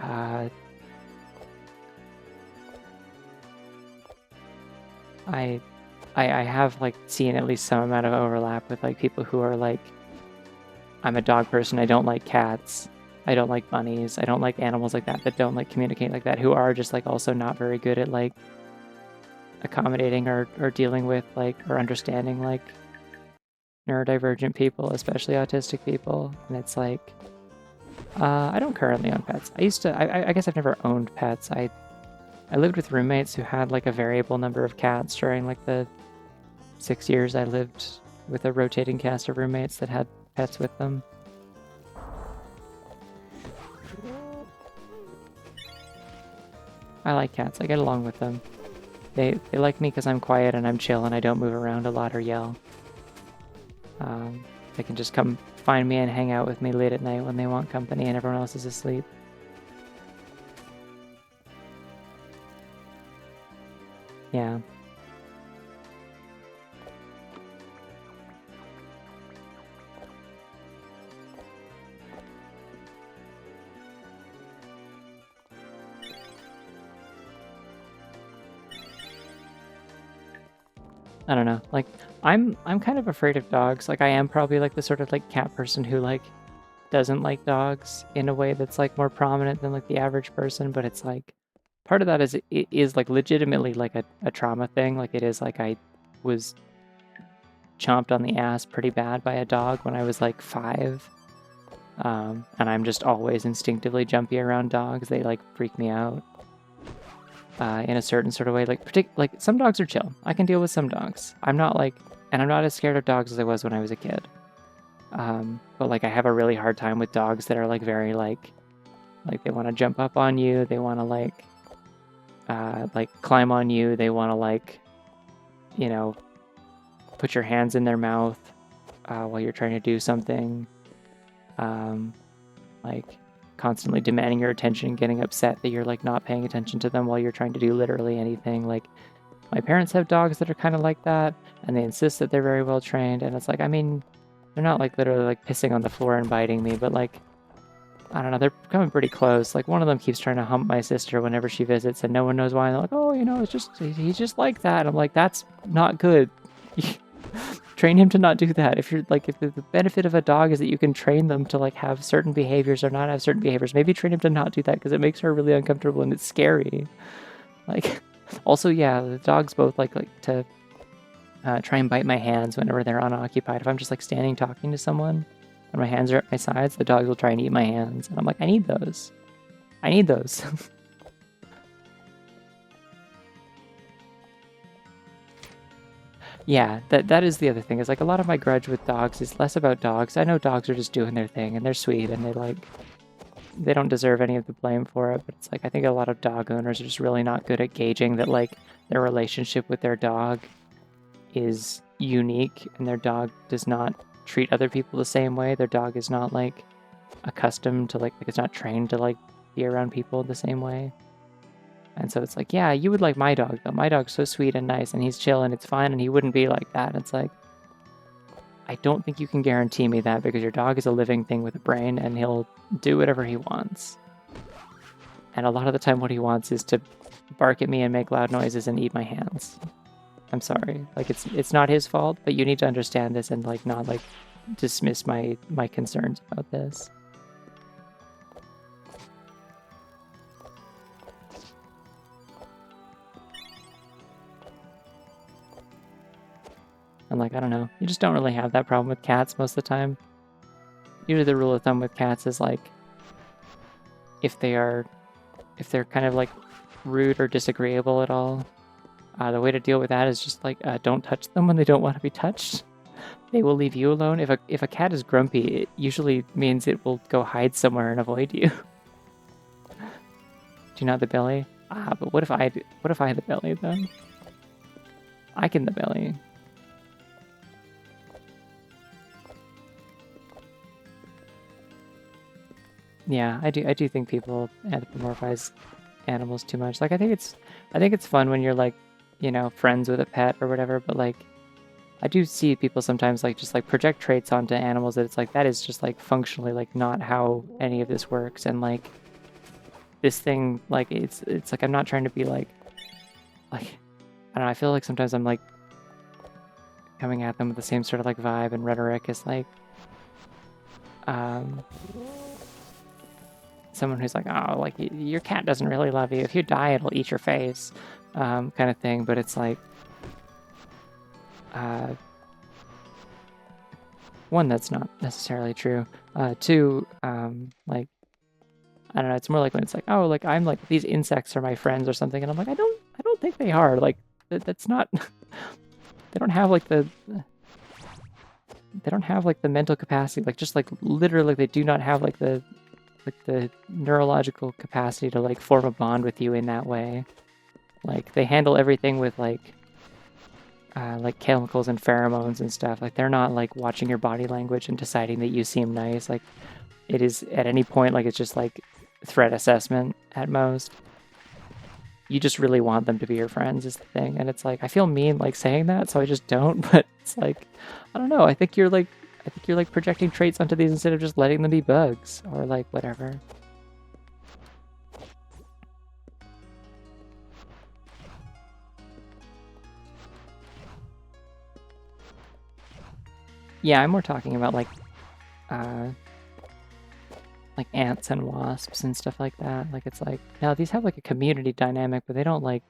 uh, I, I have, like, seen at least some amount of overlap with, like, people who are like, I'm a dog person, I don't like cats, I don't like bunnies, I don't like animals like that don't, like, communicate like that, who are just, like, also not very good at, like, accommodating or dealing with, like, or understanding, like, neurodivergent people, especially autistic people. And it's like, I don't currently own pets. I used to, I guess I've never owned pets. I lived with roommates who had, like, a variable number of cats during, like, the 6 years I lived with a rotating cast of roommates that had pets with them. I like cats. I get along with them. They like me because I'm quiet and I'm chill and I don't move around a lot or yell. They can just come find me and hang out with me late at night when they want company and everyone else is asleep. Yeah. I don't know. Like, I'm kind of afraid of dogs. Like, I am probably like the sort of like cat person who like doesn't like dogs in a way that's like more prominent than like the average person, but it's like part of that is it is like legitimately like a trauma thing. Like, it is like I was chomped on the ass pretty bad by a dog when I was like 5. And I'm just always instinctively jumpy around dogs. They like freak me out in a certain sort of way. Like some dogs are chill. I can deal with some dogs. I'm not like, and I'm not as scared of dogs as I was when I was a kid. But like I have a really hard time with dogs that are like very like they want to jump up on you. They want to like climb on you. They want to like, you know, put your hands in their mouth while you're trying to do something. Like constantly demanding your attention, getting upset that you're like not paying attention to them while you're trying to do literally anything. Like my parents have dogs that are kind of like that, and they insist that they're very well trained. And it's like, I mean, they're not like literally like pissing on the floor and biting me, but like, I don't know, they're coming pretty close. Like one of them keeps trying to hump my sister whenever she visits, and no one knows why. And they're like, oh, you know, it's just he's just like that. And I'm like, that's not good. Train him to not do that. If you're like, if the benefit of a dog is that you can train them to like have certain behaviors or not have certain behaviors, maybe train him to not do that because it makes her really uncomfortable and it's scary. Like, also, yeah, the dogs both like to try and bite my hands whenever they're unoccupied. If I'm just like standing talking to someone and my hands are at my sides, the dogs will try and eat my hands, and I'm like, I need those. I need those. Yeah, that is the other thing, is like a lot of my grudge with dogs is less about dogs. I know dogs are just doing their thing and they're sweet and they don't deserve any of the blame for it, but it's like I think a lot of dog owners are just really not good at gauging that like their relationship with their dog is unique and their dog does not treat other people the same way. Their dog is not like accustomed to like it's not trained to like be around people the same way. And so it's like, yeah, you would like my dog, though. My dog's so sweet and nice, and he's chill, and it's fine, and he wouldn't be like that. It's like, I don't think you can guarantee me that because your dog is a living thing with a brain, and he'll do whatever he wants. And a lot of the time what he wants is to bark at me and make loud noises and eat my hands. I'm sorry. Like, it's not his fault, but you need to understand this and, like, not, like, dismiss my concerns about this. And like, I don't know, you just don't really have that problem with cats most of the time. Usually the rule of thumb with cats is like, if they're kind of like rude or disagreeable at all, the way to deal with that is just like, don't touch them when they don't want to be touched. They will leave you alone. If a cat is grumpy, it usually means it will go hide somewhere and avoid you. Do you not have the belly? But what if I had the belly then? I can the belly. Yeah, I do think people anthropomorphize animals too much. Like I think it's fun when you're like, you know, friends with a pet or whatever, but like I do see people sometimes like just like project traits onto animals that it's like that is just like functionally like not how any of this works, and like this thing like it's like I'm not trying to be like I don't know, I feel like sometimes I'm like coming at them with the same sort of like vibe and rhetoric as like um someone who's like, oh, like your cat doesn't really love you. If you die, it'll eat your face, kind of thing. But it's like, one, that's not necessarily true. Two, like, I don't know. It's more like when it's like, oh, like I'm like these insects are my friends or something, and I'm like, I don't think they are. Like, that's not. They don't have like they don't have like the mental capacity. Like, just like literally, they do not have like the neurological capacity to like form a bond with you in that way. Like they handle everything with like chemicals and pheromones and stuff. Like they're not like watching your body language and deciding that you seem nice. Like it is at any point, like it's just like threat assessment at most. You just really want them to be your friends is the thing. And it's like I feel mean like saying that, so I just don't, but it's like I don't know. I think you're like projecting traits onto these instead of just letting them be bugs or like whatever. Yeah, I'm more talking about uh like ants and wasps and stuff like that. Like it's like now these have like a community dynamic, but they don't like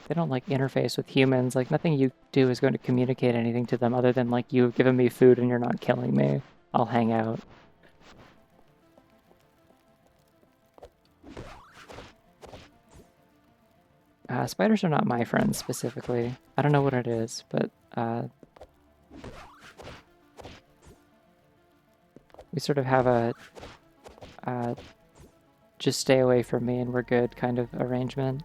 interface with humans. Like nothing you do is going to communicate anything to them other than like you've given me food and you're not killing me. I'll hang out. Spiders are not my friends specifically. I don't know what it is, but we sort of have a just stay away from me and we're good kind of arrangement.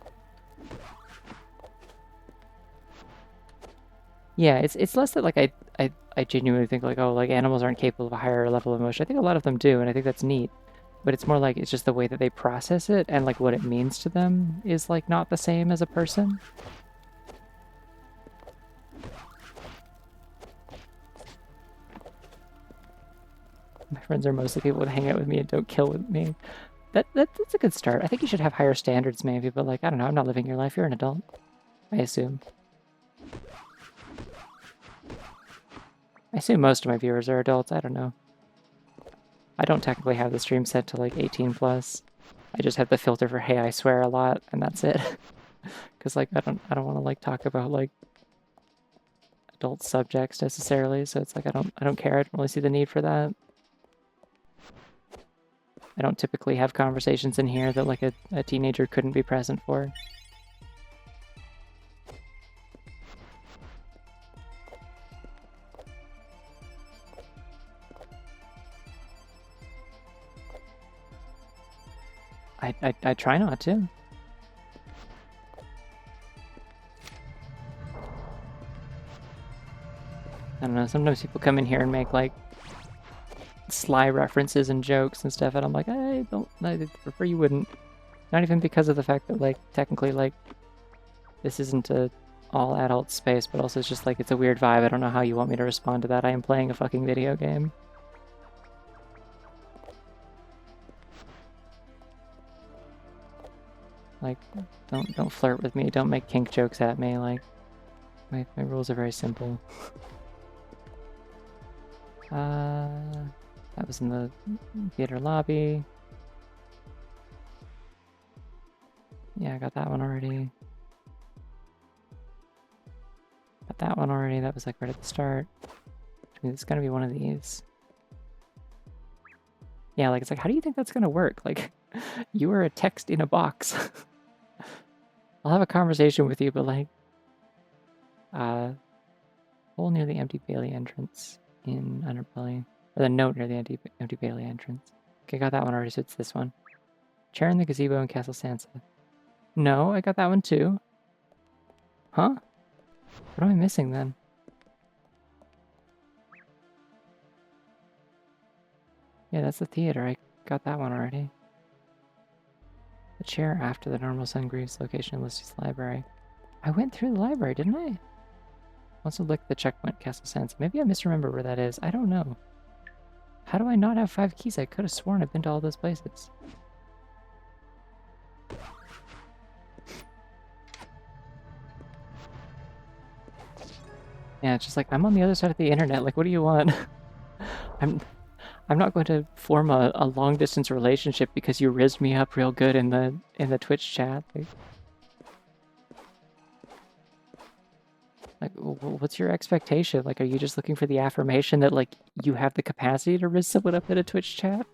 Yeah, it's less that like I genuinely think like, oh, like animals aren't capable of a higher level of emotion. I think a lot of them do, and I think that's neat. But it's more like it's just the way that they process it and like what it means to them is like not the same as a person. My friends are mostly people that hang out with me and don't kill with me. That's a good start. I think you should have higher standards maybe, but like I don't know, I'm not living your life. You're an adult, I assume. I assume most of my viewers are adults. I don't know. I don't technically have the stream set to like 18 plus. I just have the filter for hey, I swear a lot, and that's it. Because like I don't want to like talk about like adult subjects necessarily, so it's like I don't care. I don't really see the need for that. I don't typically have conversations in here that like a teenager couldn't be present for. I try not to. I don't know, sometimes people come in here and make like sly references and jokes and stuff, and I'm like, I prefer you wouldn't. Not even because of the fact that like technically like this isn't a all adult space, but also it's just like it's a weird vibe. I don't know how you want me to respond to that. I am playing a fucking video game. Like, don't flirt with me. Don't make kink jokes at me. Like, my rules are very simple. That was in the theater lobby. Yeah, I got that one already. Got that one already. That was like right at the start. Which means it's gonna be one of these. Yeah, like it's like, how do you think that's gonna work? Like, you are a text in a box. I'll have a conversation with you, but like, hole near the empty Bailey entrance in Underbelly. Or the note near the empty Bailey entrance. Okay, got that one already, so it's this one. Chair in the gazebo in Castle Sansa. No, I got that one too. Huh? What am I missing then? Yeah, that's the theater. I got that one already. The chair after the normal Sungreaves location in Lucy's library. I went through the library, didn't I? Also look the checkpoint Castle Sands. Maybe I misremember where that is. I don't know. How do I not have 5 keys? I could have sworn I've been to all those places. Yeah, it's just like, I'm on the other side of the internet. Like, what do you want? I'm not going to form a long distance relationship because you rizzed me up real good in the Twitch chat. Like, what's your expectation? Like, are you just looking for the affirmation that like you have the capacity to rizz someone up in a Twitch chat?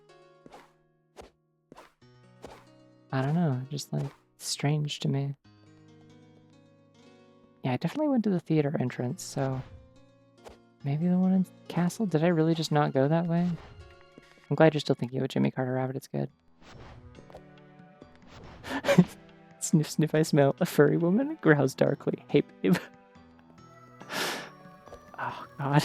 I don't know, just like strange to me. Yeah, I definitely went to the theater entrance, so maybe the one in Castle? Did I really just not go that way? I'm glad you're still thinking of Jimmy Carter Rabbit, it's good. Sniff, sniff, I smell a furry woman, growls darkly. Hey, babe. Oh, God.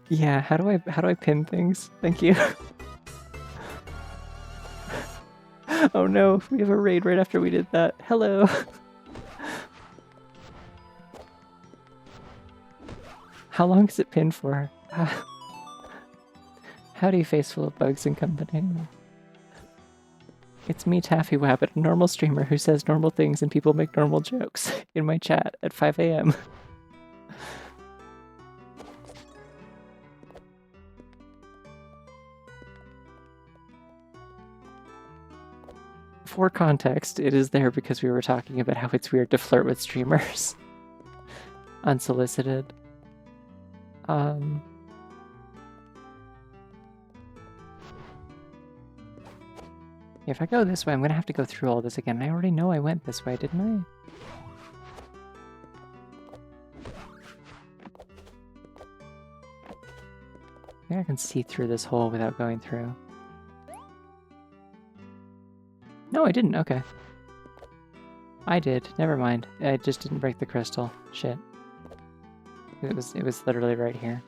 Yeah, how do I pin things? Thank you. Oh no, we have a raid right after we did that. Hello. How long is it pinned for? Howdy, face full of bugs and company. It's me, Taffy Wabbit, a normal streamer who says normal things and people make normal jokes in my chat at 5 a.m. For context, it is there because we were talking about how it's weird to flirt with streamers. Unsolicited. If I go this way, I'm gonna have to go through all this again. I already know I went this way, didn't I? I think I can see through this hole without going through. No, I didn't. Okay. I did. Never mind. I just didn't break the crystal. Shit. It was literally right here.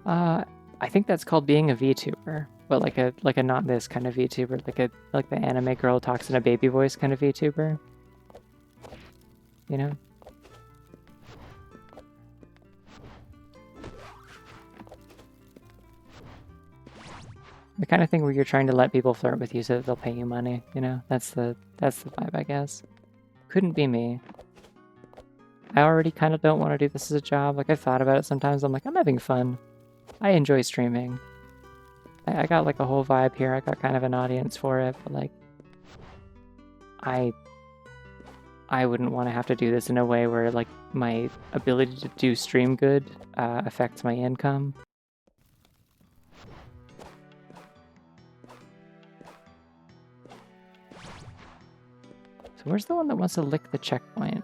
I think that's called being a VTuber, but like a not this kind of VTuber, like the anime girl talks in a baby voice kind of VTuber. You know? The kind of thing where you're trying to let people flirt with you so that they'll pay you money, you know? That's the vibe, I guess. Couldn't be me. I already kind of don't want to do this as a job. Like, I've thought about it sometimes. I'm like, I'm having fun. I enjoy streaming. I got like a whole vibe here. I got kind of an audience for it, but like, I wouldn't want to have to do this in a way where like my ability to do stream good affects my income. So where's the one that wants to lick the checkpoint?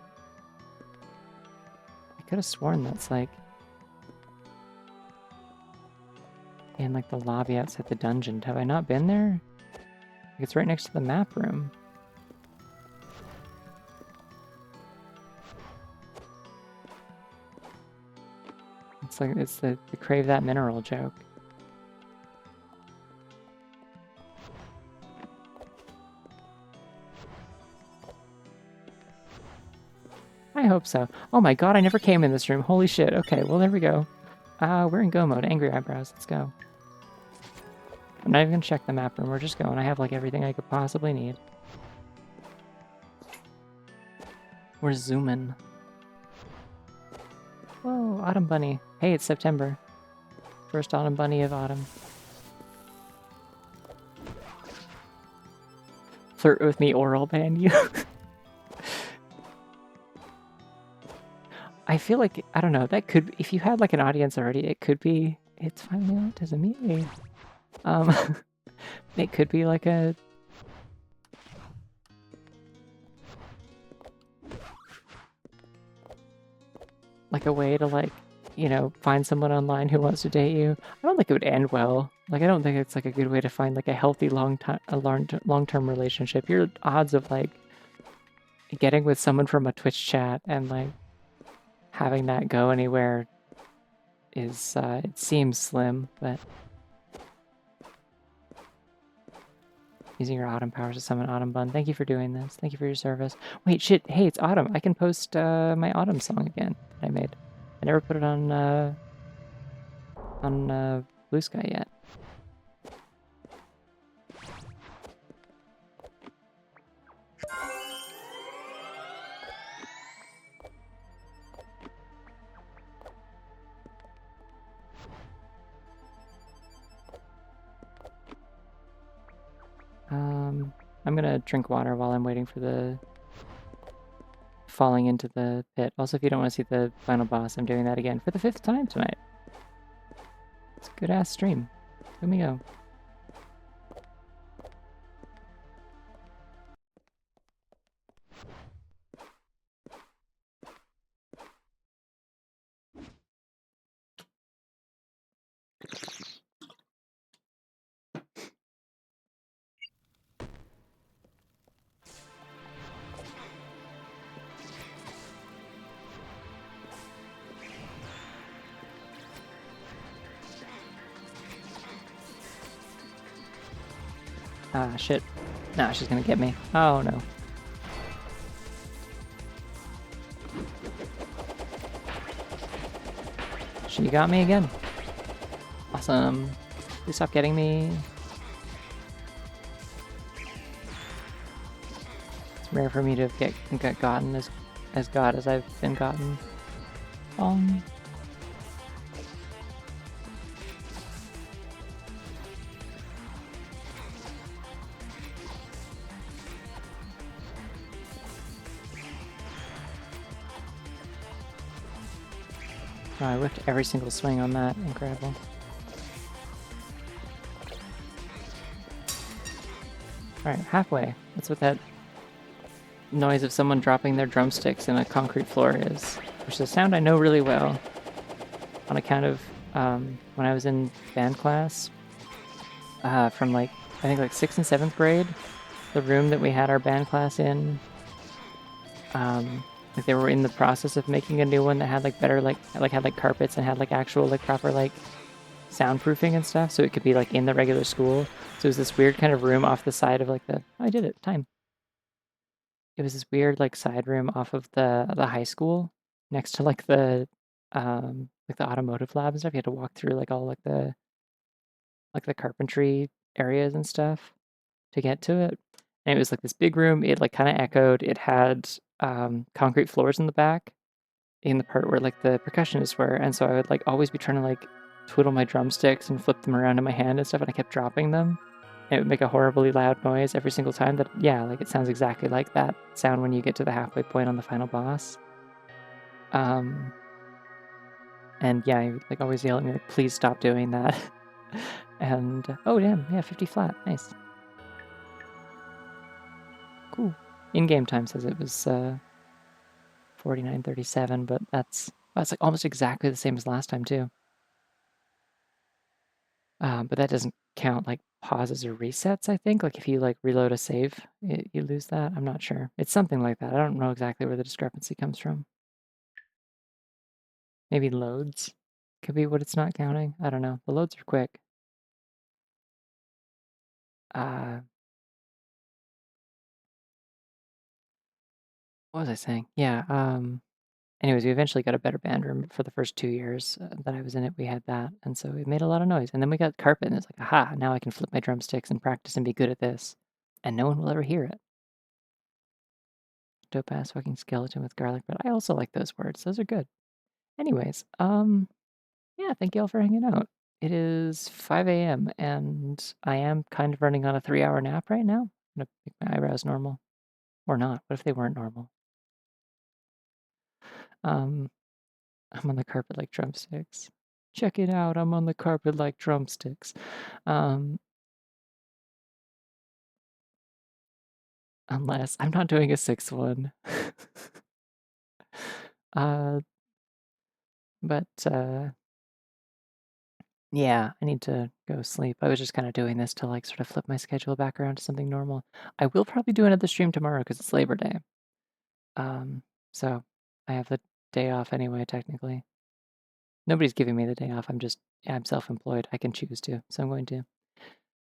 I could have sworn that's like in like the lobby outside the dungeon. Have I not been there? It's right next to the map room. It's like it's the crave that mineral joke. I hope so. Oh my god, I never came in this room. Holy shit. Okay, well there we go. We're in go mode. Angry eyebrows. Let's go. I'm not even gonna check the map room. We're just going. I have like everything I could possibly need. We're zooming. Whoa, autumn bunny. Hey, it's September. First autumn bunny of autumn. Flirt with me, oral ban you. I feel like, I don't know, that could, if you had like an audience already, it could be, it's finally autism, yay. It could be like a, way to like, you know, find someone online who wants to date you. I don't think it would end well. Like, I don't think it's like a good way to find like a healthy long-term relationship. Your odds of like getting with someone from a Twitch chat and like having that go anywhere is, it seems slim, but using your autumn powers to summon Autumn Bun. Thank you for doing this. Thank you for your service. Wait, shit. Hey, it's autumn. I can post my autumn song again that I made. I never put it on Blue Sky yet. I'm gonna drink water while I'm waiting for the falling into the pit. Also, if you don't want to see the final boss, I'm doing that again for the 5th time tonight. It's a good-ass stream. Let me go. Ah, shit. Nah, she's gonna get me. Oh, no. She got me again. Awesome. Please stop getting me. It's rare for me to get gotten as god as I've been gotten. Oh, I whiffed every single swing on that. Incredible. Alright, halfway. That's what that noise of someone dropping their drumsticks in a concrete floor is. Which is a sound I know really well on account of when I was in band class from like, I think like 6th and 7th grade. The room that we had our band class in, like they were in the process of making a new one that had like better had like carpets and had like actual like proper like soundproofing and stuff, so it could be like in the regular school. So it was this weird kind of room off the side of like the I did it time. It was this weird like side room off of the high school next to like the automotive lab and stuff. You had to walk through like all like the carpentry areas and stuff to get to it. And it was like this big room. It like kind of echoed. It had concrete floors in the back, in the part where like the percussionists were, and so I would like always be trying to like twiddle my drumsticks and flip them around in my hand and stuff, and I kept dropping them. And it would make a horribly loud noise every single time. That yeah, like it sounds exactly like that sound when you get to the halfway point on the final boss. And yeah, he would like always yell at me like, "Please stop doing that." And oh damn, yeah, 50 flat, nice. Cool. In-game time says it was 49:37, but that's like almost exactly the same as last time too. But that doesn't count like pauses or resets, I think. Like if you like reload a save, you lose that. I'm not sure. It's something like that. I don't know exactly where the discrepancy comes from. Maybe loads could be what it's not counting. I don't know. The loads are quick. What was I saying? Yeah. Anyways, we eventually got a better band room for the first 2 years that I was in it. We had that, and so it made a lot of noise. And then we got carpet, and it's like, aha! Now I can flip my drumsticks and practice and be good at this, and no one will ever hear it. Dope ass fucking skeleton with garlic bread. I also like those words. Those are good. Anyways, yeah, thank you all for hanging out. It is 5 a.m. and I am kind of running on a 3-hour nap right now. I'm gonna make my eyebrows normal. Or not. What if they weren't normal? Um, I'm on the carpet like drumsticks. Check it out, I'm on the carpet like drumsticks. Um, unless I'm not doing a 6th one. uh, but yeah, I need to go sleep. I was just kind of doing this to like sort of flip my schedule back around to something normal. I will probably do another stream tomorrow because it's Labor Day. So I have the day off anyway, technically. Nobody's giving me the day off. I'm self-employed. I can choose to, so I'm going to.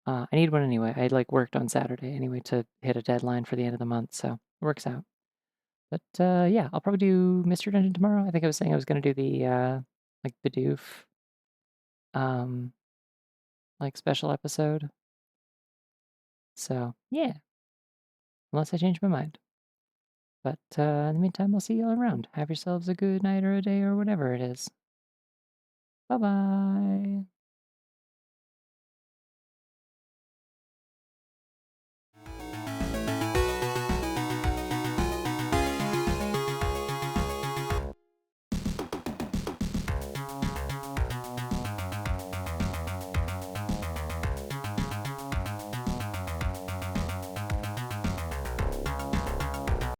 I need one anyway. I like worked on Saturday anyway to hit a deadline for the end of the month, so it works out. But yeah, I'll probably do Mystery Dungeon tomorrow. I think I was saying I was gonna do the like Bidoof um like special episode. So yeah, unless I change my mind. But in the meantime, I'll see you all around. Have yourselves a good night or a day or whatever it is. Bye bye.